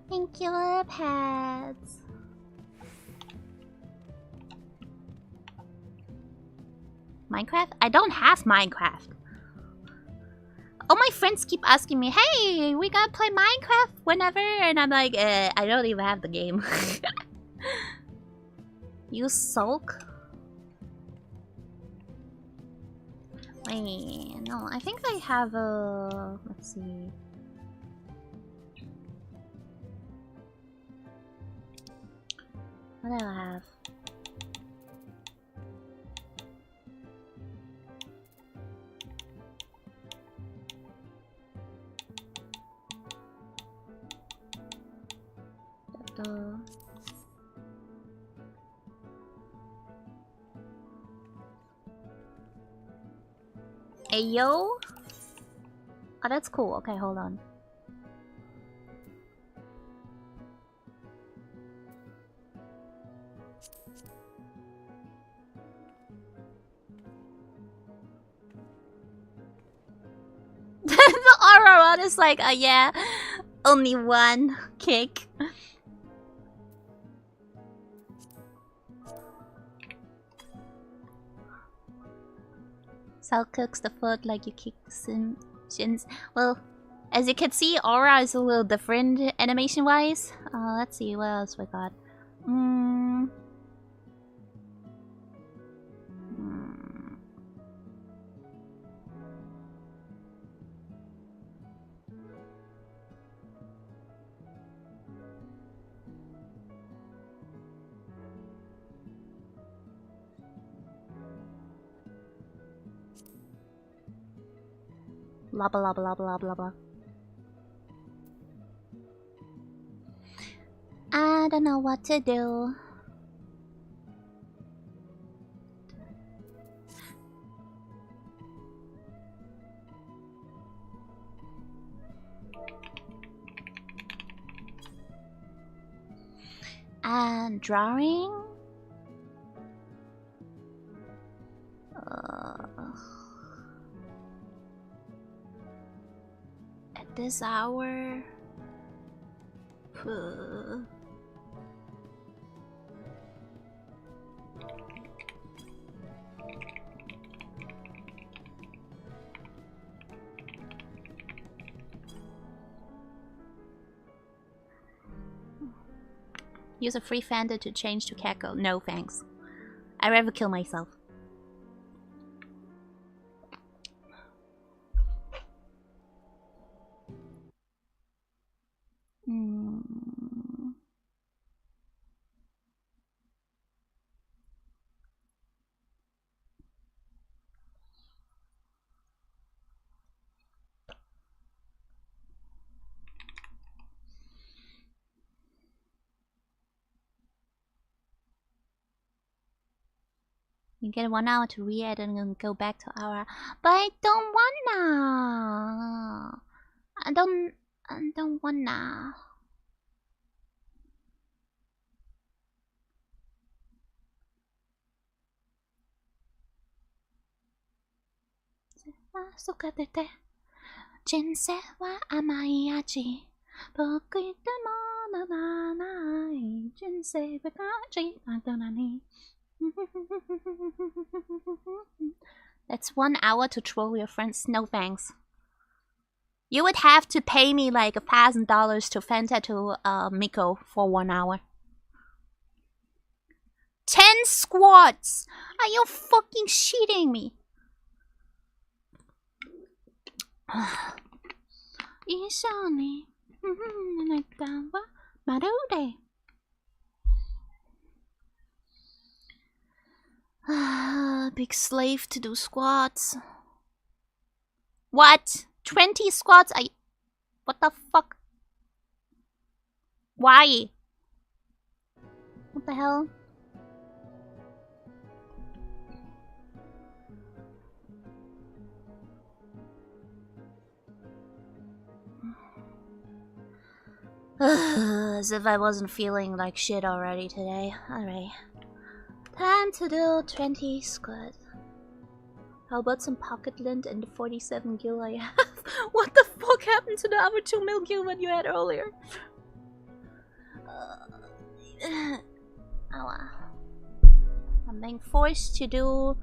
Thank you, pets. Minecraft? I don't have Minecraft. All my friends keep asking me, hey, we gotta play Minecraft whenever, and I'm like, I don't even have the game. You sulk? Wait, no, I think I have a... Let's see. What do I have? Ayo? Oh, that's cool. Okay, hold on. The aura one is like, yeah, only one kick. Sal cooks the food like you kick the shins. Well, as you can see, aura is a little different animation-wise. Let's see what else we got. Blah blah blah blah blah blah. I don't know what to do. And drawing. At this hour. Use a free Fanta to change to Kako. No thanks. I'd rather kill myself. You get 1 hour to re-edit and then go back to hour. But I don't wanna. I don't wanna. That's 1 hour to troll your friends. No thanks. You would have to pay me like $1,000 to Fanta to Miko for 1 hour. 10 squats! Are you fucking shitting me? Big slave to do squats. What? 20 squats? What the fuck? Why? the hell? As if I wasn't feeling like shit already today. Alright. Time to do 20 squats. How about some pocket lint and the 47 gil I have? What the fuck happened to the other 2 mil gil that you had earlier? Oh, I'm being forced to do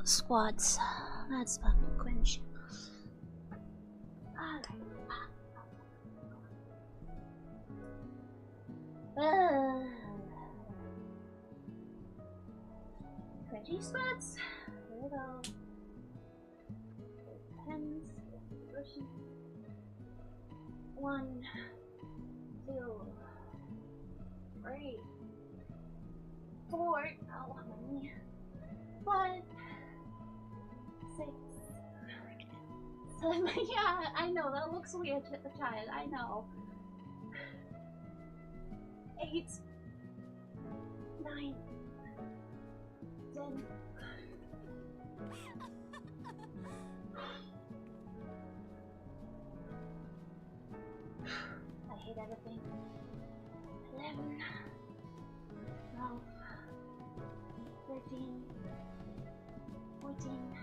squats. That's fucking cringe. Alright. 20 squats. Here we go. Pens. 1, 2, 3, 4. Oh, my knee. 5, 6, 7. Yeah, I know that looks weird to the child. I know. 8, 9, 10. I hate everything. 11, 12, 13, 14,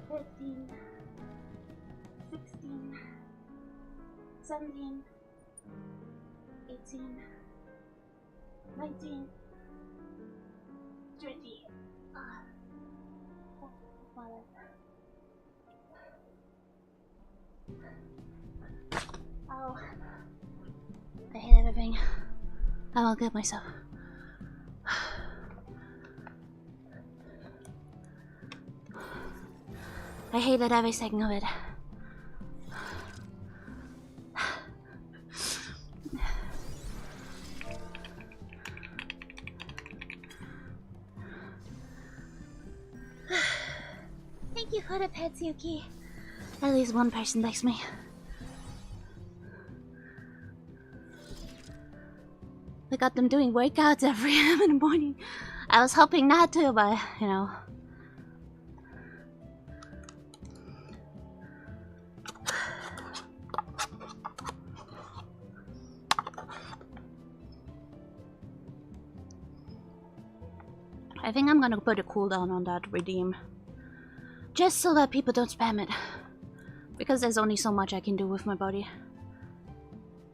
15, 16, 17, 18, 19, 20. Oh, I hate everything. I won't get myself. I hated every second of it. Thank you for the pets, Yuki. At least one person likes me. I got them doing workouts every in the morning. I was hoping not to, but you know. I think I'm gonna put a cooldown on that redeem. Just so that people don't spam it. Because there's only so much I can do with my body.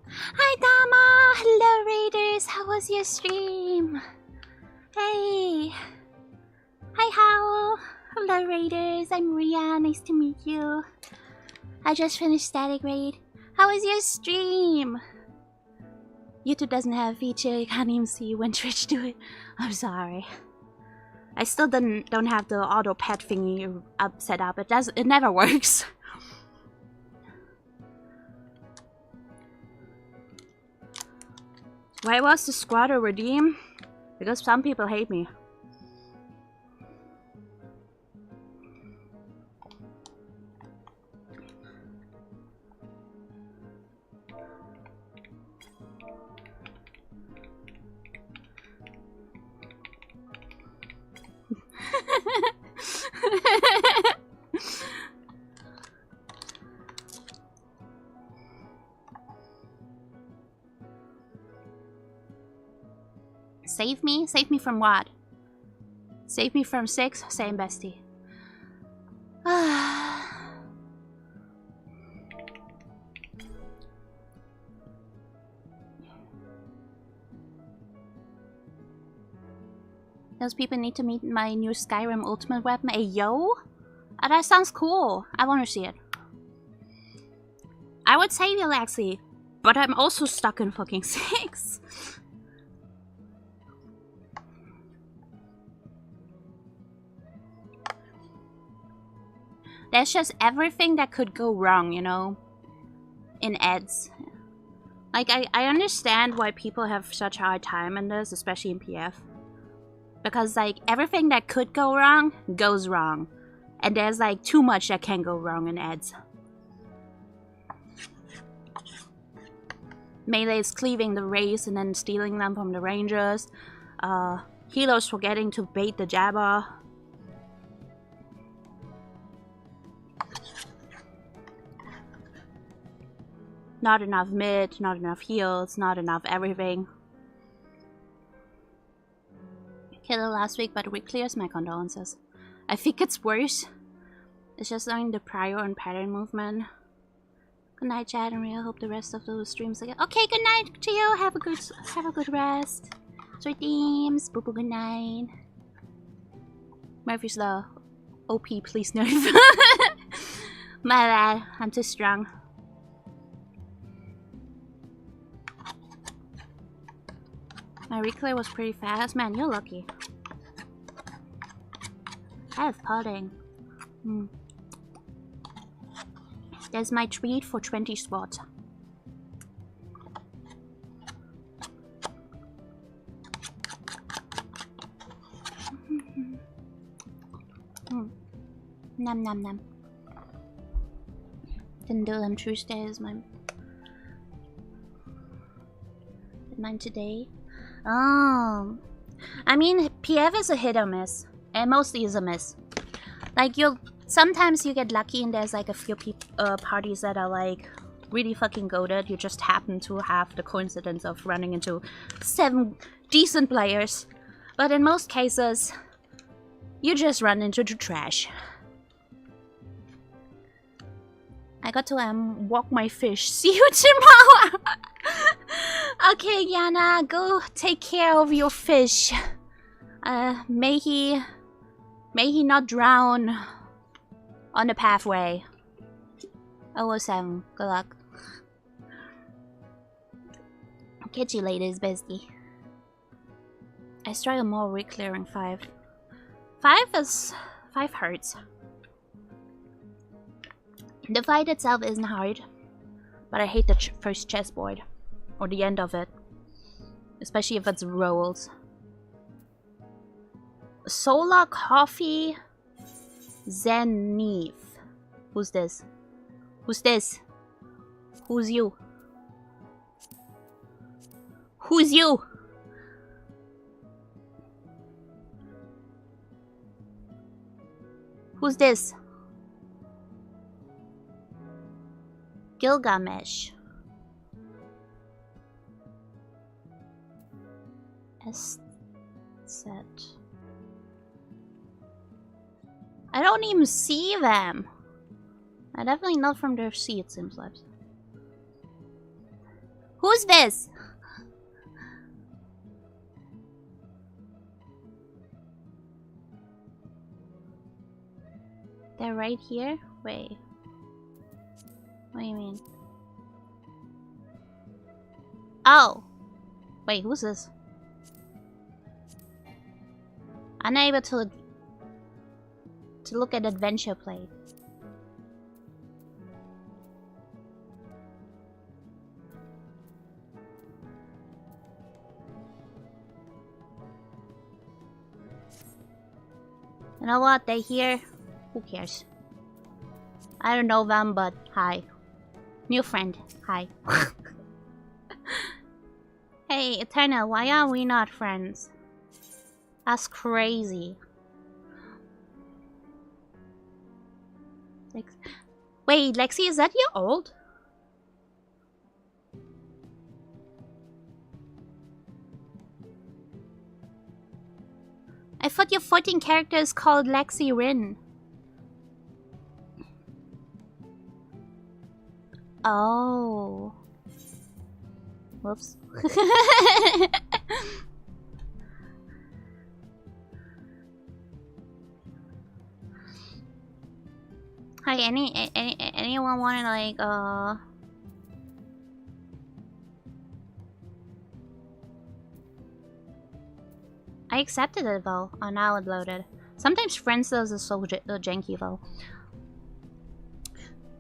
Hi Dama! Hello Raiders! How was your stream? Hey! Hi Howl! Hello Raiders! I'm Ria, nice to meet you. I just finished Static Raid. How was your stream? YouTube doesn't have a feature, you can't even see when Twitch do it. I'm sorry. I still don't have the auto pet thingy set up. It never works. Why was the squatter redeem? Because some people hate me. Save me? Save me from what? Save me from 6? Same bestie. Those people need to meet my new Skyrim ultimate weapon. Hey, yo? That sounds cool. I want to see it. I would save you, Lexi. But I'm also stuck in fucking 6. There's just everything that could go wrong, you know? In ads. Like, I understand why people have such a hard time in this, especially in PF. Because, like, everything that could go wrong, goes wrong. And there's, like, too much that can go wrong in ads. Melee is cleaving the race and then stealing them from the rangers. Healers forgetting to bait the jabber. Not enough mid, not enough heals, not enough everything. Killed last week, but re-clears. My condolences. I think it's worse. It's just learning the prior and pattern movement. Good night, chat, and I hope the rest of those streams again. Okay, good night to you. Have a good rest. Sweet dreams. Boo boo, good night. Murphy's Law. OP, please nerf. My bad. I'm too strong. My reclear was pretty fast. Man, you're lucky. I have pudding. There's my treat for 20 spots. Nom nom nom. Didn't do them Tuesdays. Mine today. Oh, I mean, PF is a hit or miss, and mostly is a miss. Like sometimes you get lucky, and there's like a few parties that are like really fucking goated. You just happen to have the coincidence of running into 7 decent players, but in most cases, you just run into the trash. I got to walk my fish. See you tomorrow. Okay, Yana, go take care of your fish. May he not drown on the pathway. 007, good luck. Catch you later, bestie. I struggle more with clearing 5. 5 hurts. The fight itself isn't hard, but I hate the first chessboard. Or the end of it. Especially if it's rolls. Solar Coffee Zenith. Who's this? Who's this? Who's you? Who's you? Who's this? Gilgamesh. Set. I don't even see them. I definitely not from their seat, seems like. Who's this? They're right here? Wait. What do you mean? Oh! Wait, who's this? Unable to look at adventure play. You know what? They're here. Who cares? I don't know them, but hi. New friend. Hi. Hey, Eternal, why are we not friends? That's crazy. Wait, Lexi, is that your old? I thought your 14 character is called Lexi Rin. Oh. Whoops. Hi, anyone wanna like I accepted it though. Oh, now it loaded. Sometimes Friends does is so janky though.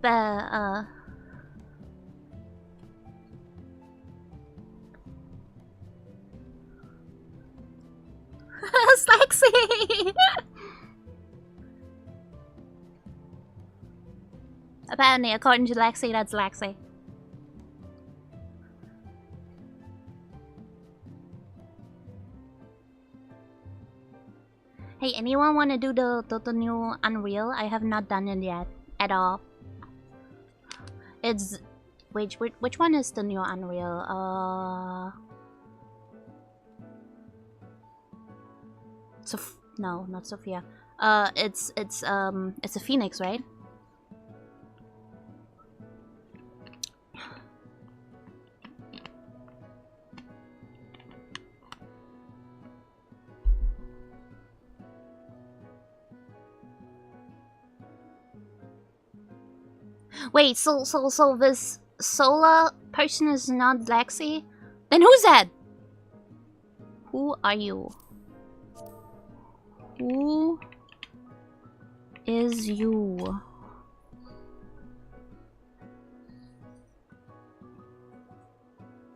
But Slexy! Apparently, according to Lexi, that's Lexi. Hey, anyone want to do the new Unreal? I have not done it yet at all. It's which one is the new Unreal? No, not Sophia. It's a Phoenix, right? Wait, so this Sola person is not Lexi? Then who's that? Who are you? Who is you?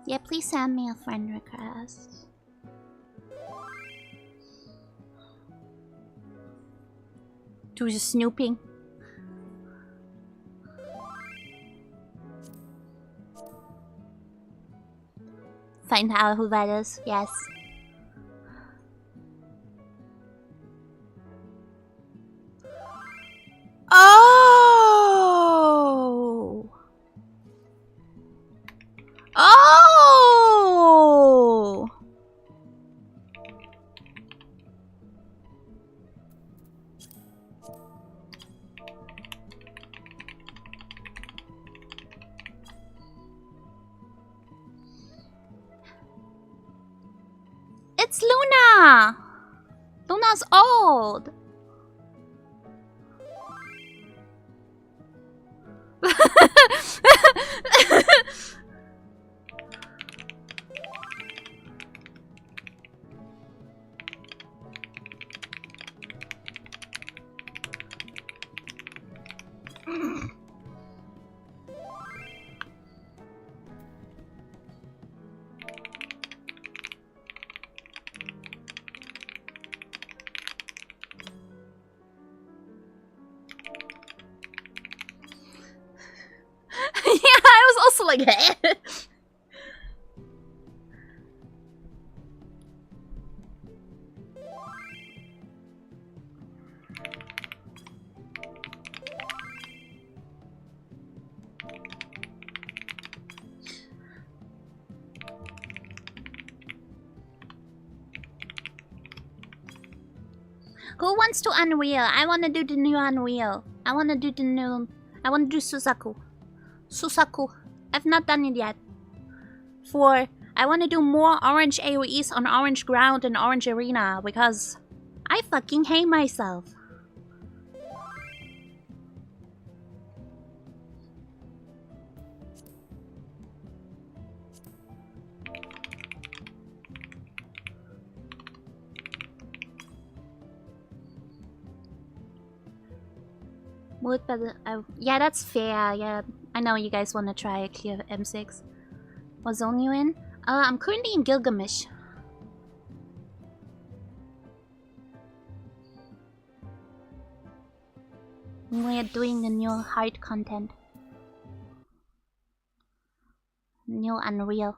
Yeah, please send me a friend request. To just snooping. Find out who that is. Yes. Oh. Oh. It's Luna. Luna's old. Yeah, I was also like, hey. Who wants to Unreal? I want to do the new Unreal. I want to do Susaku. Susaku. I've not done it yet. I want to do more orange AoEs on orange ground and orange arena because I fucking hate myself. Mood, but yeah, that's fair. Yeah, I know you guys want to try a clear M6. What zone you in? I'm currently in Gilgamesh. We're doing the new hard content. New Unreal.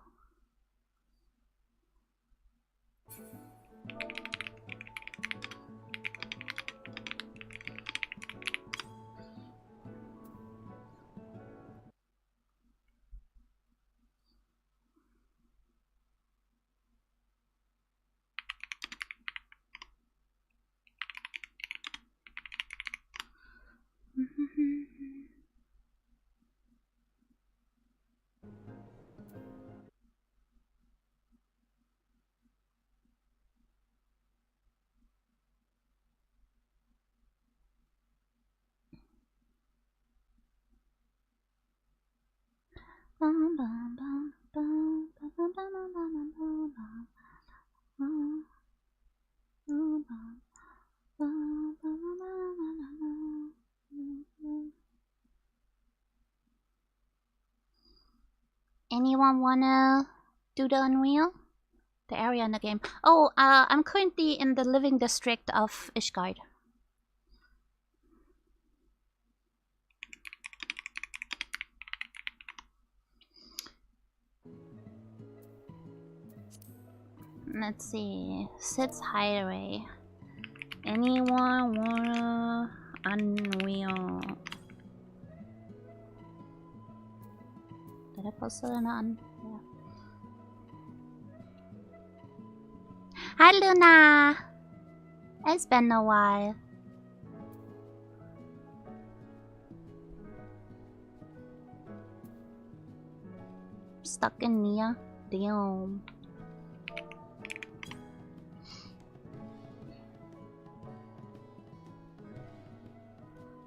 Anyone wanna do the Unreal? The area in the game. Oh, I'm currently in the living district of Ishgard. Let's see. Sits Hideaway. Anyone wanna Unreal? Did I post it on? Yeah. Hi Luna! It's been a while. Stuck in Nia? Damn.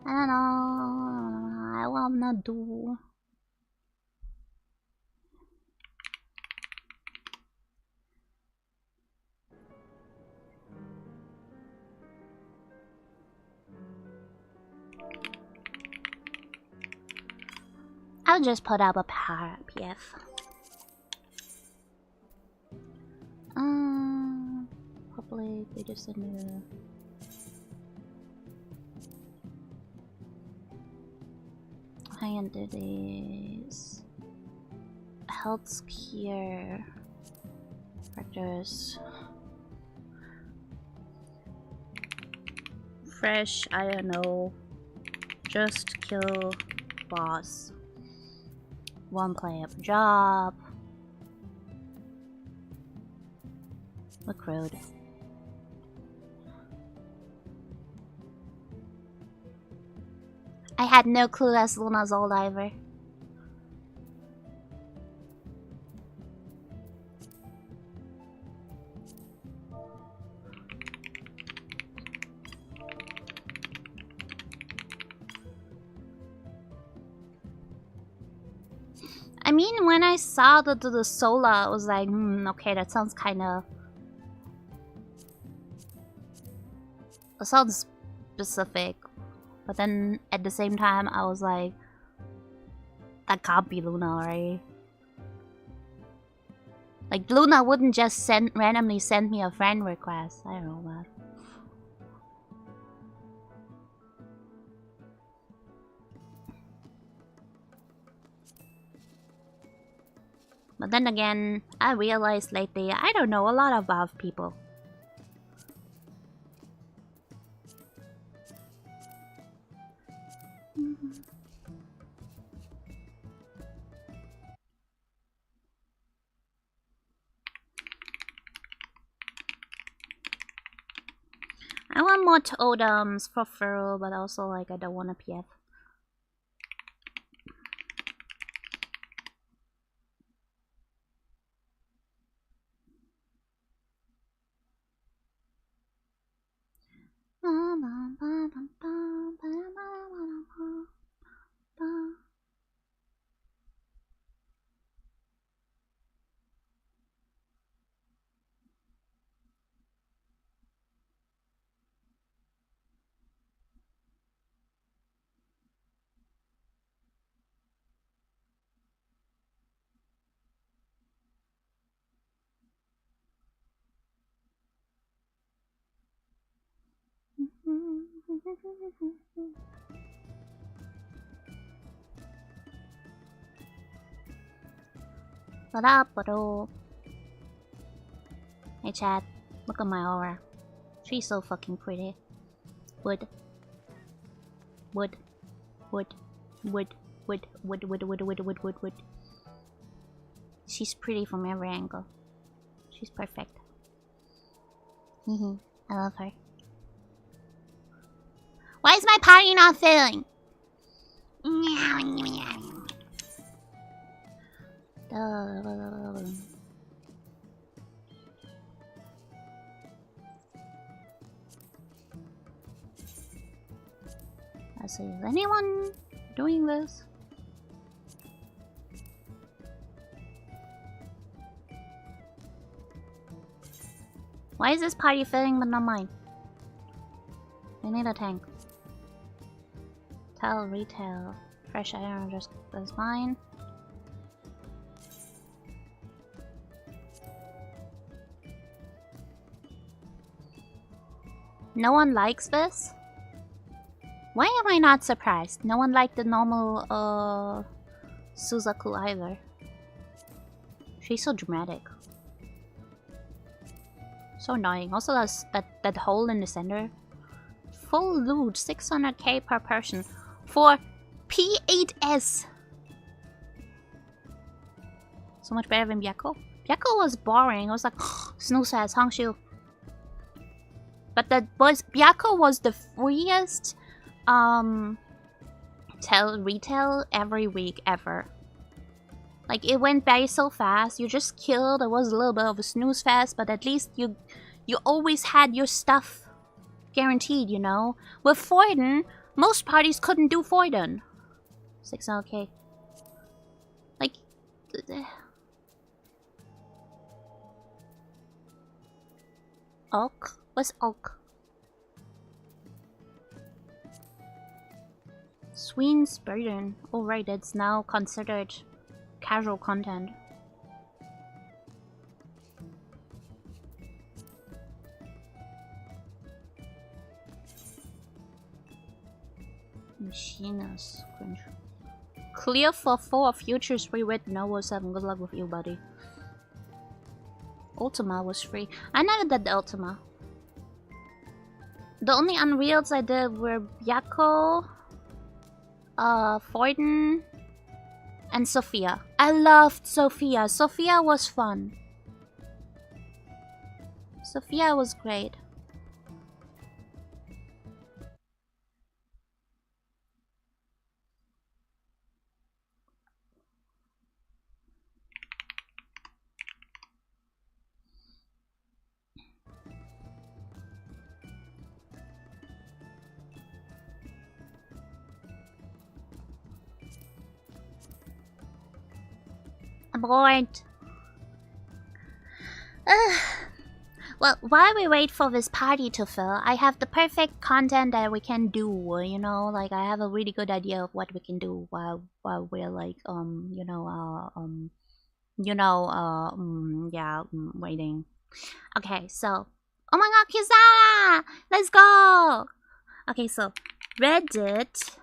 I don't know. I wanna do. I'll just put up a PF. Public, we just need high entities. Healthcare. Factors. Fresh, I don't know. Just kill boss. One player per job. Recruit. I had no clue that's Luna's old Ivor. I mean, when I saw the Sola, I was like, okay, that sounds kind of... It sounds specific. But then, at the same time, I was like, that can't be Luna, right? Like, Luna wouldn't just randomly send me a friend request. I don't know, man. But then again, I realized lately I don't know a lot about people. I want more totems for Furrow, but also like I don't want a PF. What up, bro? Hey, Chad. Look at my aura. She's so fucking pretty. Wood. Wood. Wood. Wood. Wood. Wood. Wood. Wood. Wood. Wood. Wood. Wood. She's pretty from every angle. She's perfect. I love her. Why is my party not filling? Let's see, is anyone doing this? Why is this party filling but not mine? I need a tank. Tell retail. Fresh iron just is mine. No one likes this? Why am I not surprised? No one liked the normal Suzaku either. She's so dramatic. So annoying. Also that hole in the center. full loot, 600k per person for P8S. So much better than Byakko. Byakko was boring. I was like, snooze ass, Hangshu. But Byakko was the freest retail every week ever. Like, it went by so fast. You just killed. It was a little bit of a snooze fest, but at least you always had your stuff guaranteed, you know? With Foyden, most parties couldn't do Foyden. 600k. Like... Oak? What's Oak? Sween's Burden. Oh right, it's now considered casual content. Machinist. Cringe. Clear for 4 futures free with Noah 7. Good luck with you, buddy. Ultima was free. I never did the Ultima. The only Unreals I did were Byakko, Foyden, and Sophia. I loved Sophia. Sophia was fun. Sophia was great. I'm bored. Well, while we wait for this party to fill, I have the perfect content that we can do, you know? Like, I have a really good idea of what we can do while we're, like, waiting. Okay, so... Oh my god, Kisara! Let's go! Okay, so, Reddit.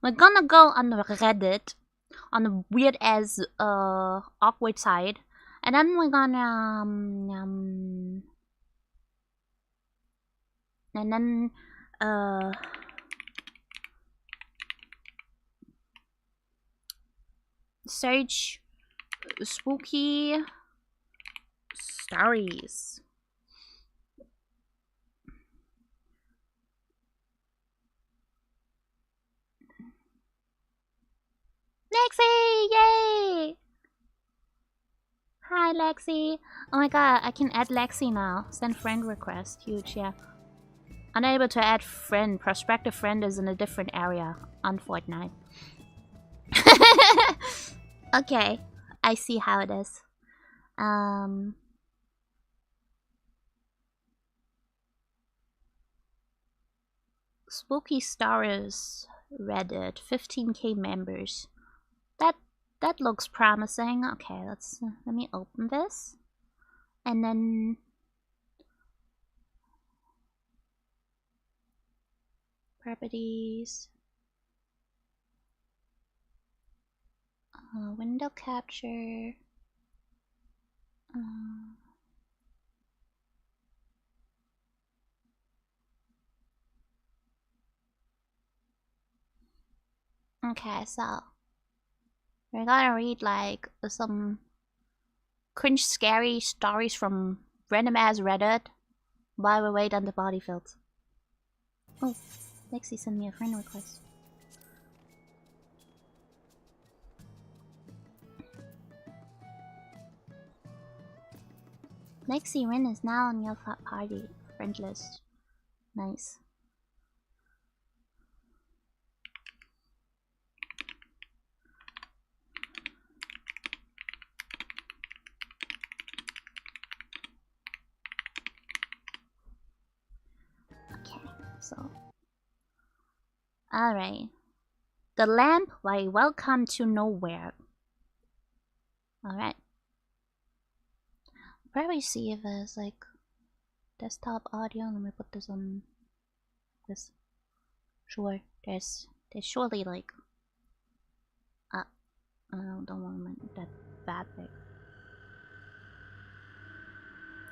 We're gonna go on Reddit. On a weird as awkward side, and then we're gonna and then search spooky stories. Lexi! Yay! Hi, Lexi. Oh my god, I can add Lexi now. Send friend request. Huge, yeah. Unable to add friend. Prospective friend is in a different area on Fortnite. Okay, I see how it is. Spooky Stars Reddit, 15k members. That looks promising. Okay, let me open this. And then properties. Window capture. Okay, so we're gonna read like some cringe scary stories from random ass Reddit while we wait on the body fields. Oh, Lexi sent me a friend request. Lexi Rin is now on your party friend list. Nice. So, alright. The lamp, why welcome to nowhere. Alright. Probably see if there's like desktop audio. Let me put this on this. Sure, there's surely like I don't want that bad thing.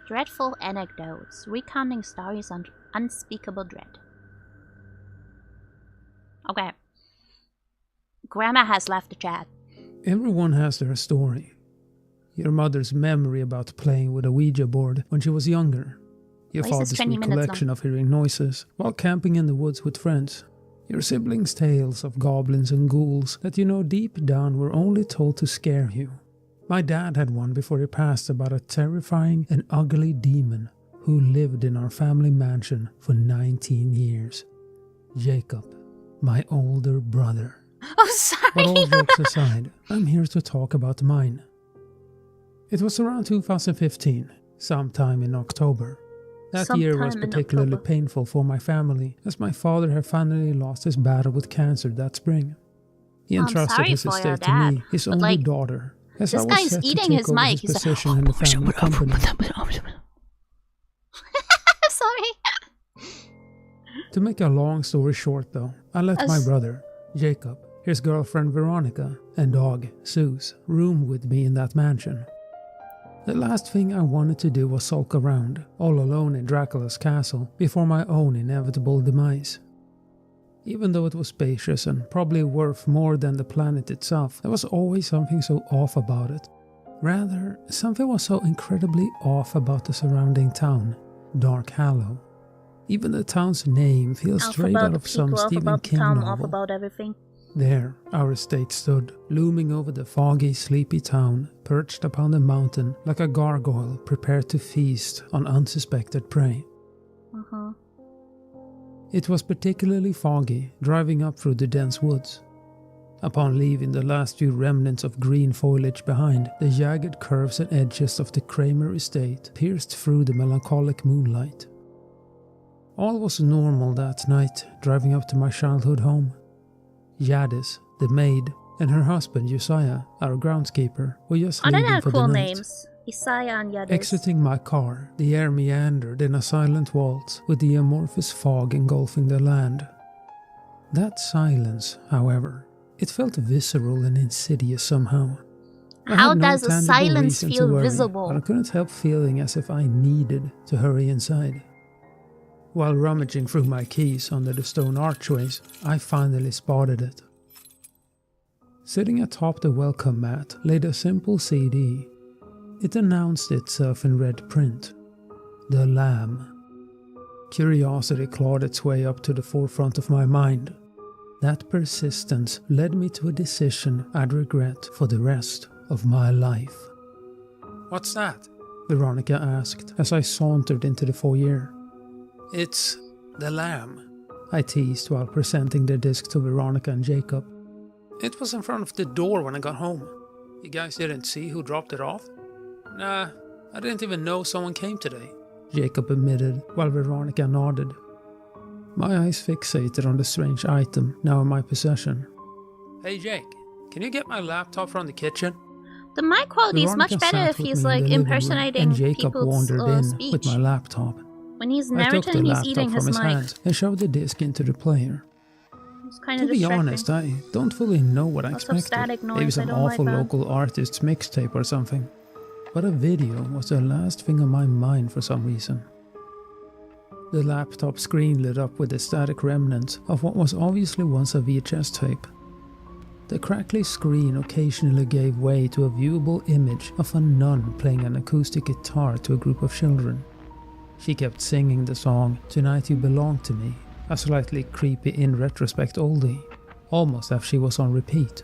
Dreadful anecdotes, recounting stories on unspeakable dread. Okay. Grandma has left the chat. Everyone has their story. Your mother's memory about playing with a Ouija board when she was younger. Your Why is this father's 20 minutes recollection of hearing noises while camping in the woods with friends. Your siblings' tales of goblins and ghouls that you know deep down were only told to scare you. My dad had one before he passed about a terrifying and ugly demon who lived in our family mansion for 19 years. Jacob, my older brother. Oh, sorry. But all jokes aside, I'm here to talk about mine. It was around 2015, sometime in October. That year was Sometime in particularly October. painful for my family, as my father had finally lost his battle with cancer that spring. He I'm entrusted sorry his for your estate to dad, me, his but, only like, daughter, as I this was guy's set to eating take his over mic. his He's like, position in the family company. Sorry. To make a long story short though, I let my brother, Jacob, his girlfriend Veronica, and dog, Suze, room with me in that mansion. The last thing I wanted to do was sulk around, all alone in Dracula's castle, before my own inevitable demise. Even though it was spacious and probably worth more than the planet itself, there was always something so off about it. Rather, something was so incredibly off about the surrounding town, Dark Hallow. Even the town's name feels straight out of some Stephen King Off novel. about everything. There, our estate stood, looming over the foggy, sleepy town, perched upon the mountain like a gargoyle prepared to feast on unsuspected prey. It was particularly foggy, driving up through the dense woods. Upon leaving the last few remnants of green foliage behind, the jagged curves and edges of the Kramer estate pierced through the melancholic moonlight. All was normal that night, driving up to my childhood home. Jadis, the maid, and her husband Josiah, our groundskeeper, were just leaving Other for cool the night. names. Isaiah and Yadis. Exiting my car, the air meandered in a silent waltz with the amorphous fog engulfing the land. That silence, however, it felt visceral and insidious somehow. I How had no does a tangible silence reason to feel worry, visible? but I couldn't help feeling as if I needed to hurry inside. While rummaging through my keys under the stone archways, I finally spotted it. Sitting atop the welcome mat laid a simple CD. It announced itself in red print. The Lamb. Curiosity clawed its way up to the forefront of my mind. That persistence led me to a decision I'd regret for the rest of my life. "What's that?" Veronica asked as I sauntered into the foyer. "It's the Lamb," I teased while presenting the disc to Veronica and Jacob. "It was in front of the door when I got home. You guys didn't see who dropped it off?" "Nah, I didn't even know someone came today," Jacob admitted while Veronica nodded. My eyes fixated on the strange item now in my possession. "Hey Jake, can you get my laptop from the kitchen?" The mic quality is Veronica much better sat if with he's me in like the living room, impersonating and Jacob people's wandered in speech. with my laptop. When he's I took the narrating, he's laptop eating from his his mic. hand and shoved the disc into the player. It's kind To of be distracting. honest, I don't fully know what I Lots of expected. static noise, Maybe I some don't like awful that. local artist's mixtape or something. But a video was the last thing on my mind for some reason. The laptop screen lit up with the static remnants of what was obviously once a VHS tape. The crackly screen occasionally gave way to a viewable image of a nun playing an acoustic guitar to a group of children. She kept singing the song "Tonight You Belong to Me," a slightly creepy in retrospect oldie, almost as she was on repeat.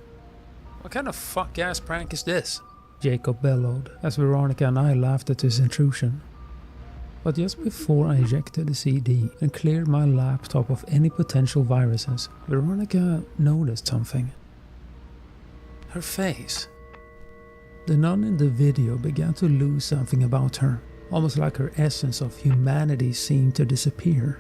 "What kind of fuck-ass prank is this?" Jacob bellowed as Veronica and I laughed at his intrusion. But just before I ejected the CD and cleared my laptop of any potential viruses, Veronica noticed something. Her face. The nun in the video began to lose something about her, almost like her essence of humanity seemed to disappear.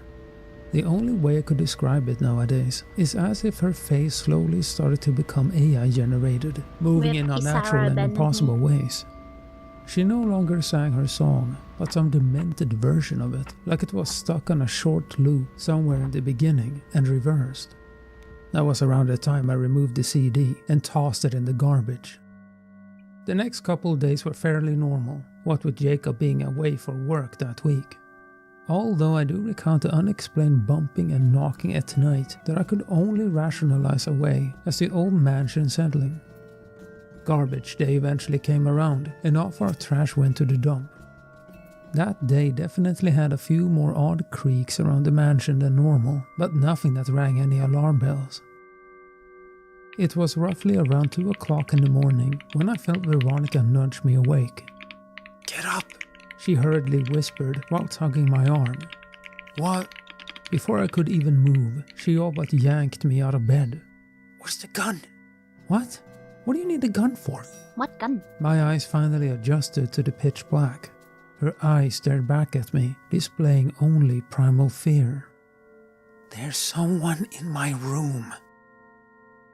The only way I could describe it nowadays is as if her face slowly started to become AI generated, moving With in unnatural Isara and Benny. impossible ways. She no longer sang her song, but some demented version of it, like it was stuck on a short loop somewhere in the beginning and reversed. That was around the time I removed the CD and tossed it in the garbage. The next couple of days were fairly normal, what with Jacob being away for work that week. Although I do recount the unexplained bumping and knocking at night that I could only rationalize away as the old mansion settling. Garbage day eventually came around and off our trash went to the dump. That day definitely had a few more odd creaks around the mansion than normal, but nothing that rang any alarm bells. It was roughly around 2 o'clock in the morning when I felt Veronica nudge me awake. "Get up," she hurriedly whispered while tugging my arm. "What?" Before I could even move, she all but yanked me out of bed. "Where's the gun?" "What? What do you need the gun for?" What gun? My eyes finally adjusted to the pitch black. Her eyes stared back at me, displaying only primal fear. "There's someone in my room."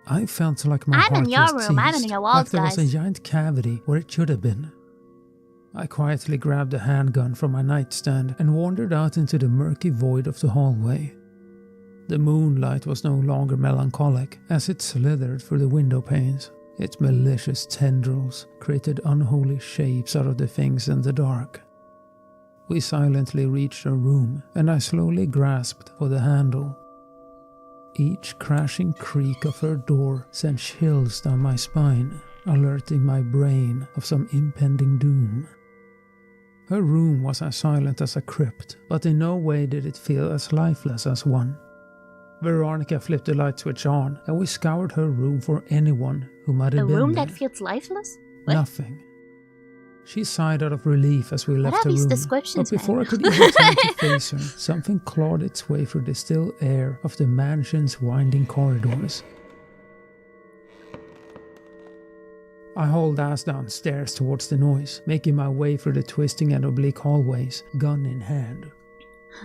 I felt like my I'm heart in your was room. I'm in seized, your walls, like there was a guys. giant cavity where it should have been. I quietly grabbed a handgun from my nightstand and wandered out into the murky void of the hallway. The moonlight was no longer melancholic as it slithered through the window panes. Its malicious tendrils created unholy shapes out of the things in the dark. We silently reached her room, and I slowly grasped for the handle. Each crashing creak of her door sent chills down my spine, alerting my brain of some impending doom. Her room was as silent as a crypt, but in no way did it feel as lifeless as one. Veronica flipped the light switch on, and we scoured her room for anyone who might have A been room there. that feels lifeless? What? Nothing. She sighed out of relief as we left are the these room, descriptions, but before man? I could even turn to face her, something clawed its way through the still air of the mansion's winding corridors. I hauled ass downstairs towards the noise, making my way through the twisting and oblique hallways, gun in hand.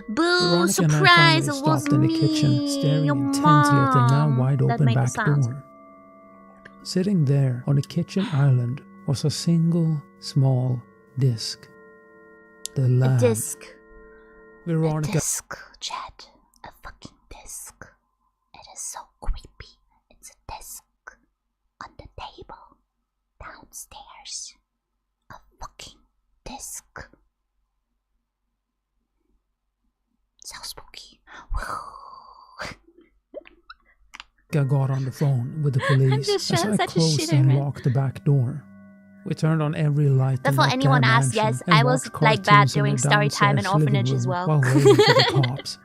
Boo! Veronica and I Surprise! finally It was stopped in the kitchen, me. staring Your intently at the now mom. wide That open made the back sound. door. Sitting there on the kitchen island was a single, small disc. The A lamp. disc. A Veronica. disc, Chad. A fucking disc. It is so creepy. It's a disc on the table downstairs. A fucking disc. So spooky. I got on the phone with the police just as such I a closed shitter, and man. locked the back door. We turned on every light Before in that anyone damn asks, mansion yes, and I was watched like that cartoons in during the story time in downstairs living orphanage as room well. while waiting for the cops.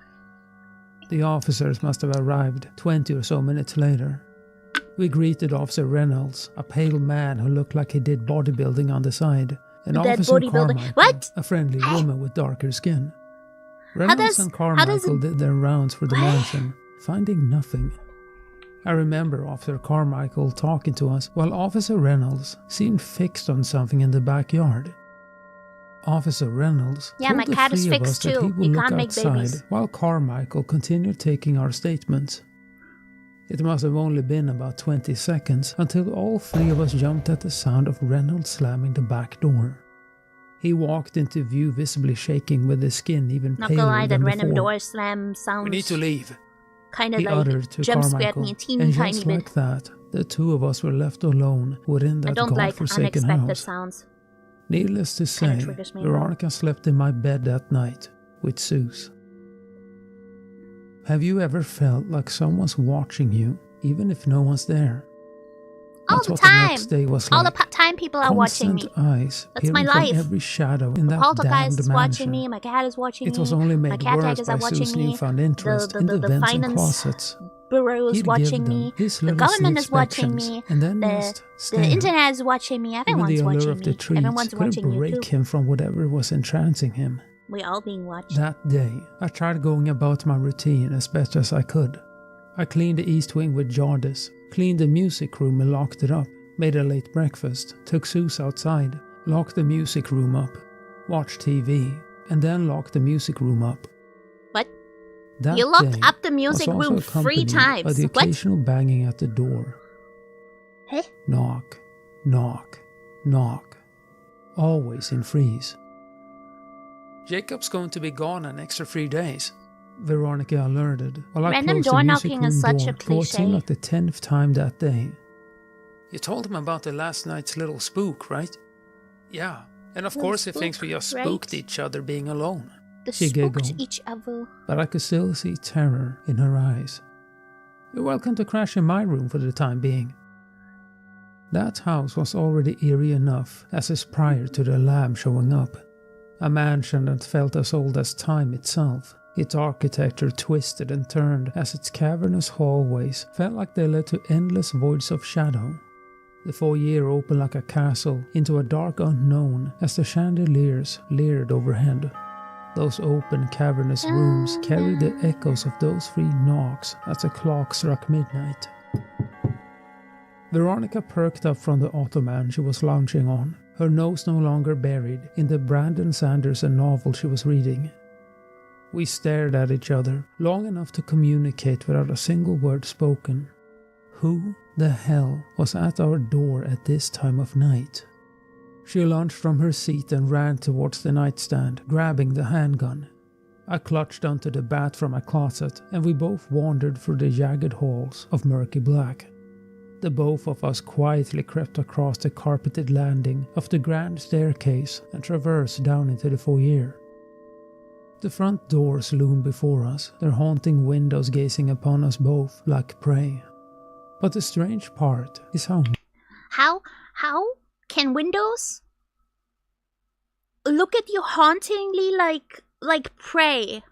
The officers must have arrived 20 or so minutes later. We greeted Officer Reynolds, a pale man who looked like he did bodybuilding on the side, and That Officer bodybuilder- Carmichael, What? a friendly woman with darker skin. Reynolds and Carmichael did their rounds for the mansion, finding nothing. I remember Officer Carmichael talking to us while Officer Reynolds seemed fixed on something in the backyard. Officer Reynolds Yeah, told my the cat is three of us fixed that too. he would He look can't make outside babies. while Carmichael continued taking our statements. It must have only been about 20 seconds until all three of us jumped at the sound of Reynolds slamming the back door. He walked into view visibly shaking with his skin even Not gonna lie, paler that than random before. door slam sounds "We need to leave," kind of he uttered to like jump scared Carmichael, me a teeny and tiny just bit. like that, the two of us were left alone within I that don't like godforsaken unexpected house. sounds. Needless to say, triggers me. Veronica slept in my bed that night with Zeus. Have you ever felt like someone's watching you, even if no one's there? All That's the what time. the next day was All like. the time people are watching me. Constant eyes That's my peering from life. every shadow in that Poltergeist damned is mansion. watching me. My cat is watching It me. was only my made cat worse tigers by are watching Zeus' me. newfound interest in the vents and finance closets. bureau is He'd watching give them me. his The little government sneak is watching inspections, me. and then The, just the stare. internet is watching me. Even Everyone's the allure watching of the me. treats Everyone's couldn't watching you break too. him from whatever was entrancing him. We all being watched. That day, I tried going about my routine as best as I could. I cleaned the East Wing with Jardis, cleaned the music room and locked it up, made a late breakfast, took Zeus outside, locked the music room up, watched TV, and then locked the music room up. What? That You locked day up the music was also room 3 accompanied times. by the What? occasional banging at the door. Huh? Knock, knock, knock. Always in freeze. Jacob's going to be gone an extra 3 days, Veronica alerted, while I Random closed door the music knocking room is such door a for what seemed cliché. like the 10th time that day. You told him about the last night's little spook, right? Yeah, and of Little course he thinks we spook, just right? spooked each other being alone. They She spoke to giggled, each other. but I could still see terror in her eyes. You're welcome to crash in my room for the time being. That house was already eerie enough as is prior to the lab showing up. A mansion that felt as old as time itself. Its architecture twisted and turned as its cavernous hallways felt like they led to endless voids of shadow. The foyer opened like a castle into a dark unknown as the chandeliers leered overhead. Those open cavernous rooms carried the echoes of those 3 knocks as the clock struck midnight. Veronica perked up from the ottoman she was lounging on, her nose no longer buried in the Brandon Sanderson novel she was reading. We stared at each other long enough to communicate without a single word spoken. Who the hell was at our door at this time of night? She lunged from her seat and ran towards the nightstand, grabbing the handgun. I clutched onto the bat from my closet, and we both wandered through the jagged halls of murky black. The both of us quietly crept across the carpeted landing of the grand staircase and traversed down into the foyer. The front doors loomed before us, their haunting windows gazing upon us both like prey. But the strange part is how can windows look at you hauntingly like prey?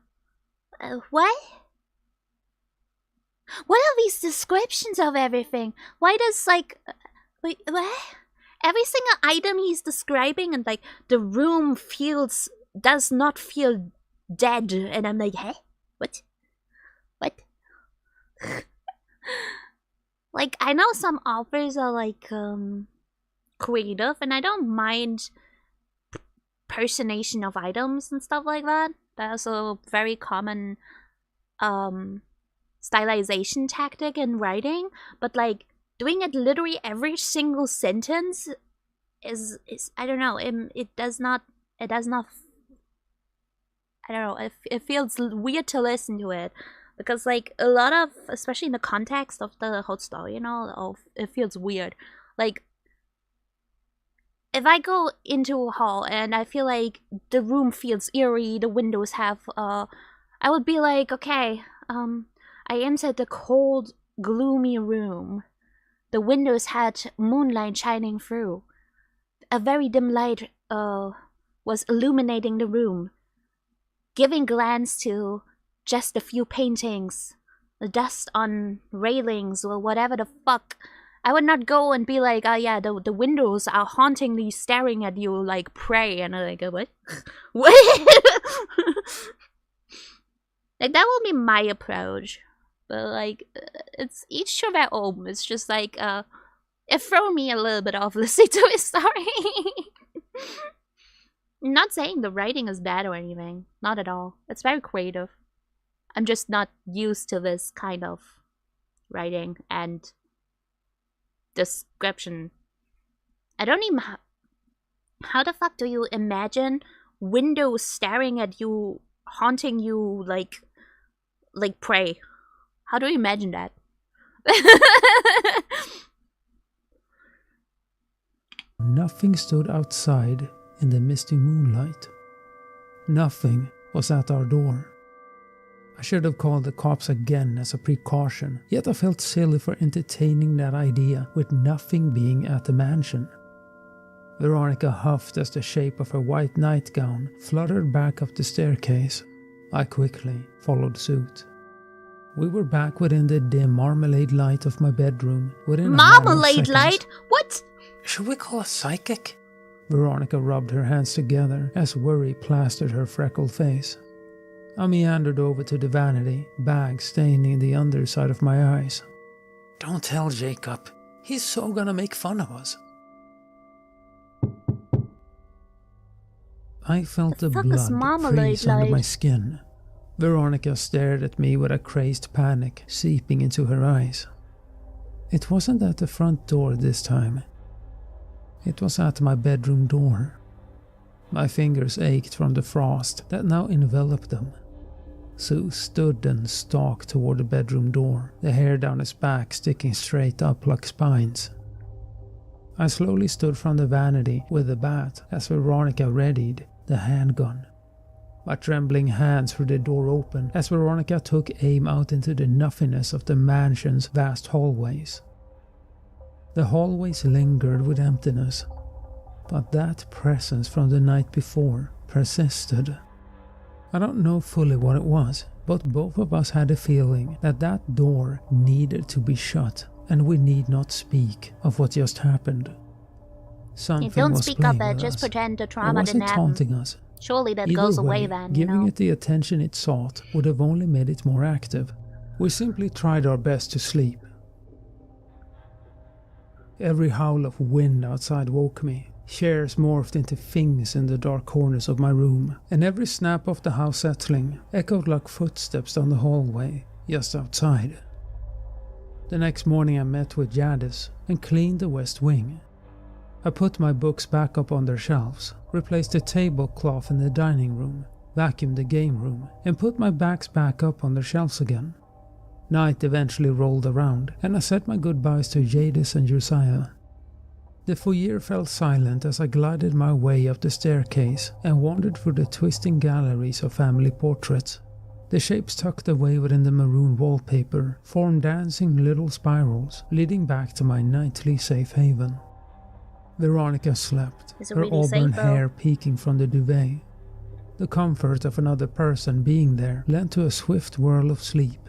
What? What are these descriptions of everything? Why does wait, what? Every single item he's describing and the room does not feel dead, and I'm like, huh? What? I know some authors are creative, and I don't mind personation of items and stuff like that. That's a very common stylization tactic in writing, but doing it literally every single sentence is I don't know, it does not I don't know, it feels weird to listen to it, because a lot of, especially in the context of the whole story and all, it feels weird. If I go into a hall and I feel like the room feels eerie, the windows have I would be like, okay, I entered the cold, gloomy room. The windows had moonlight shining through. A very dim light was illuminating the room, giving glance to just a few paintings, the dust on railings or whatever the fuck. I would not go and be like, oh yeah, the windows are hauntingly staring at you like prey, and I'm like, what? What? That will be my approach. But it's each to their own. It's just it threw me a little bit off listening to his story. I'm not saying the writing is bad or anything. Not at all. It's very creative. I'm just not used to this kind of writing and description. I don't even... How the fuck do you imagine windows staring at you, haunting you like prey? How do you imagine that? Nothing stood outside in the misty moonlight. Nothing was at our door. I should have called the cops again as a precaution, yet I felt silly for entertaining that idea with nothing being at the mansion. Veronica huffed as the shape of her white nightgown fluttered back up the staircase. I quickly followed suit. We were back within the dim marmalade light of my bedroom within marmalade light? What? Should we call a psychic? Veronica rubbed her hands together as worry plastered her freckled face. I meandered over to the vanity, bag staining the underside of my eyes. Don't tell Jacob. He's so gonna make fun of us. I felt the blood freeze under my skin. Veronica stared at me with a crazed panic seeping into her eyes. It wasn't at the front door this time. It was at my bedroom door. My fingers ached from the frost that now enveloped them. Sue stood and stalked toward the bedroom door, the hair down his back sticking straight up like spines. I slowly stood from the vanity with the bat as Veronica readied the handgun. My trembling hands threw the door open as Veronica took aim out into the nothingness of the mansion's vast hallways. The hallways lingered with emptiness, but that presence from the night before persisted. I don't know fully what it was, but both of us had a feeling that that door needed to be shut, and we need not speak of what just happened. Something don't was speak playing of it, with just us. pretend the Or trauma was didn't it happen. taunting us? Surely that Either goes way, away then, giving it the attention it sought would have only made it more active. We simply tried our best to sleep. Every howl of wind outside woke me. Chairs morphed into things in the dark corners of my room, and every snap of the house settling echoed like footsteps down the hallway just outside. The next morning I met with Jadis and cleaned the west wing. I put my books back up on their shelves, replaced the tablecloth in the dining room, vacuumed the game room, and put my bags back up on their shelves again. Night eventually rolled around, and I said my goodbyes to Jadis and Josiah. The foyer fell silent as I glided my way up the staircase and wandered through the twisting galleries of family portraits. The shapes tucked away within the maroon wallpaper formed dancing little spirals leading back to my nightly safe haven. Veronica slept, Is it her really auburn safe, though? hair peeking from the duvet. The comfort of another person being there led to a swift whirl of sleep.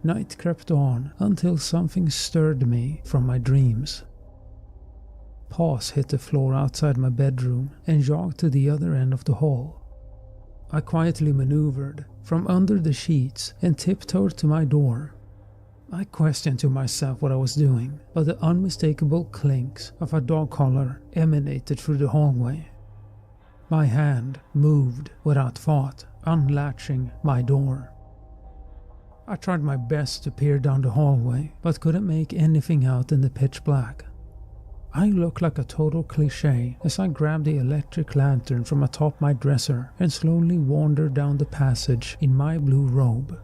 Night crept on until something stirred me from my dreams. Paws hit the floor outside my bedroom and jogged to the other end of the hall. I quietly maneuvered from under the sheets and tiptoed to my door. I questioned to myself what I was doing, but the unmistakable clinks of a dog collar emanated through the hallway. My hand moved without thought, unlatching my door. I tried my best to peer down the hallway, but couldn't make anything out in the pitch black. I looked like a total cliché as I grabbed the electric lantern from atop my dresser and slowly wandered down the passage in my blue robe.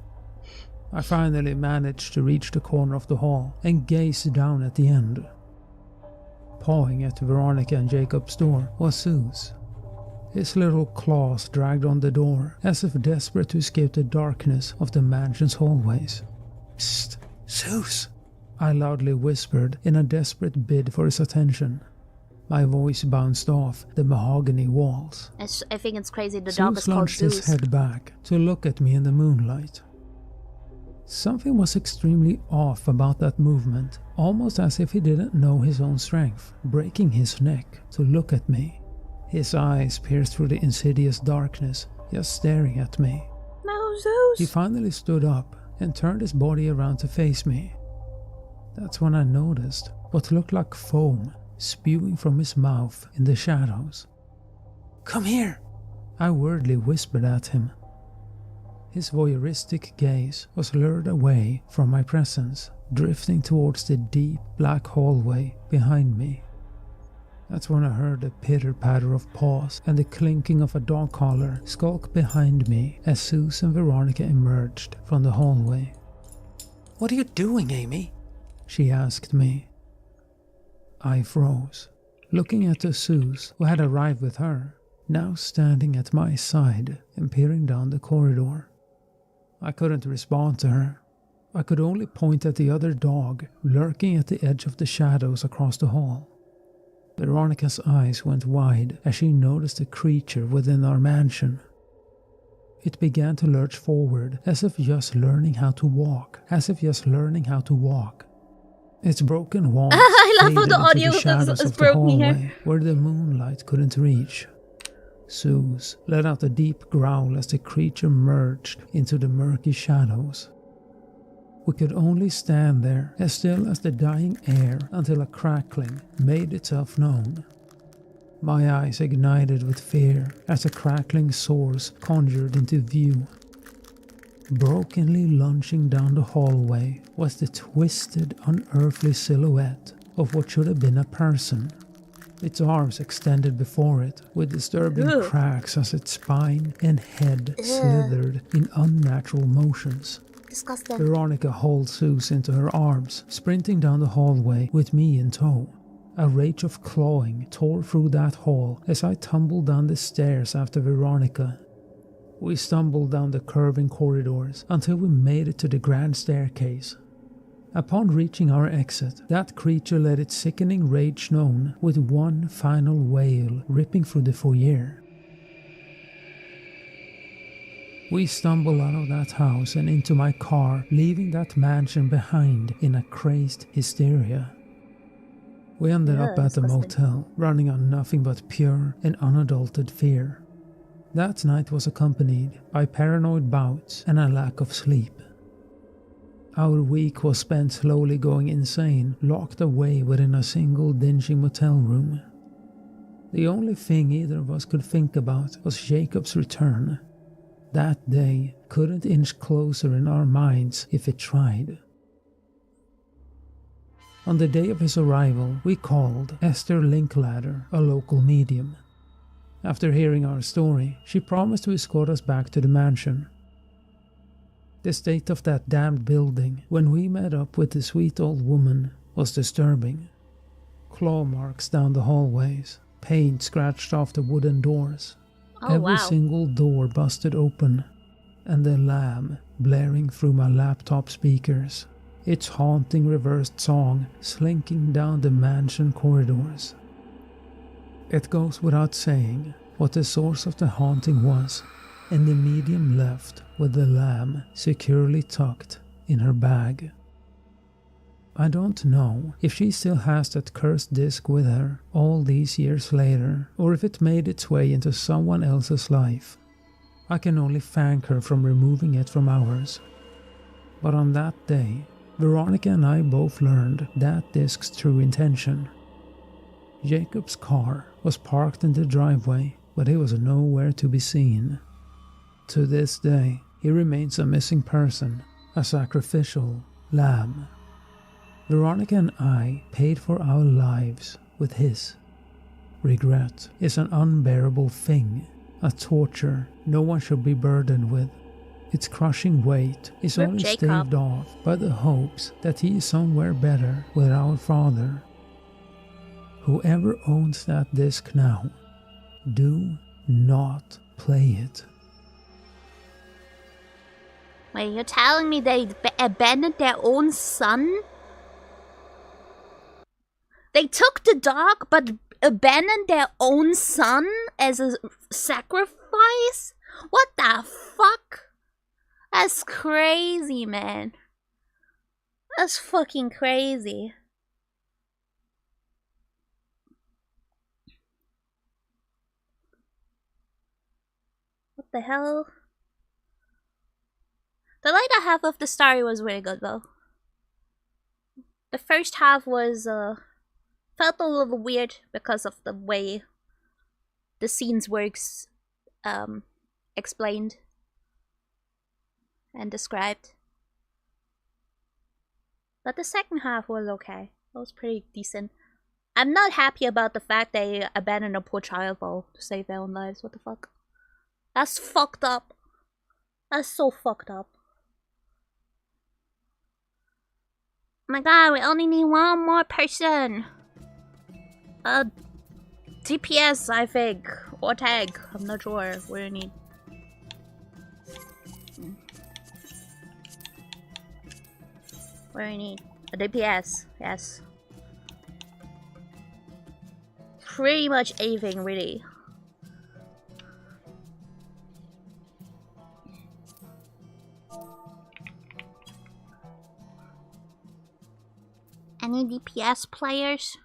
I finally managed to reach the corner of the hall and gazed down at the end. Pawing at Veronica and Jacob's door was Zeus. His little claws dragged on the door as if desperate to escape the darkness of the mansion's hallways. "Psst, Zeus!" I loudly whispered in a desperate bid for his attention. My voice bounced off the mahogany walls. I think it's crazy the dog is Zeus called launched his Zeus. head back to look at me in the moonlight. Something was extremely off about that movement, almost as if he didn't know his own strength, breaking his neck to look at me. His eyes pierced through the insidious darkness, just staring at me. No, Zeus! He finally stood up and turned his body around to face me. That's when I noticed what looked like foam spewing from his mouth in the shadows. "Come here!" I wordly whispered at him. His voyeuristic gaze was lured away from my presence, drifting towards the deep black hallway behind me. That's when I heard the pitter-patter of paws and the clinking of a dog collar skulk behind me as Zeus and Veronica emerged from the hallway. "What are you doing, Amy?" she asked me. I froze, looking at the Zeus who had arrived with her, now standing at my side and peering down the corridor. I couldn't respond to her. I could only point at the other dog lurking at the edge of the shadows across the hall. Veronica's eyes went wide as she noticed the creature within our mansion. It began to lurch forward as if just learning how to walk, Its broken walls I love how faded the into audio the shadows is of the broken here. hallway where the moonlight couldn't reach. Zeus let out a deep growl as the creature merged into the murky shadows. We could only stand there as still as the dying air until a crackling made itself known. My eyes ignited with fear as the crackling source conjured into view. Brokenly lunging down the hallway was the twisted, unearthly silhouette of what should have been a person. Its arms extended before it, with disturbing Ugh. cracks as its spine and head slithered in unnatural motions. Disgusting. Veronica hauled Zeus into her arms, sprinting down the hallway with me in tow. A rage of clawing tore through that hall as I tumbled down the stairs after Veronica. We stumbled down the curving corridors until we made it to the grand staircase. Upon reaching our exit, that creature let its sickening rage known with one final wail ripping through the foyer. We stumbled out of that house and into my car, leaving that mansion behind in a crazed hysteria. We ended up at the motel, running on nothing but pure and unadulterated fear. That night was accompanied by paranoid bouts and a lack of sleep. Our week was spent slowly going insane, locked away within a single dingy motel room. The only thing either of us could think about was Jacob's return. That day couldn't inch closer in our minds if it tried. On the day of his arrival, we called Esther Linklater, a local medium. After hearing our story, she promised to escort us back to the mansion. The state of that damned building when we met up with the sweet old woman was disturbing. Claw marks down the hallways, paint scratched off the wooden doors. Every single door busted open, and the lamb blaring through my laptop speakers, its haunting reversed song slinking down the mansion corridors. It goes without saying what the source of the haunting was, and the medium left with the lamb securely tucked in her bag. I don't know if she still has that cursed disc with her all these years later, or if it made its way into someone else's life. I can only thank her for removing it from ours. But on that day, Veronica and I both learned that disc's true intention. Jacob's car was parked in the driveway, but he was nowhere to be seen. To this day, he remains a missing person, a sacrificial lamb. Veronica and I paid for our lives with his. Regret is an unbearable thing, a torture no one should be burdened with. Its crushing weight is only staved off by the hopes that he is somewhere better with our Father. Whoever owns that disc now, do not play it. Wait, you're telling me they abandoned their own son? They took the dog but abandoned their own son as a sacrifice? What the fuck? That's crazy, man. That's fucking crazy. What the hell? The later half of the story was really good though. The first half was felt a little weird because of the way the scenes were explained and described. But the second half was okay. It was pretty decent. I'm not happy about the fact they abandoned a poor child though to save their own lives. What the fuck? That's fucked up. That's so fucked up. Oh my god, we only need one more person. DPS, I think. Or tag. I'm not sure. What do you need? What do you need? A DPS, yes. Pretty much anything, really. Any DPS players?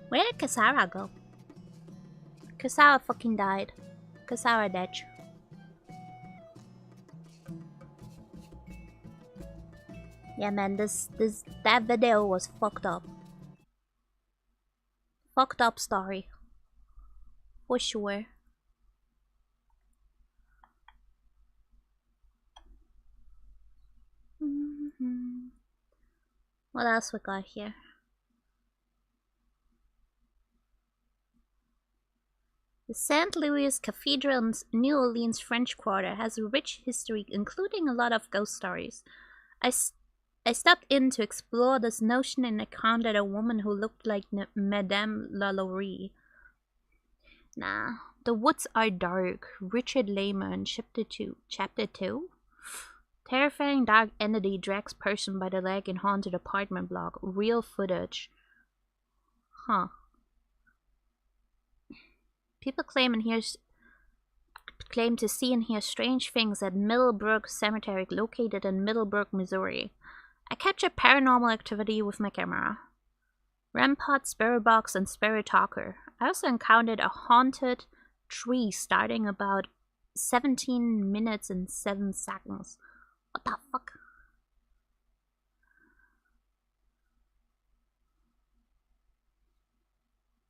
Where did Kasara go? Kasara fucking died. Kasara dead. Yeah, man, that video was fucked up. Fucked up story. For sure. What else we got here? The St. Louis Cathedral in New Orleans French Quarter has a rich history, including a lot of ghost stories. I stopped in to explore this notion and encountered a woman who looked like Madame Lalaurie. Nah, the woods are dark. Richard Lehman, Chapter 2. Chapter 2? Terrifying dark entity drags person by the leg in haunted apartment block. Real footage. Huh. People claim to see and hear strange things at Middlebrook Cemetery, located in Middlebrook, Missouri. I captured paranormal activity with my camera. Rampart, Spirit Box, and Spirit Talker. I also encountered a haunted tree starting about 17 minutes and 7 seconds. What the fuck?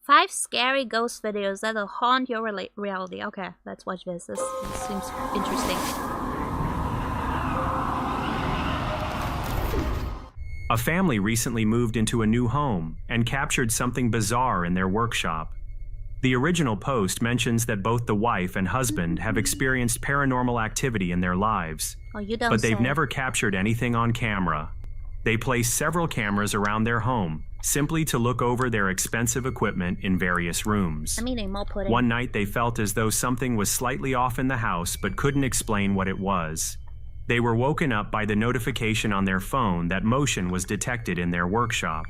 Five scary ghost videos that'll haunt your reality. Okay, let's watch this. This seems interesting. A family recently moved into a new home and captured something bizarre in their workshop. The original post mentions that both the wife and husband have experienced paranormal activity in their lives, but they've never captured anything on camera. They placed several cameras around their home, simply to look over their expensive equipment in various rooms. One night they felt as though something was slightly off in the house but couldn't explain what it was. They were woken up by the notification on their phone that motion was detected in their workshop.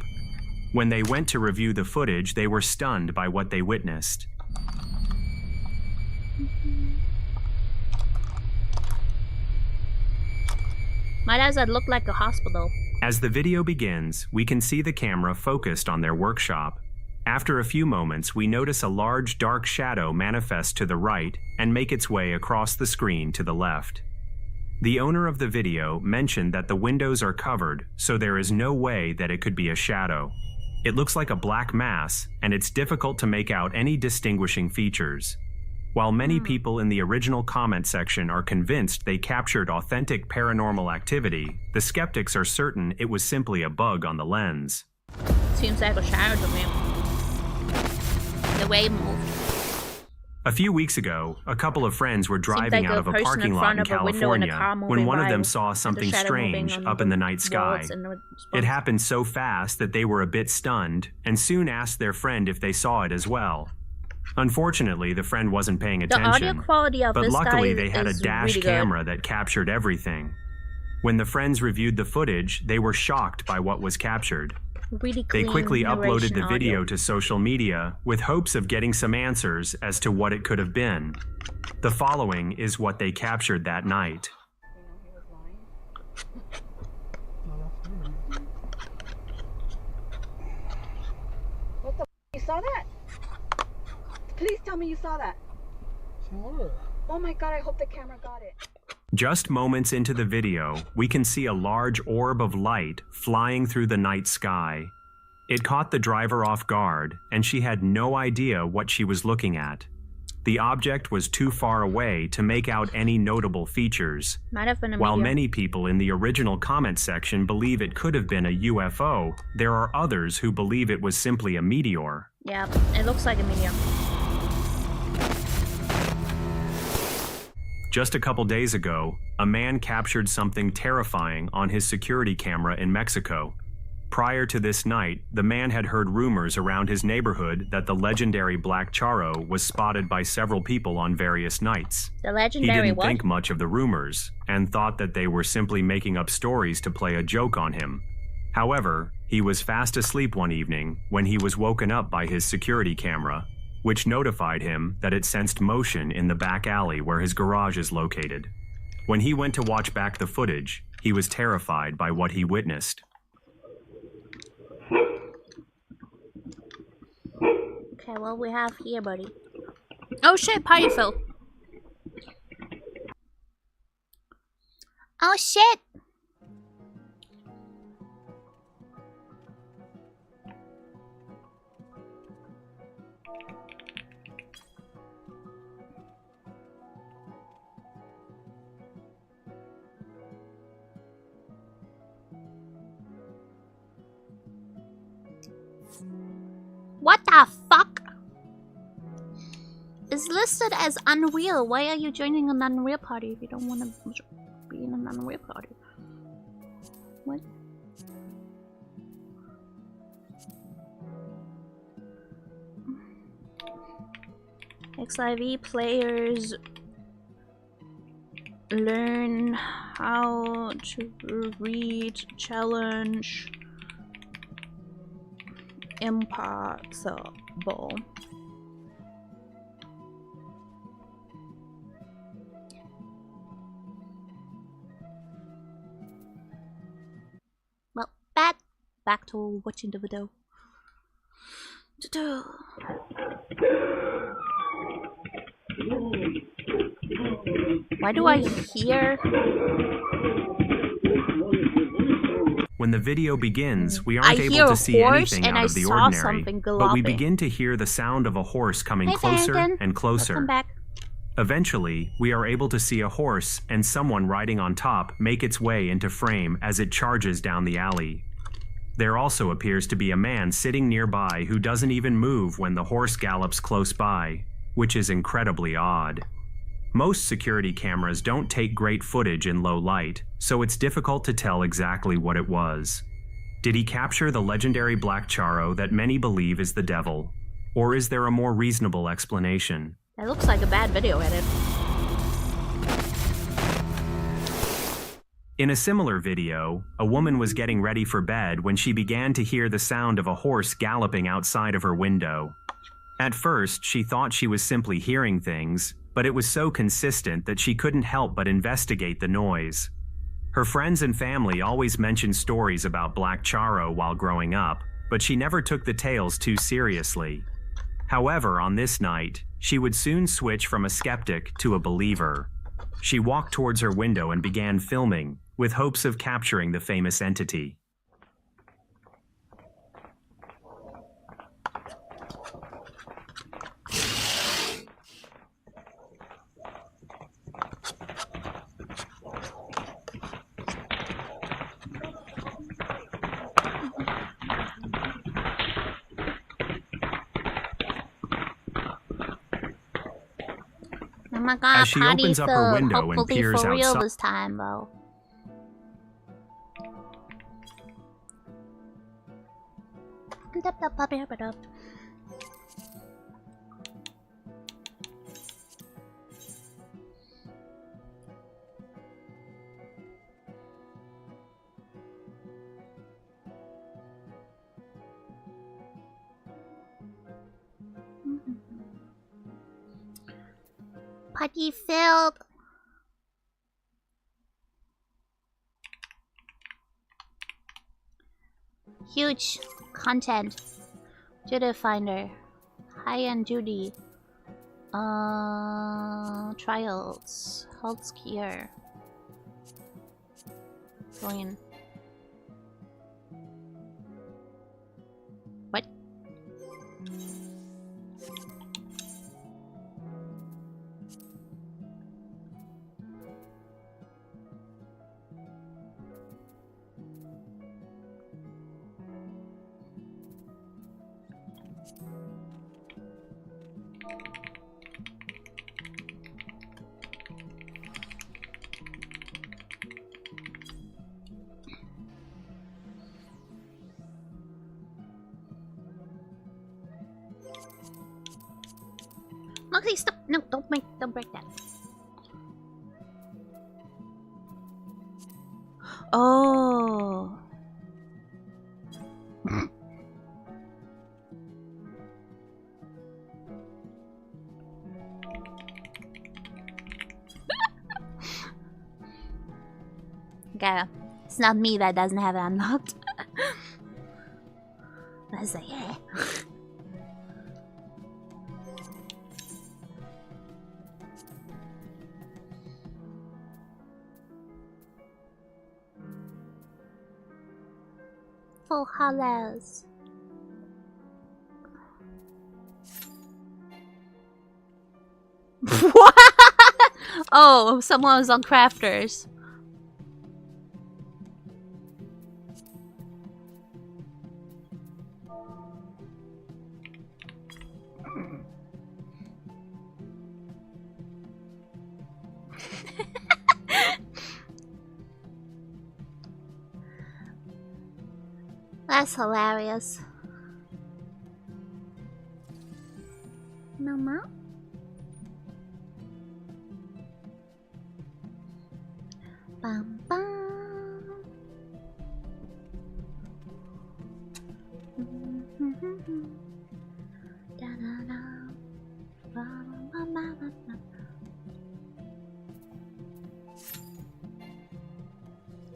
When they went to review the footage, they were stunned by what they witnessed. Why does that look like a hospital? As the video begins, we can see the camera focused on their workshop. After a few moments, we notice a large dark shadow manifest to the right and make its way across the screen to the left. The owner of the video mentioned that the windows are covered, so there is no way that it could be a shadow. It looks like a black mass, and it's difficult to make out any distinguishing features. While many people in the original comment section are convinced they captured authentic paranormal activity, the skeptics are certain it was simply a bug on the lens. Seems like a shadow to me. The way it moved. A few weeks ago, a couple of friends were driving out of a parking lot in California when one of them saw something strange up in the night sky. It happened so fast that they were a bit stunned and soon asked their friend if they saw it as well. Unfortunately, the friend wasn't paying attention, but luckily they had a dash camera that captured everything. When the friends reviewed the footage, they were shocked by what was captured. They quickly uploaded the video to social media with hopes of getting some answers as to what it could have been. The following is what they captured that night. What the f***? You saw that? Please tell me you saw that. Oh my god, I hope the camera got it. Just moments into the video, we can see a large orb of light flying through the night sky. It caught the driver off guard, and she had no idea what she was looking at. The object was too far away to make out any notable features. While many people in the original comment section believe it could have been a UFO, there are others who believe it was simply a meteor. Yeah, it looks like a meteor. Just a couple days ago, a man captured something terrifying on his security camera in Mexico. Prior to this night, the man had heard rumors around his neighborhood that the legendary black charro was spotted by several people on various nights. The legendary He didn't what? think much of the rumors and thought that they were simply making up stories to play a joke on him. However, he was fast asleep one evening when he was woken up by his security camera, which notified him that it sensed motion in the back alley where his garage is located. When he went to watch back the footage, he was terrified by what he witnessed. Okay, what we have here, buddy? Oh shit, party fill. Oh shit! What the fuck? Is It's listed as Unreal. Why are you joining an Unreal party if you don't want to be in an Unreal party? What? XIV players learn how to read challenge impossible. Well, back to watching the video. Why do I hear? When the video begins, we aren't able to see anything out of the ordinary, but we begin to hear the sound of a horse coming closer and closer. Welcome back. Eventually, we are able to see a horse and someone riding on top make its way into frame as it charges down the alley. There also appears to be a man sitting nearby who doesn't even move when the horse gallops close by, which is incredibly odd. Most security cameras don't take great footage in low light, so it's difficult to tell exactly what it was. Did he capture the legendary Black Charo that many believe is the devil? Or is there a more reasonable explanation? That looks like a bad video edit. In a similar video, a woman was getting ready for bed when she began to hear the sound of a horse galloping outside of her window. At first, she thought she was simply hearing things, but it was so consistent that she couldn't help but investigate the noise. Her friends and family always mentioned stories about Black Charo while growing up, but she never took the tales too seriously. However, on this night, she would soon switch from a skeptic to a believer. She walked towards her window and began filming, with hopes of capturing the famous entity. Oh my god, As she opens up her window and peers for real outside this time, though. Putty filled. Huge content. Judo finder. High-end duty. Trials. Health skier. Join. What? Okay, stop. No, don't break that. Oh. Okay, it's not me that doesn't have it unlocked. That's like, yeah. Full hollows. What? Oh, someone was on Crafters. That's hilarious. Mama? Bum bum. Da da da. Bum bum bum bum bum.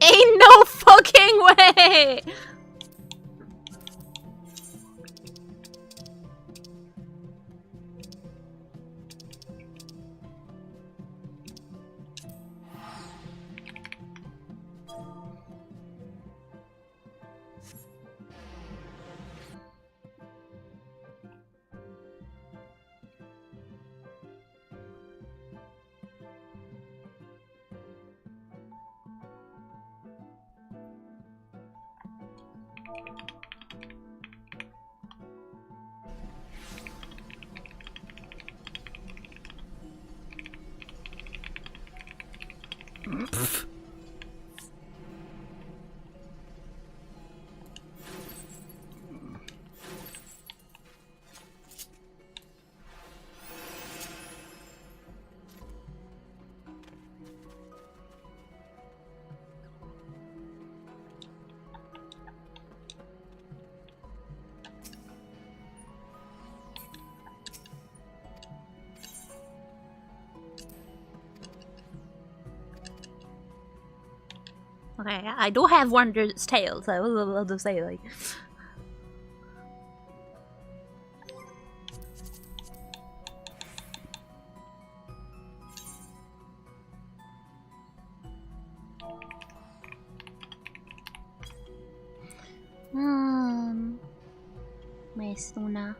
Ain't no fucking way! Okay, I do have Wonder's tail, so I'll just say like. Where's Luna?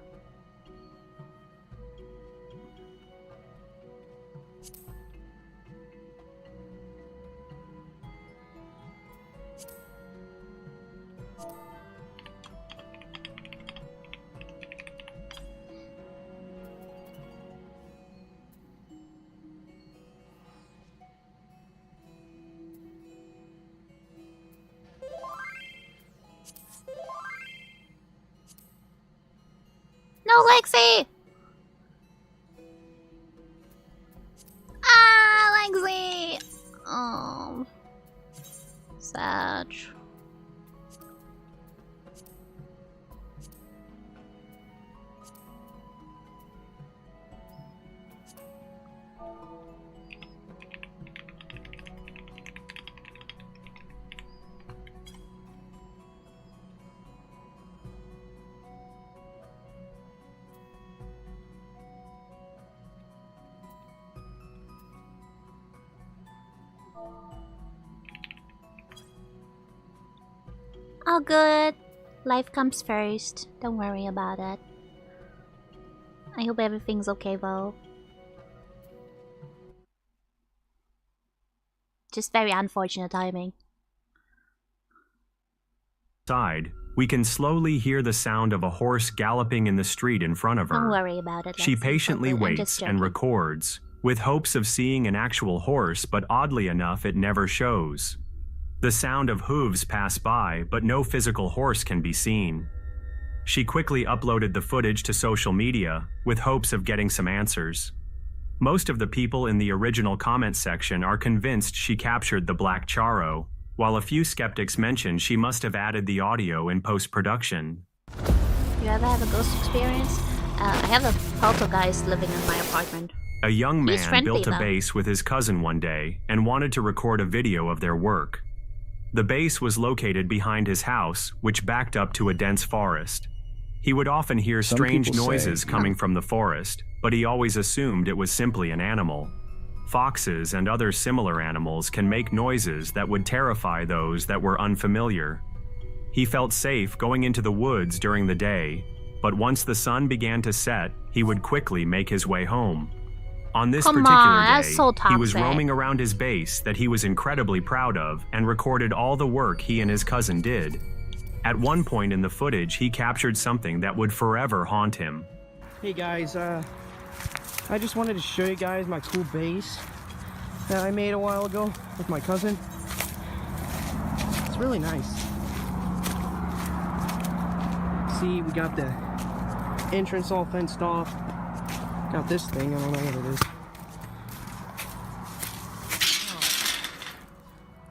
No, Lexi! Ah, Lexi! Oh. Sad. All good. Life comes first. Don't worry about it. I hope everything's okay though. Just very unfortunate timing. Side, we can slowly hear the sound of a horse galloping in the street in front of her. Don't worry about it. She Lexi. patiently I'm waits just and joking. records, with hopes of seeing an actual horse, but oddly enough, it never shows. The sound of hooves pass by, but no physical horse can be seen. She quickly uploaded the footage to social media, with hopes of getting some answers. Most of the people in the original comment section are convinced she captured the Black Charo, while a few skeptics mention she must have added the audio in post-production. You ever have a ghost experience? I have a poltergeist living in my apartment. A young He's man friendly, built a though. base with his cousin one day and wanted to record a video of their work. The base was located behind his house, which backed up to a dense forest. He would often hear Some strange people say- noises coming from the forest, but he always assumed it was simply an animal. Foxes and other similar animals can make noises that would terrify those that were unfamiliar. He felt safe going into the woods during the day, but once the sun began to set, he would quickly make his way home. On this Come particular on, day, that's so he was toxic. roaming around his base that he was incredibly proud of and recorded all the work he and his cousin did. At one point in the footage, he captured something that would forever haunt him. Hey guys, I just wanted to show you guys my cool base that I made a while ago with my cousin. It's really nice. see, we got the entrance all fenced off. Got this thing, I don't know what it is.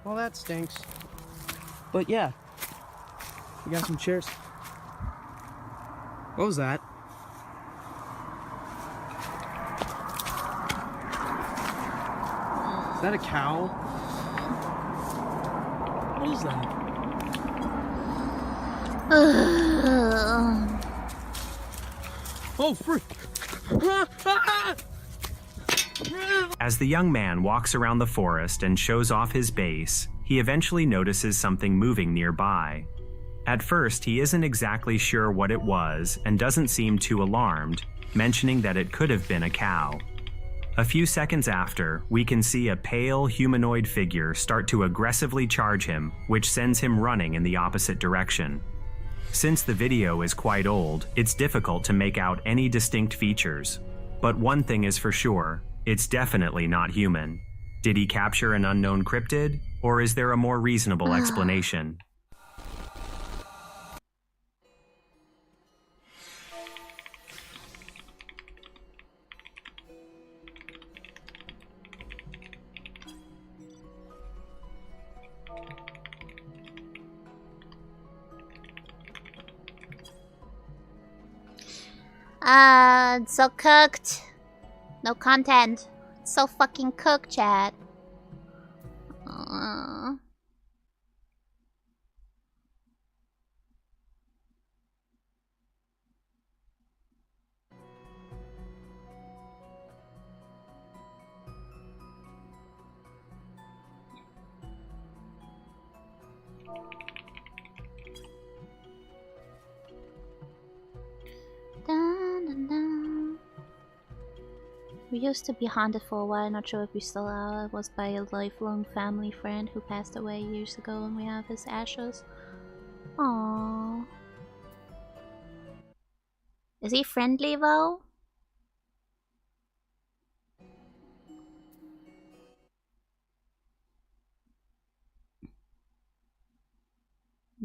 Well, that stinks. But yeah, we got some chairs. What was that? Is that a cow? What is that? Oh, frick! As the young man walks around the forest and shows off his base, he eventually notices something moving nearby. At first, he isn't exactly sure what it was and doesn't seem too alarmed, mentioning that it could have been a cow. A few seconds after, we can see a pale humanoid figure start to aggressively charge him, which sends him running in the opposite direction. Since the video is quite old, it's difficult to make out any distinct features. But one thing is for sure, it's definitely not human. Did he capture an unknown cryptid, or is there a more reasonable explanation? It's so cooked. No content. It's so fucking cooked, chat. We used to be haunted for a while, not sure if we still are. It was by a lifelong family friend who passed away years ago, and we have his ashes. Aww. Is he friendly though?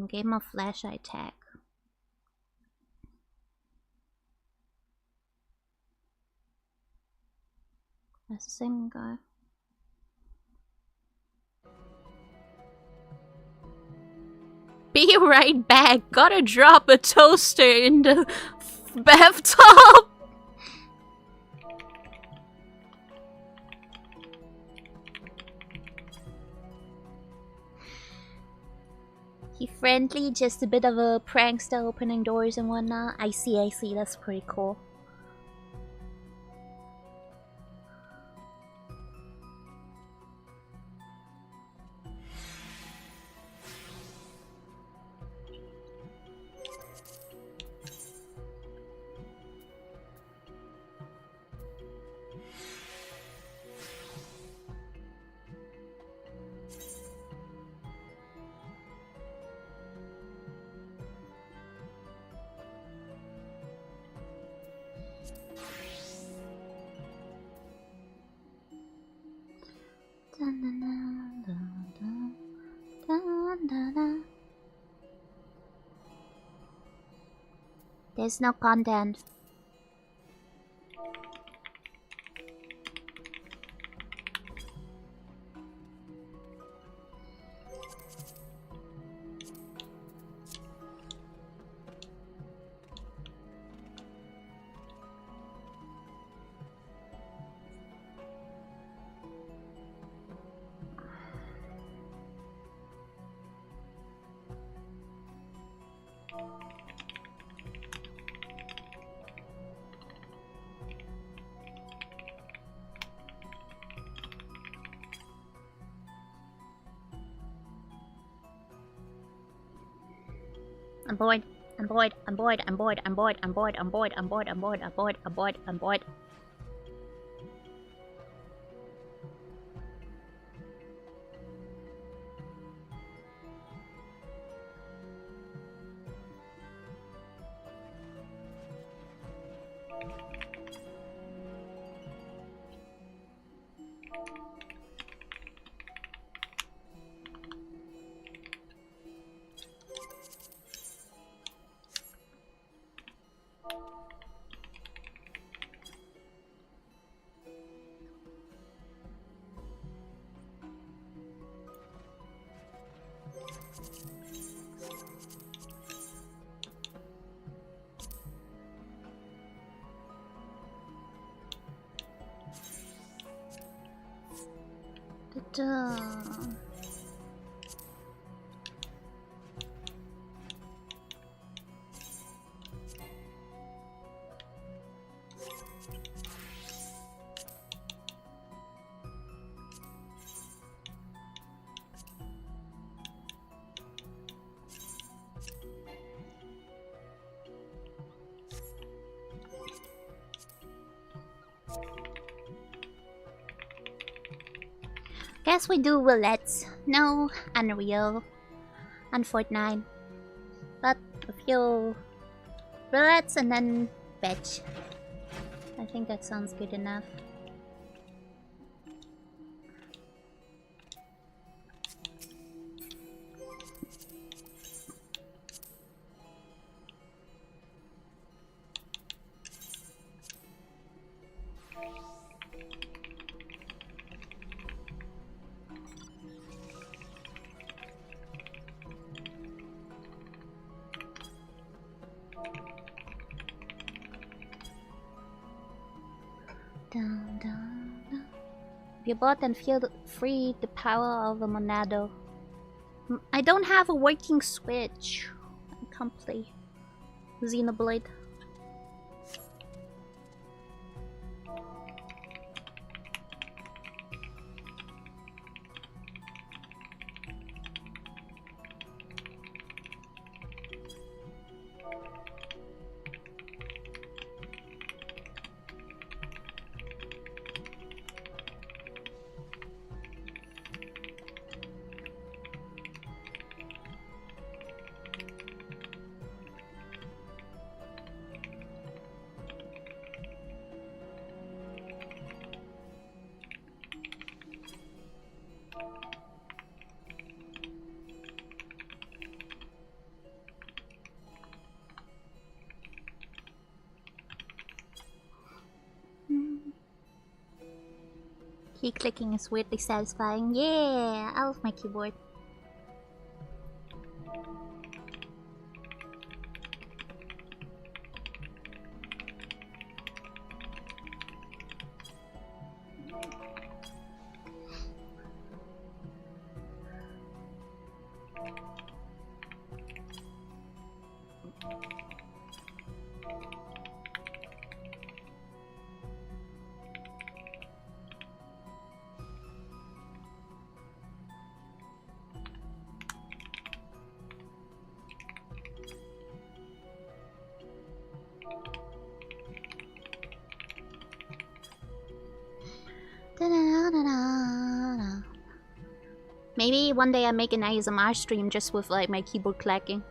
Gave him a flashlight tag. That's the same guy. Be right back. Gotta drop a toaster in the bathtub. He friendly, just a bit of a prankster opening doors and whatnot. I see, that's pretty cool. There's no content. I'm bored. I'm bored. I'm bored. I'm bored. I'm bored. I'm bored. I'm bored. I'm bored. I'm bored. I'm bored. I'm bored. I'm bored. Ta-da. Guess we do roulettes. No Unreal and Fortnite. But a few roulettes and then veg. I think that sounds good enough. Dun, dun, dun. You bought and feel free the power of a Monado. I don't have a working Switch. I can't play Xenoblade. Key clicking is weirdly satisfying. Yeah, I love my keyboard. Da-da-da-da-da. Maybe one day I make an ASMR stream just with like my keyboard clacking.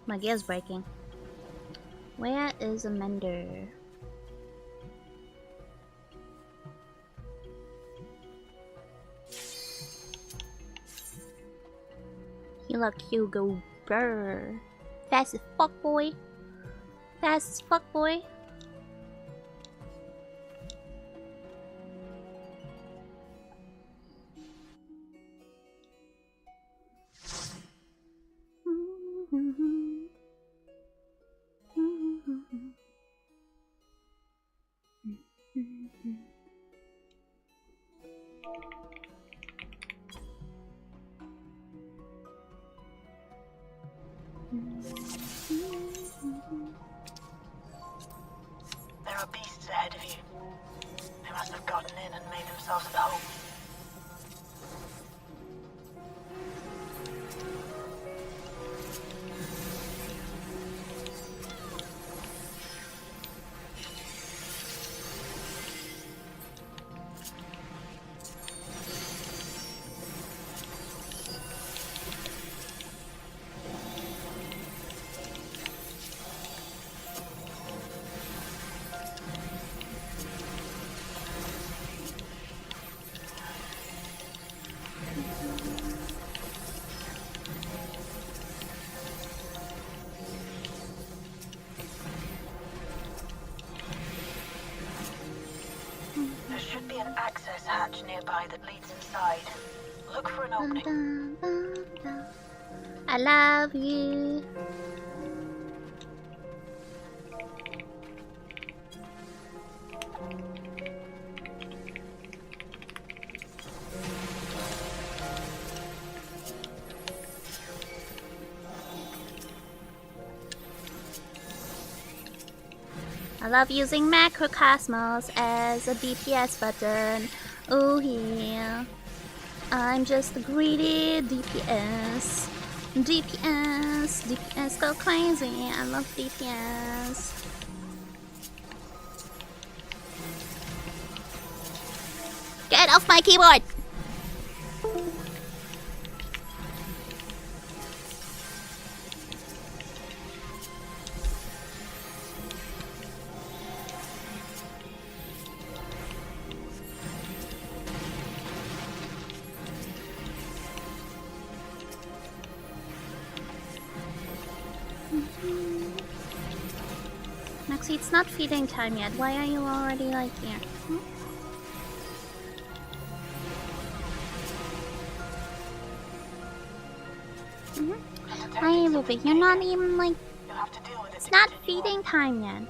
My gear's breaking. Where is a mender? You look Hugo Burr. Fast as fuck, boy. Fast as fuck, boy. There are beasts ahead of you. They must have gotten in and made themselves at home. There should be an access hatch nearby that leads inside. Look for an opening. I love you. I love using Macrocosmos as a DPS button. Oh yeah. I'm just a greedy DPS. DPS go crazy. I love DPS. Get off my keyboard! Maxie, it's not feeding time yet. Why are you already like here? Hi, Ruby. You're not even like. It's not feeding time yet.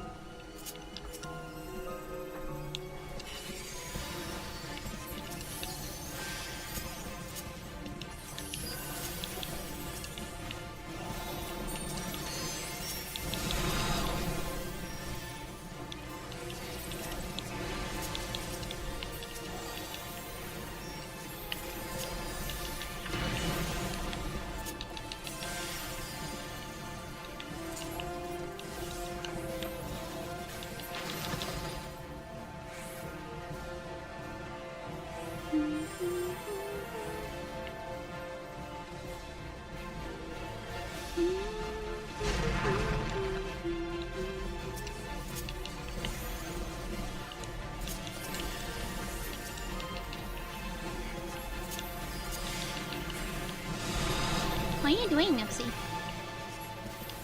What are you doing, Nipsey?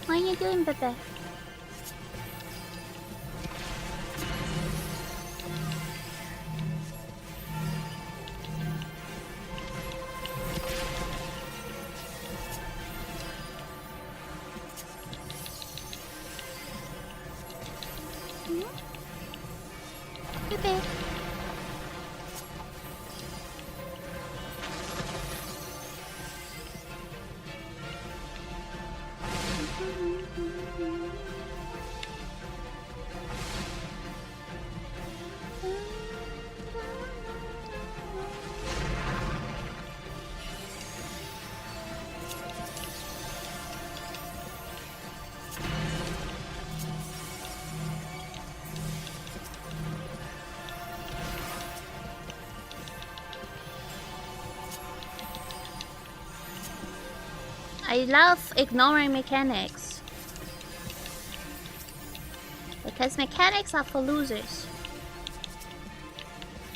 What are you doing, Bebe? Bebe. I love ignoring mechanics. Because mechanics are for losers.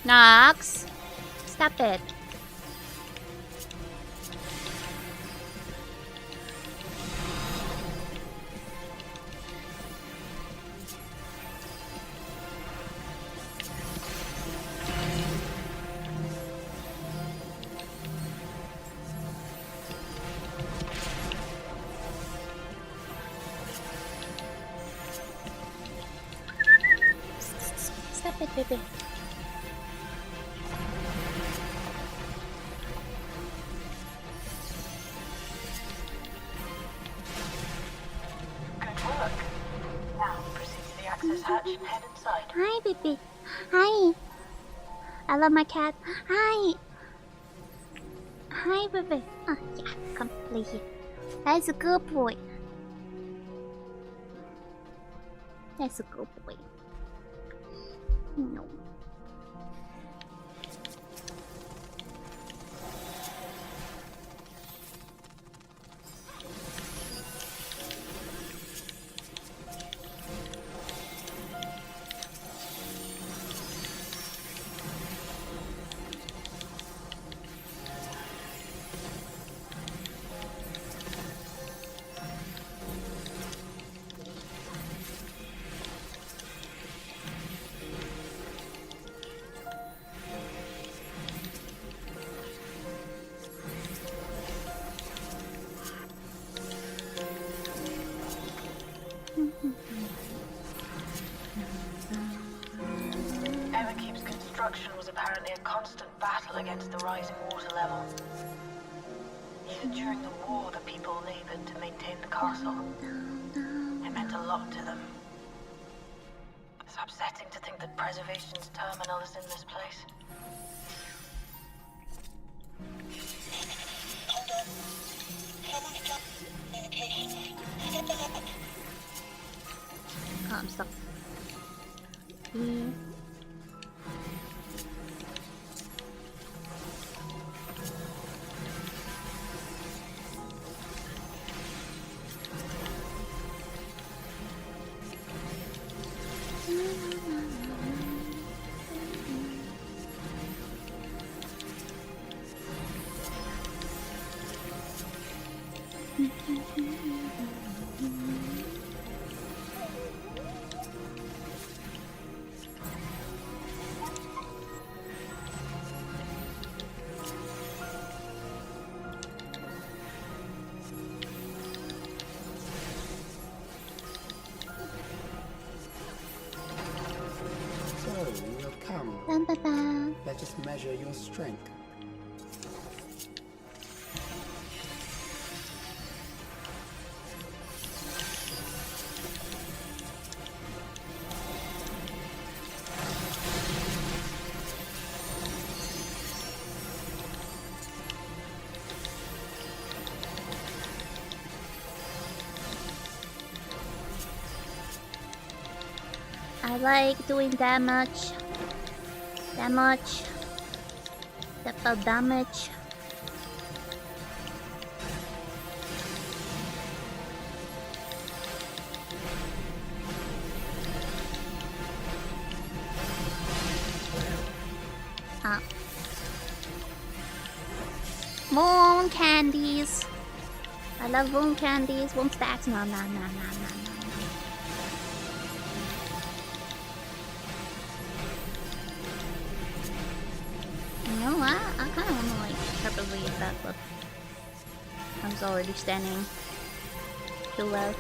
Nox, stop it. Stop it, baby. Good work. Now proceed to the access hatch and head inside. Hi, baby. Hi. I love my cat. Hi. Hi, baby. Oh, yeah. Come play here. That's a good boy. That's a good boy. No. Everkeep's construction was apparently a constant battle against the rising water level. Even during the war, the people labored to maintain the castle. It meant a lot to them. It's upsetting to think that preservation's terminal is in this place. Oh, I'm stuck. You have come. Bam, bam, bam. Let us measure your strength. I like doing damage. Damage. Double damage. Ah. Moon candies. I love moon candies. Moon stacks. No, no, no, no, no, no. You know what? I kind of want to like purposely get that, but I was already standing too low.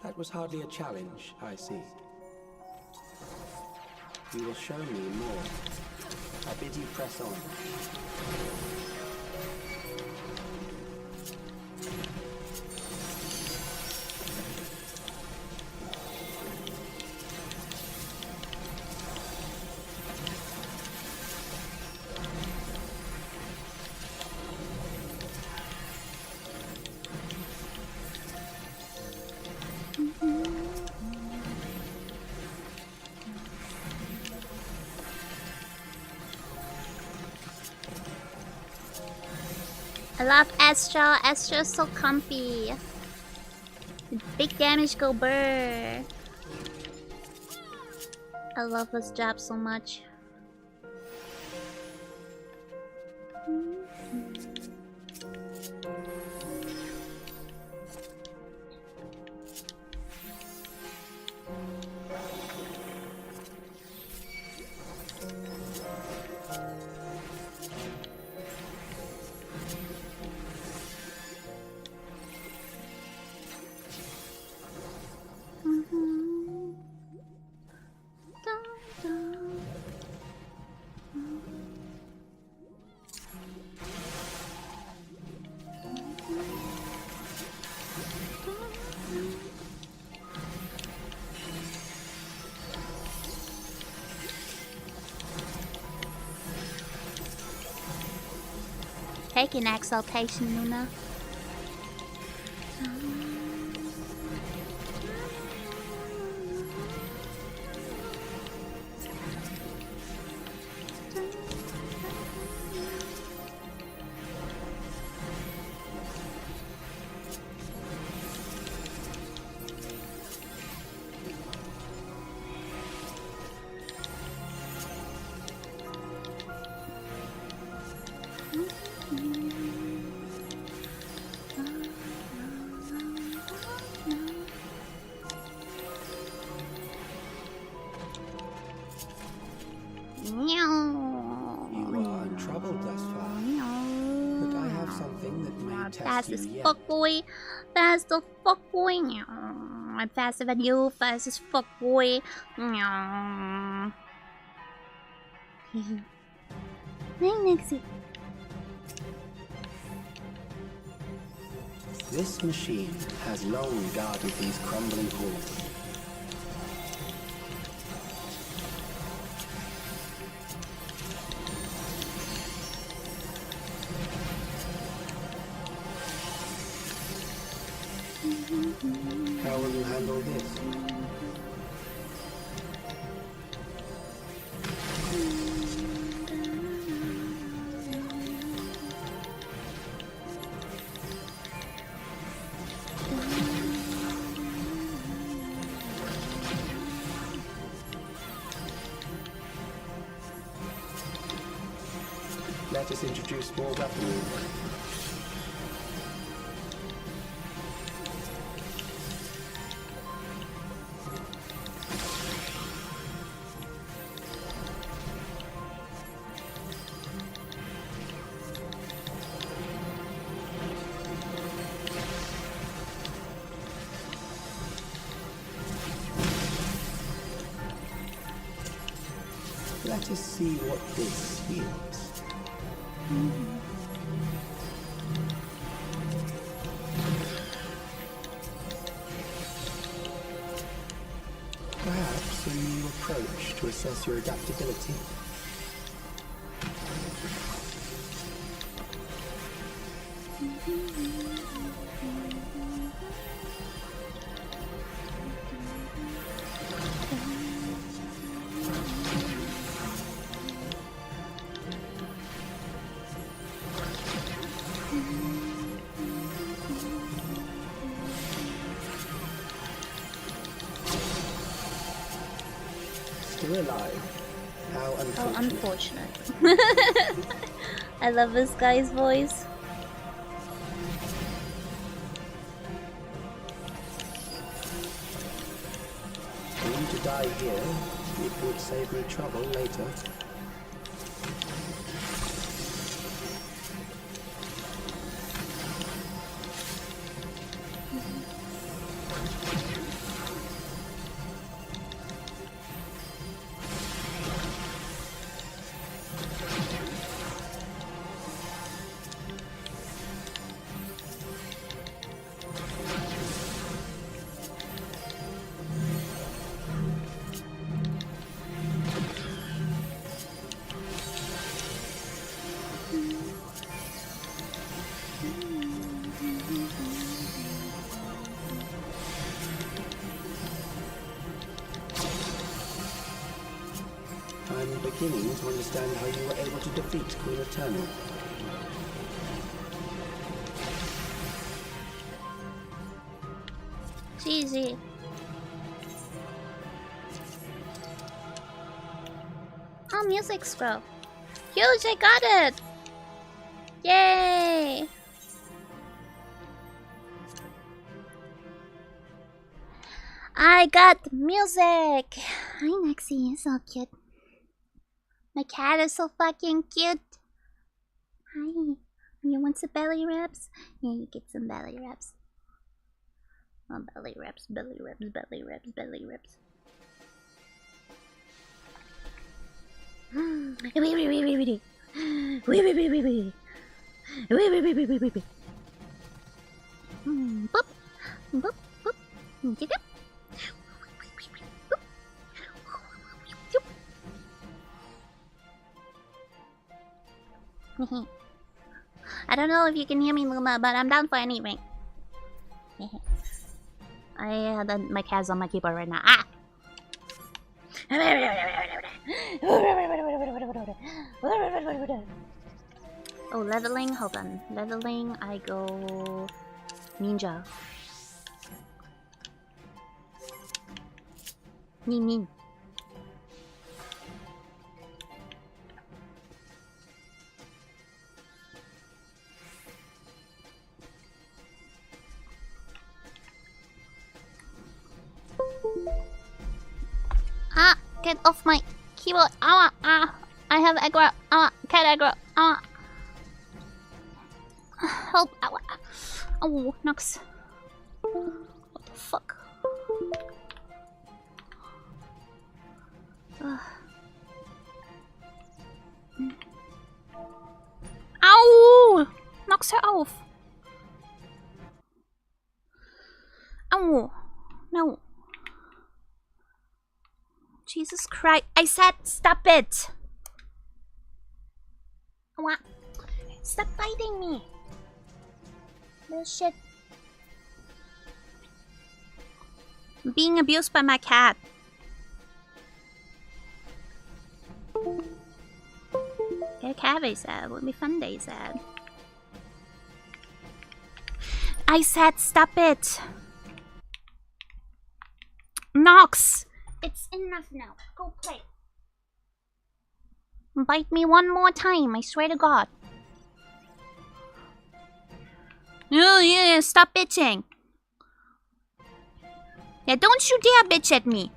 That was hardly a challenge, I see. You will show me more. I bid you press on. I love Astra. Astra's so comfy. Big damage go burr. I love this job so much. Taking exaltation, Luna. Fast as fuck, boy. Fast as fuck, boy. I'm faster than you. Fast as fuck, boy. Hey, Nixie. This machine has long guarded these crumbling halls. How will you handle this? Let us introduce more weaponry. Let us see what this yields. Perhaps a new approach to assess your adaptability. We're live. How Oh, unfortunate. unfortunate. I love this guy's voice. For you to die here, it would save me trouble later. I'm beginning to understand how you were able to defeat Queen Eternal. Cheesy. Oh, music scroll. Huge, I got it! Yay! I got music! Hi, Nexie, you're so cute. My cat is so fucking cute. Hi. You want some belly rubs? Yeah, you get some belly rubs. Oh, belly rubs, belly rubs, belly rubs, belly rubs. Boop, boop, boop. Dig up. I don't know if you can hear me, Luma, but I'm down for anything. My cat's on my keyboard right now. Ah! Oh, leveling. Hold on. Leveling. I go ninja. Nin. Ah! Get off my keyboard. Ah! I have aggro. Cat aggro. Help. Oh, Nox. What the fuck? Au! Nox, hör auf. Au. No. Jesus Christ. I said stop it. What? Stop biting me. Bullshit. I'm being abused by my cat. Get a cat face ad. Would be fun days ad. I said stop it. Nox. It's enough now. Go play. Bite me one more time, I swear to God. Oh yeah, stop bitching. Yeah, don't you dare bitch at me.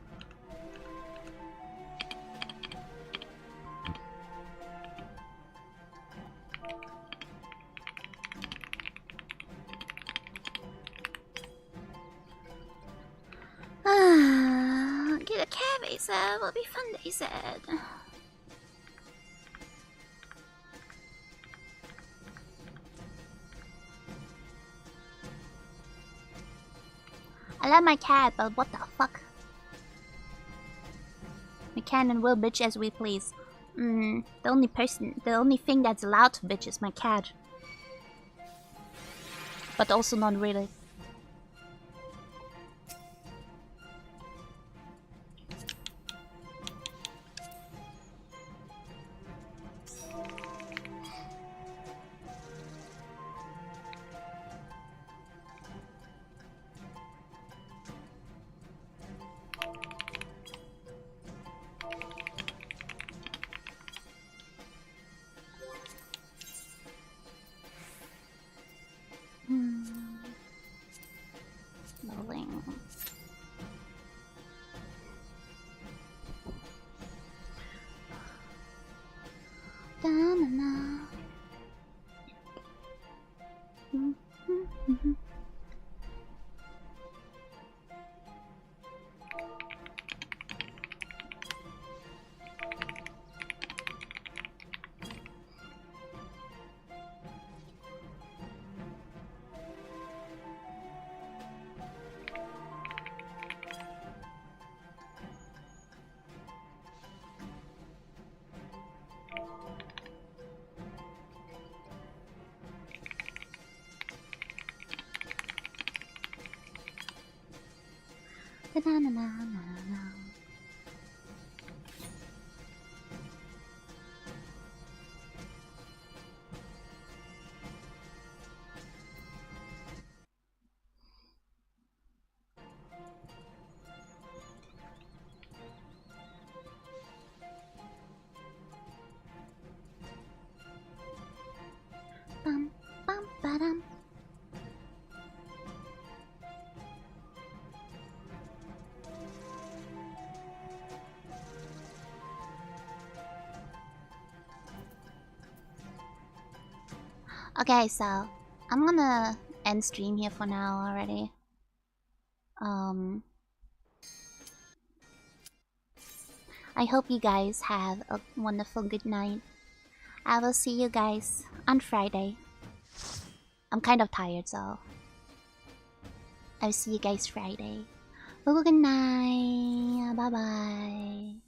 Get a cabbage, sir. Will be fun, they said. I love my cat, but what the fuck? We can and will bitch as we please. The only thing that's allowed to bitch is my cat. But also not really. Da-na-na-na-na-na. Bum, bum, ba-dum. Okay, so I'm gonna end stream here for now already. I hope you guys have a wonderful good night. I will see you guys on Friday. I'm kind of tired, so I'll see you guys Friday. Good night. Bye bye.